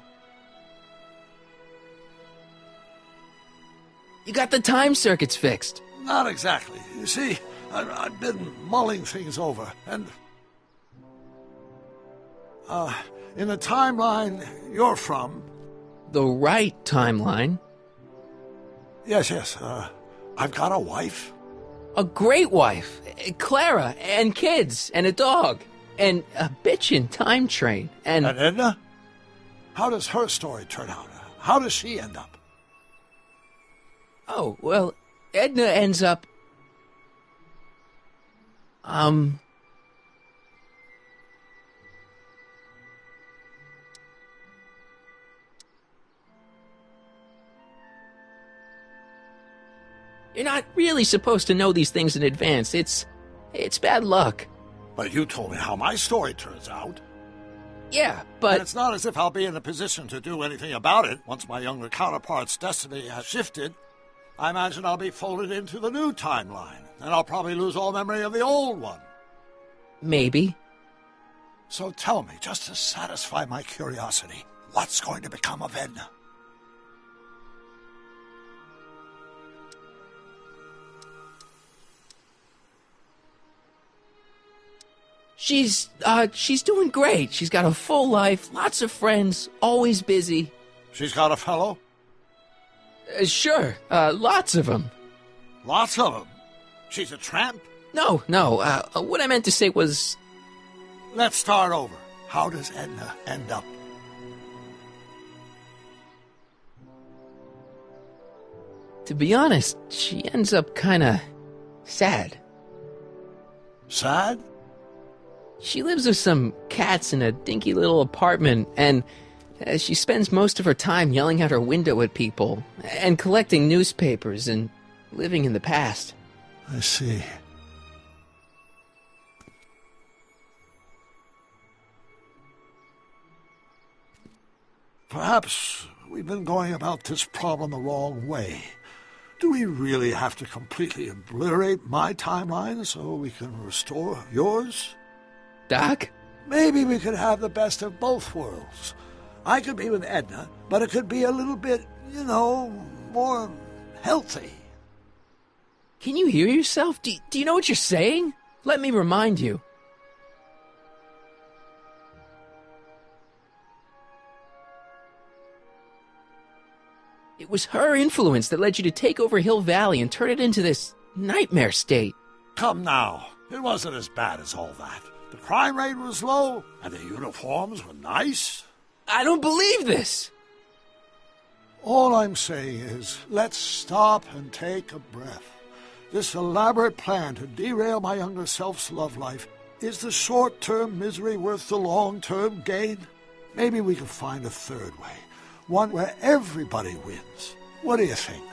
S1: You got the time circuits fixed.
S10: Not exactly. You see, I've been mulling things over, and... in the timeline you're from...
S1: The right timeline?
S10: Yes, I've got a wife.
S1: A great wife. Clara, and kids, and a dog, and a bitchin' time train, and...
S10: And Edna? How does her story turn out? How does she end up?
S1: Oh, well, Edna ends up... You're not really supposed to know these things in advance. It's bad luck.
S10: But you told me how my story turns out.
S1: Yeah, but...
S10: And it's not as if I'll be in a position to do anything about it once my younger counterpart's destiny has shifted. I imagine I'll be folded into the new timeline, and I'll probably lose all memory of the old one.
S1: Maybe.
S10: So tell me, just to satisfy my curiosity, what's going to become of Edna?
S1: She's doing great. She's got a full life, lots of friends, always busy.
S10: She's got a fellow?
S1: Sure, lots of them.
S10: Lots of them? She's a tramp?
S1: No, what I meant to say was...
S10: Let's start over. How does Edna end up?
S1: To be honest, she ends up kinda... sad.
S10: Sad?
S1: She lives with some cats in a dinky little apartment, and she spends most of her time yelling out her window at people, and collecting newspapers, and living in the past.
S10: I see. Perhaps we've been going about this problem the wrong way. Do we really have to completely obliterate my timeline so we can restore yours?
S1: Doc?
S10: Maybe we could have the best of both worlds. I could be with Edna, but it could be a little bit, more healthy.
S1: Can you hear yourself? Do you know what you're saying? Let me remind you. It was her influence that led you to take over Hill Valley and turn it into this nightmare state.
S10: Come now. It wasn't as bad as all that. The crime rate was low, and the uniforms were nice.
S1: I don't believe this.
S10: All I'm saying is, let's stop and take a breath. This elaborate plan to derail my younger self's love life, is the short-term misery worth the long-term gain? Maybe we can find a third way. One where everybody wins. What do you think?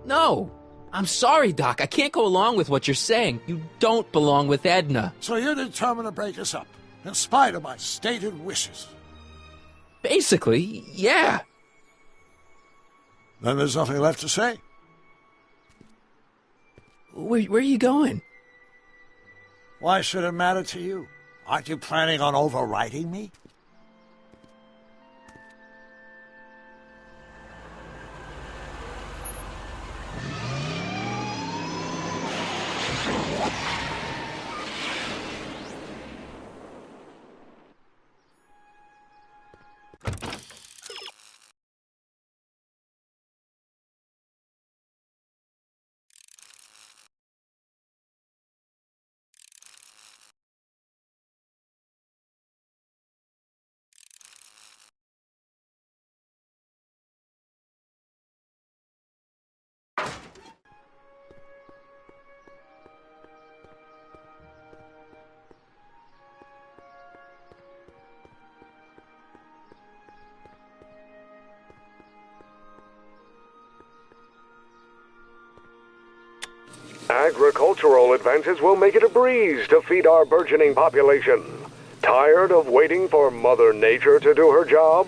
S1: No! I'm sorry, Doc. I can't go along with what you're saying. You don't belong with Edna.
S10: So you're determined to break us up, in spite of my stated wishes?
S1: Basically, yeah.
S10: Then there's nothing left to say.
S1: Where are you going?
S10: Why should it matter to you? Aren't you planning on overriding me?
S17: Agricultural advances will make it a breeze to feed our burgeoning population. Tired of waiting for Mother Nature to do her job?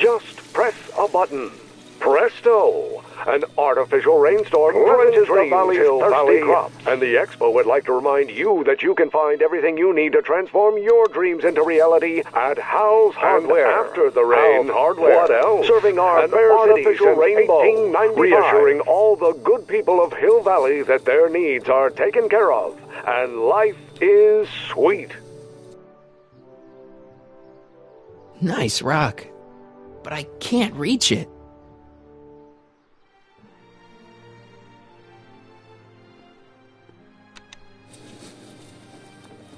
S17: Just press a button. Presto! An artificial rainstorm drenches the valley's thirsty crops. And the Expo would like to remind you that you can find everything you need to transform your dreams into reality at Hal's Hardware. And after the rain, what else? Serving our artificial rainbow, reassuring all the good people of Hill Valley that their needs are taken care of, and life is sweet.
S1: Nice rock, but I can't reach it.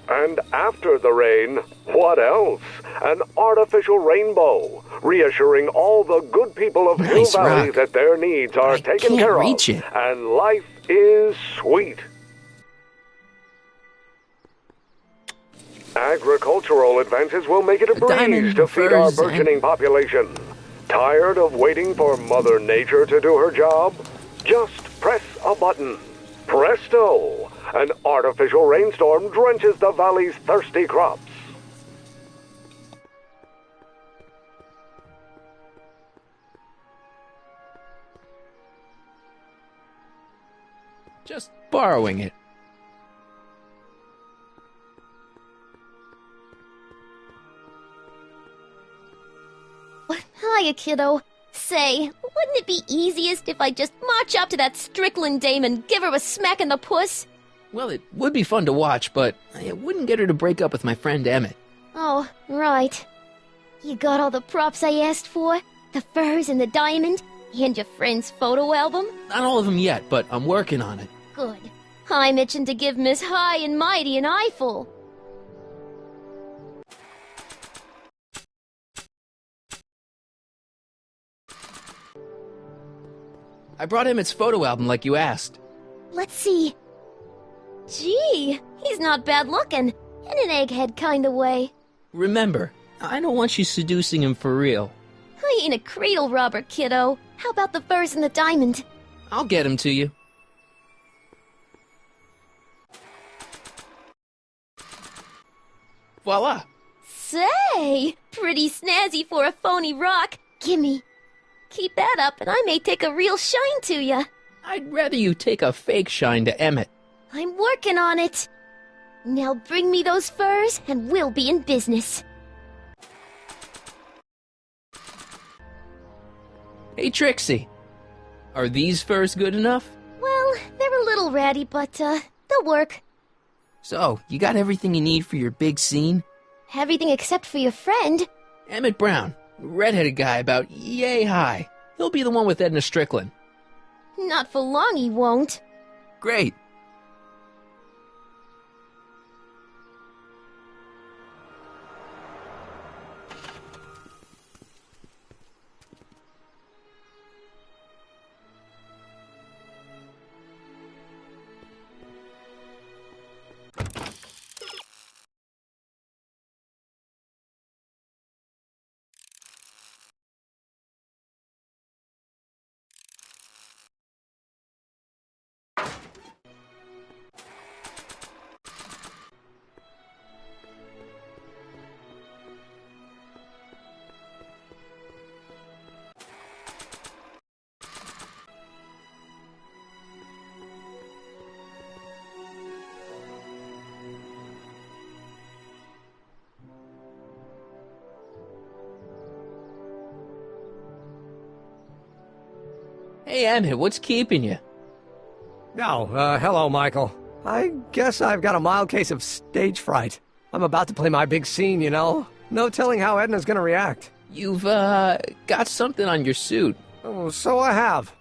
S17: And after the rain, what else? An artificial rainbow, reassuring all the good people of Hill Valley that their needs are taken care of, and life is sweet. Agricultural advances will make it a breeze to feed our burgeoning population. Tired of waiting for Mother Nature to do her job? Just press a button. Presto! An artificial rainstorm drenches the valley's thirsty crops.
S1: Just borrowing it.
S15: Hiya, kiddo. Say, wouldn't it be easiest if I just march up to that Strickland dame and give her a smack in the puss?
S1: Well, it would be fun to watch, but it wouldn't get her to break up with my friend Emmett.
S15: Oh, right. You got all the props I asked for? The furs and the diamond? And your friend's photo album?
S1: Not all of them yet, but I'm working on it.
S15: Good. I'm itching to give Miss High and Mighty an eyeful.
S1: I brought Emmett's photo album like you asked.
S15: Let's see. Gee, he's not bad looking. In an egghead kind of way.
S1: Remember, I don't want you seducing him for real.
S15: I ain't a cradle robber, kiddo. How about the furs and the diamond?
S1: I'll get him to you. Voila!
S15: Say, pretty snazzy for a phony rock. Gimme. Keep that up and I may take a real shine to ya.
S1: I'd rather you take a fake shine to Emmett.
S15: I'm working on it. Now bring me those furs and we'll be in business.
S1: Hey, Trixie. Are these furs good enough?
S15: Well, they're a little ratty, but, they'll work.
S1: So, you got everything you need for your big scene?
S15: Everything except for your friend.
S1: Emmett Brown, redheaded guy about yay high. He'll be the one with Edna Strickland.
S15: Not for long he won't.
S1: Great. Hey, Emmett, what's keeping you?
S12: Oh, hello, Michael. I guess I've got a mild case of stage fright. I'm about to play my big scene, you know. No telling how Edna's gonna react.
S1: You've, got something on your suit.
S12: Oh, so I have.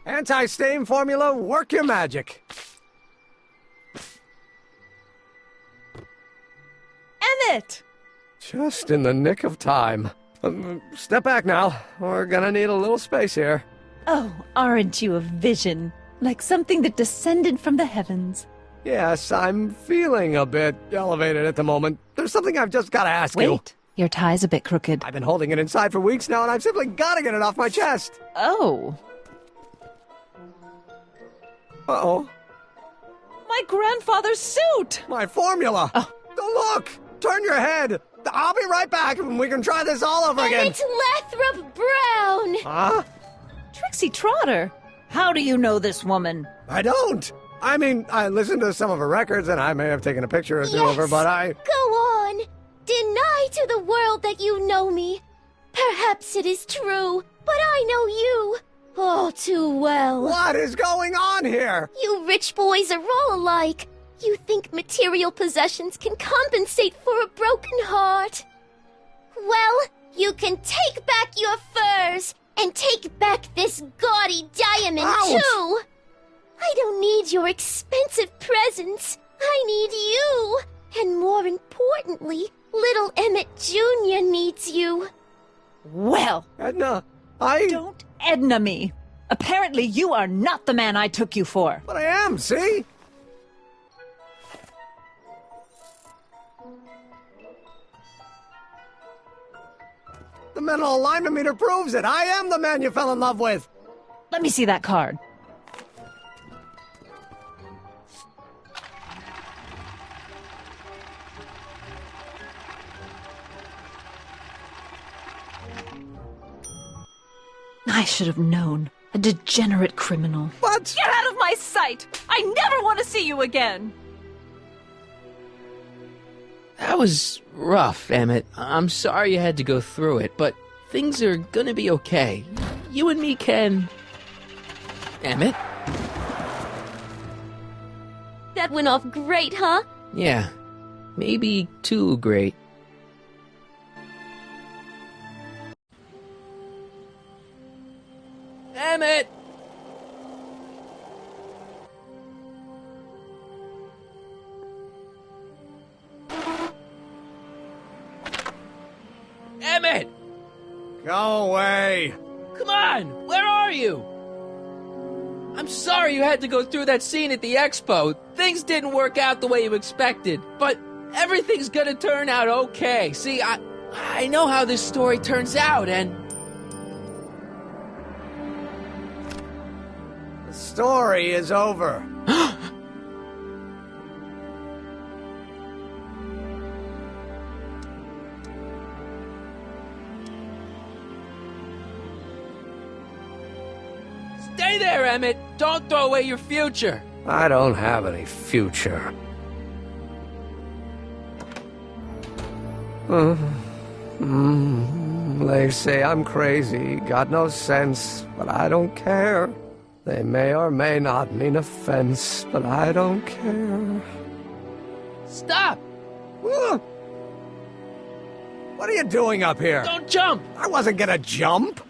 S12: Anti-stain formula, work your magic.
S13: Emmett!
S12: Just in the nick of time. Step back now. We're gonna need a little space here.
S13: Oh, aren't you a vision? Like something that descended from the heavens.
S12: Yes, I'm feeling a bit elevated at the moment. There's something I've just gotta ask you.
S13: Wait, your tie's a bit crooked.
S12: I've been holding it inside for weeks now, and I've simply gotta get it off my chest.
S13: Oh.
S12: Uh-oh.
S13: My grandfather's suit!
S12: My formula!
S13: Oh.
S12: Look! turn your head. I'll be right back and we can try this all over again.
S15: Emmett Lathrop Brown!
S12: Huh?
S13: Trixie Trotter, how do you know this woman?
S12: I don't. I mean, I listened to some of her records and I may have taken a picture or two of her, but I...
S15: Go on. Deny to the world that you know me. Perhaps it is true, but I know you all too well.
S12: What is going on here?
S15: You rich boys are all alike. You think material possessions can compensate for a broken heart. Well, you can take back your furs and take back this gaudy diamond, too. I don't need your expensive presents. I need you. And more importantly, little Emmett Jr. needs you.
S13: Well,
S12: Edna,
S13: Don't Edna me. Apparently you are not the man I took you for.
S12: But I am, see? The mental alignment meter proves it. I am the man you fell in love with.
S13: Let me see that card. I should have known. A degenerate criminal.
S12: What?
S13: Get out of my sight! I never want to see you again!
S1: That was rough, Emmett. I'm sorry you had to go through it, but things are gonna be okay. You and me can... Emmett?
S15: That went off great, huh?
S1: Yeah. Maybe too great. Emmett! Emmett!
S12: Go away.
S1: Come on! Where are you? I'm sorry you had to go through that scene at the expo. Things didn't work out the way you expected, but everything's gonna turn out okay. See, I know how this story turns out, and...
S12: The story is over.
S1: Stay there, Emmett! Don't throw away your future!
S12: I don't have any future. They say I'm crazy, got no sense, but I don't care. They may or may not mean offense, but I don't care.
S1: Stop!
S12: What are you doing up here?
S1: Don't jump!
S12: I wasn't gonna jump.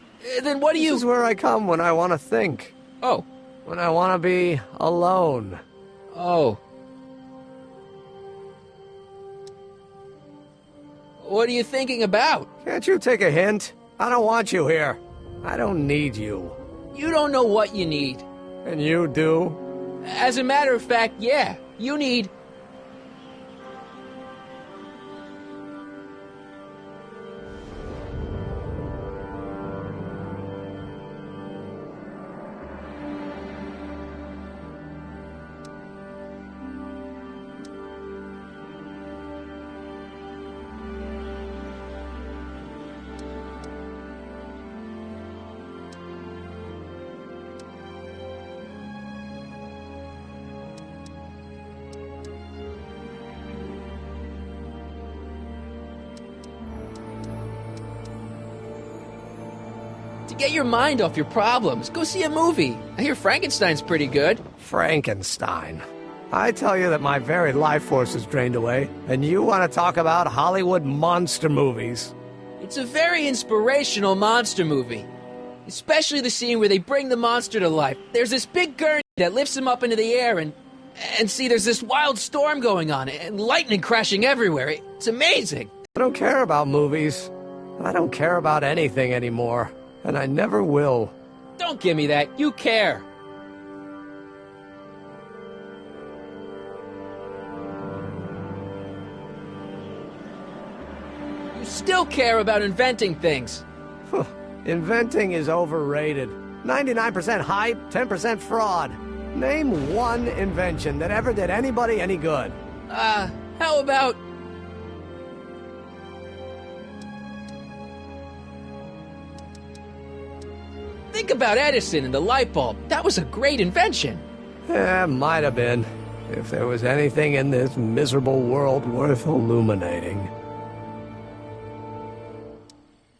S1: Then what do you...
S12: This is where I come when I want to think.
S1: Oh.
S12: When I want to be alone.
S1: Oh. What are you thinking about?
S12: Can't you take a hint? I don't want you here. I don't need you.
S1: You don't know what you need.
S12: And you do?
S1: As a matter of fact, yeah. You need... To get your mind off your problems, go see a movie. I hear Frankenstein's pretty good.
S12: Frankenstein. I tell you that my very life force is drained away, and you want to talk about Hollywood monster movies.
S1: It's a very inspirational monster movie. Especially the scene where they bring the monster to life. There's this big gurney that lifts him up into the air, and see, there's this wild storm going on, and lightning crashing everywhere. It's amazing.
S12: I don't care about movies. I don't care about anything anymore. And I never will.
S1: Don't give me that. You care. You still care about inventing things.
S12: Inventing is overrated. 99% hype, 10% fraud. Name one invention that ever did anybody any good.
S1: How about Think about Edison and the light bulb. That was a great invention.
S12: Yeah, might have been. If there was anything in this miserable world worth illuminating.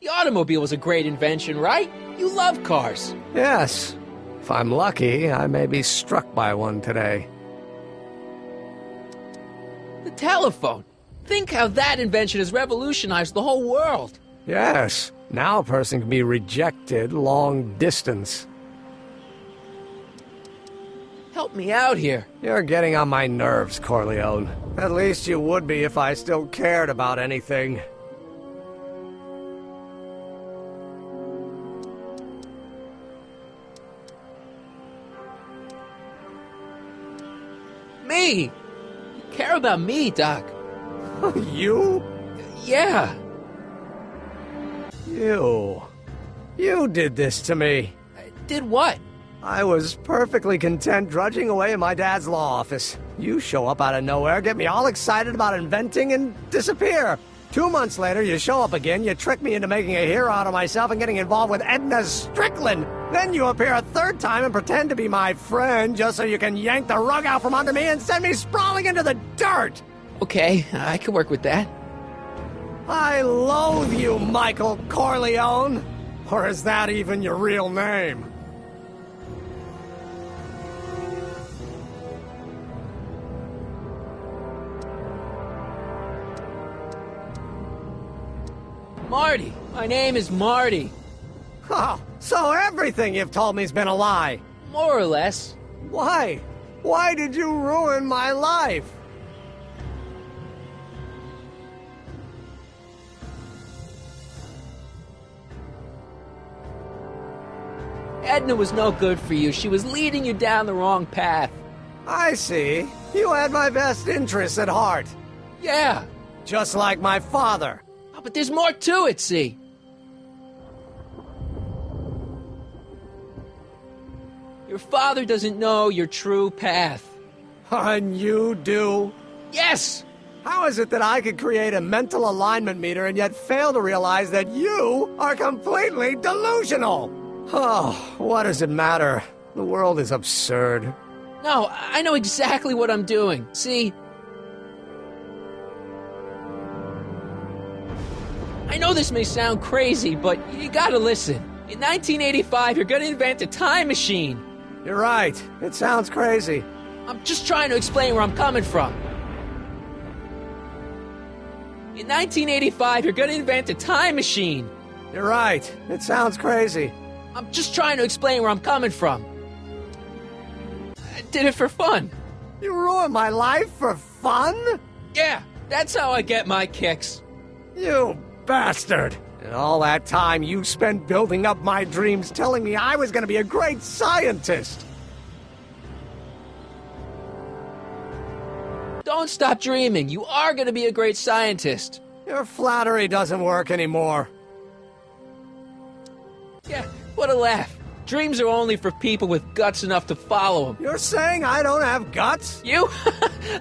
S1: The automobile was a great invention, right? You love cars.
S12: Yes. If I'm lucky, I may be struck by one today.
S1: The telephone. Think how that invention has revolutionized the whole world.
S12: Yes. Now a person can be rejected long distance.
S1: Help me out here.
S12: You're getting on my nerves, Corleone. At least you would be if I still cared about anything.
S1: Me! You care about me, Doc.
S12: You?
S1: Yeah.
S12: You did this to me.
S1: Did what?
S12: I was perfectly content drudging away in my dad's law office. You show up out of nowhere, get me all excited about inventing, and disappear. 2 months later, you show up again, you trick me into making a hero out of myself and getting involved with Edna Strickland. Then you appear a third time and pretend to be my friend just so you can yank the rug out from under me and send me sprawling into the dirt.
S1: Okay, I can work with that.
S12: I loathe you, Michael Corleone. Or is that even your real name?
S1: Marty. My name is Marty.
S12: Oh, so everything you've told me's been a lie.
S1: More or less.
S12: Why? Why did you ruin my life?
S1: Edna was no good for you. She was leading you down the wrong path.
S12: I see. You had my best interests at heart.
S1: Yeah.
S12: Just like my father.
S1: Oh, but there's more to it, see? Your father doesn't know your true path.
S12: And you do?
S1: Yes!
S12: How is it that I could create a mental alignment meter and yet fail to realize that you are completely delusional? Oh, what does it matter? The world is absurd.
S1: No, I know exactly what I'm doing. See? I know this may sound crazy, but you gotta listen. In 1985, you're gonna invent a time machine.
S12: You're right. It sounds crazy.
S1: I'm just trying to explain where I'm coming from. In 1985, you're gonna invent a time machine.
S12: You're right. It sounds crazy.
S1: I'm just trying to explain where I'm coming from. I did it for fun.
S12: You ruined my life for fun?
S1: Yeah, that's how I get my kicks.
S12: You bastard. And all that time you spent building up my dreams, telling me I was going to be a great scientist.
S1: Don't stop dreaming. You are going to be a great scientist.
S12: Your flattery doesn't work anymore.
S1: Yeah, what a laugh. Dreams are only for people with guts enough to follow them.
S12: You're saying I don't have guts?
S1: You?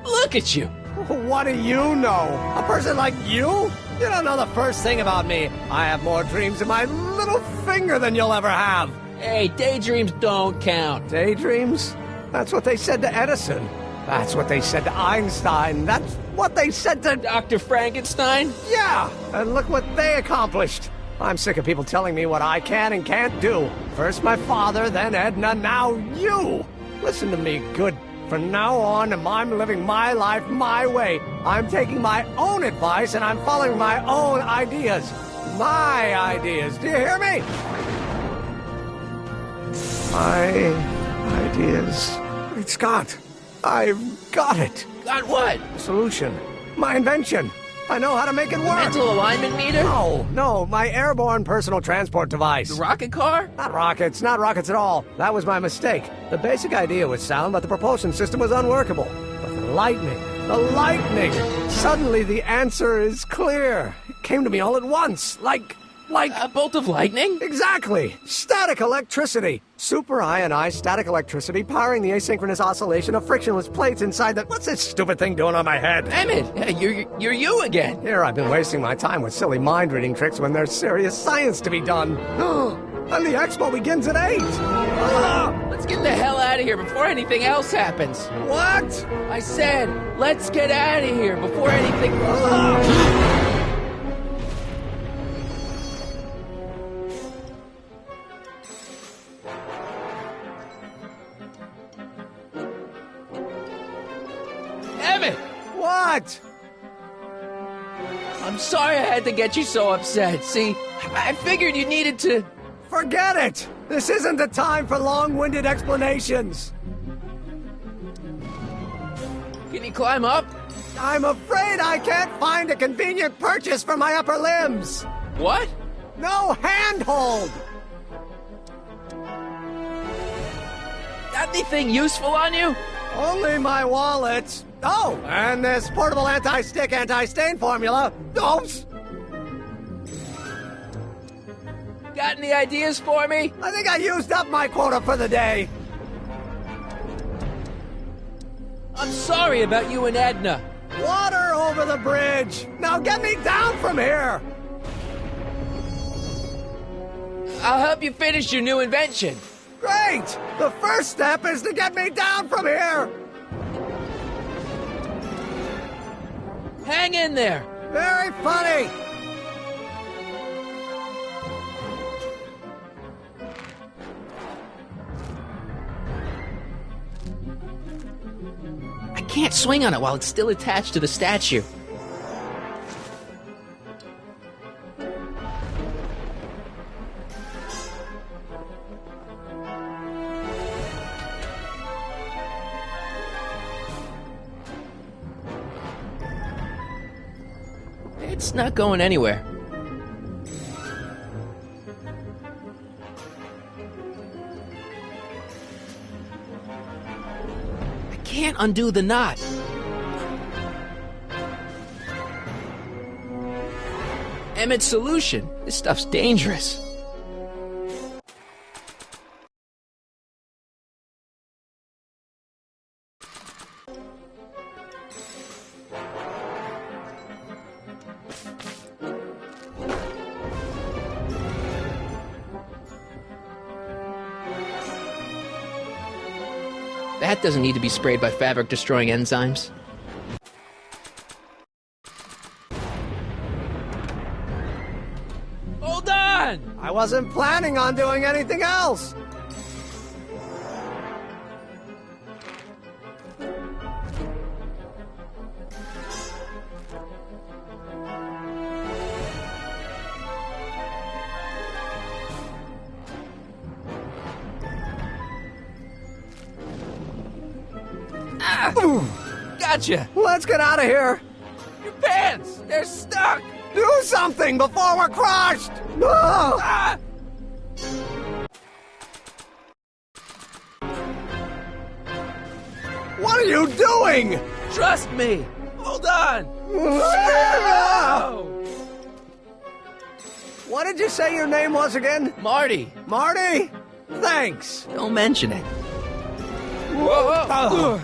S1: Look at you.
S12: What do you know? A person like you? You don't know the first thing about me. I have more dreams in my little finger than you'll ever have.
S1: Hey, daydreams don't count.
S12: Daydreams? That's what they said to Edison. That's what they said to Einstein. That's what they said to
S1: Dr. Frankenstein?
S12: Yeah, and look what they accomplished. I'm sick of people telling me what I can and can't do. First my father, then Edna, now you. Listen to me, good. From now on, I'm living my life my way. I'm taking my own advice and I'm following my own ideas. My ideas. Do you hear me? My ideas. Great Scott. I've got it.
S1: Got what?
S12: Solution. My invention. I know how to make it work.
S1: Mental alignment meter?
S12: No, my airborne personal transport device.
S1: The rocket car?
S12: Not rockets at all. That was my mistake. The basic idea was sound, but the propulsion system was unworkable. But the lightning! Suddenly the answer is clear. It came to me all at once, like...
S1: A bolt of lightning?
S12: Exactly! Static electricity! Super-ionized static electricity powering the asynchronous oscillation of frictionless plates inside the... What's this stupid thing doing on my head?
S1: Emmett, you're you again.
S12: Here I've been wasting my time with silly mind-reading tricks when there's serious science to be done. And the expo begins at 8.
S1: Let's get the hell out of here before anything else happens.
S12: What?
S1: I said, let's get out of here before anything... Emmett!
S12: What?
S1: I'm sorry I had to get you so upset. See, I figured you needed to...
S12: Forget it! This isn't the time for long-winded explanations.
S1: Can you climb up?
S12: I'm afraid I can't find a convenient purchase for my upper limbs.
S1: What?
S12: No handhold!
S1: Got anything useful on you?
S12: Only my wallet. Oh, and this portable anti-stick, anti-stain formula. Oops!
S1: Got any ideas for me?
S12: I think I used up my quota for the day.
S1: I'm sorry about you and Edna.
S12: Water over the bridge. Now get me down from here.
S1: I'll help you finish your new invention.
S12: Great! The first step is to get me down from here.
S1: Hang in there.
S12: Very funny.
S1: I can't swing on it while it's still attached to the statue. It's not going anywhere. I can't undo the knot. Emmett's solution. This stuff's dangerous. That doesn't need to be sprayed by fabric-destroying enzymes. Hold on!
S12: I wasn't planning on doing anything else.
S1: Gotcha!
S12: Let's get out of here!
S1: Your pants! They're stuck!
S12: Do something before we're crushed! Ah! What are you doing?
S1: Trust me! Hold on!
S12: What did you say your name was again?
S1: Marty.
S12: Marty? Thanks.
S1: Don't mention it.
S12: Whoa.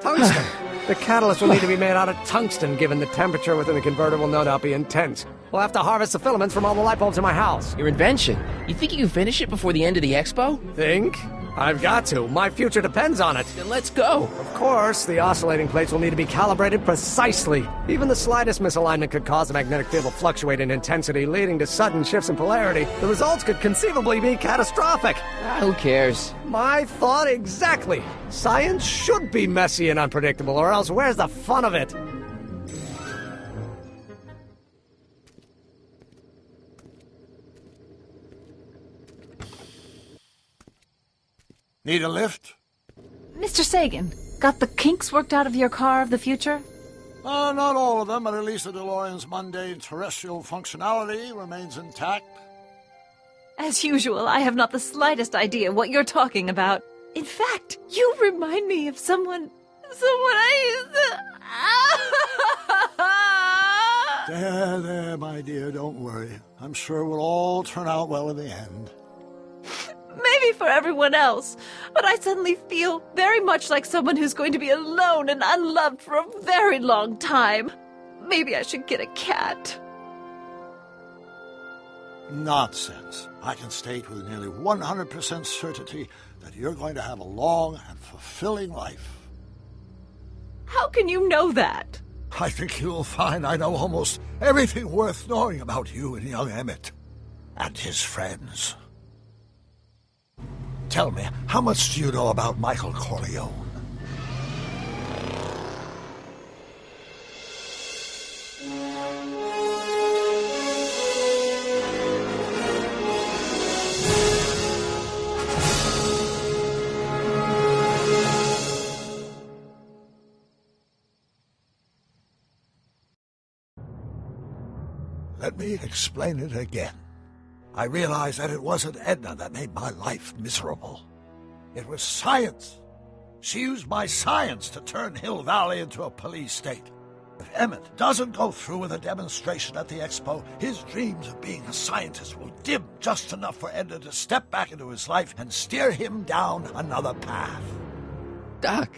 S12: Tungsten. The catalyst will need to be made out of tungsten, given the temperature within the converter will no doubt be intense. We'll have to harvest the filaments from all the light bulbs in my house.
S1: Your invention. You think you can finish it before the end of the expo?
S12: Think? I've got to. My future depends on it.
S1: Then let's go.
S12: Of course, the oscillating plates will need to be calibrated precisely. Even the slightest misalignment could cause the magnetic field to fluctuate in intensity, leading to sudden shifts in polarity. The results could conceivably be catastrophic.
S1: Who cares?
S12: My thought exactly. Science should be messy and unpredictable, or else where's the fun of it?
S10: Need a lift?
S13: Mr. Sagan, got the kinks worked out of your car of the future?
S10: Not all of them, but at least the DeLorean's mundane terrestrial functionality remains intact.
S13: As usual, I have not the slightest idea what you're talking about. In fact, you remind me of someone I used to...
S10: There, my dear, don't worry. I'm sure we'll all turn out well in the end.
S13: Maybe for everyone else, but I suddenly feel very much like someone who's going to be alone and unloved for a very long time. Maybe I should get a cat.
S10: Nonsense. I can state with nearly 100% certainty that you're going to have a long and fulfilling life.
S13: How can you know that?
S10: I think you'll find I know almost everything worth knowing about you and young Emmett and his friends. Tell me, how much do you know about Michael Corleone? Let me explain it again. I realized that it wasn't Edna that made my life miserable. It was science. She used my science to turn Hill Valley into a police state. If Emmett doesn't go through with a demonstration at the expo, his dreams of being a scientist will dim just enough for Edna to step back into his life and steer him down another path.
S1: Doc,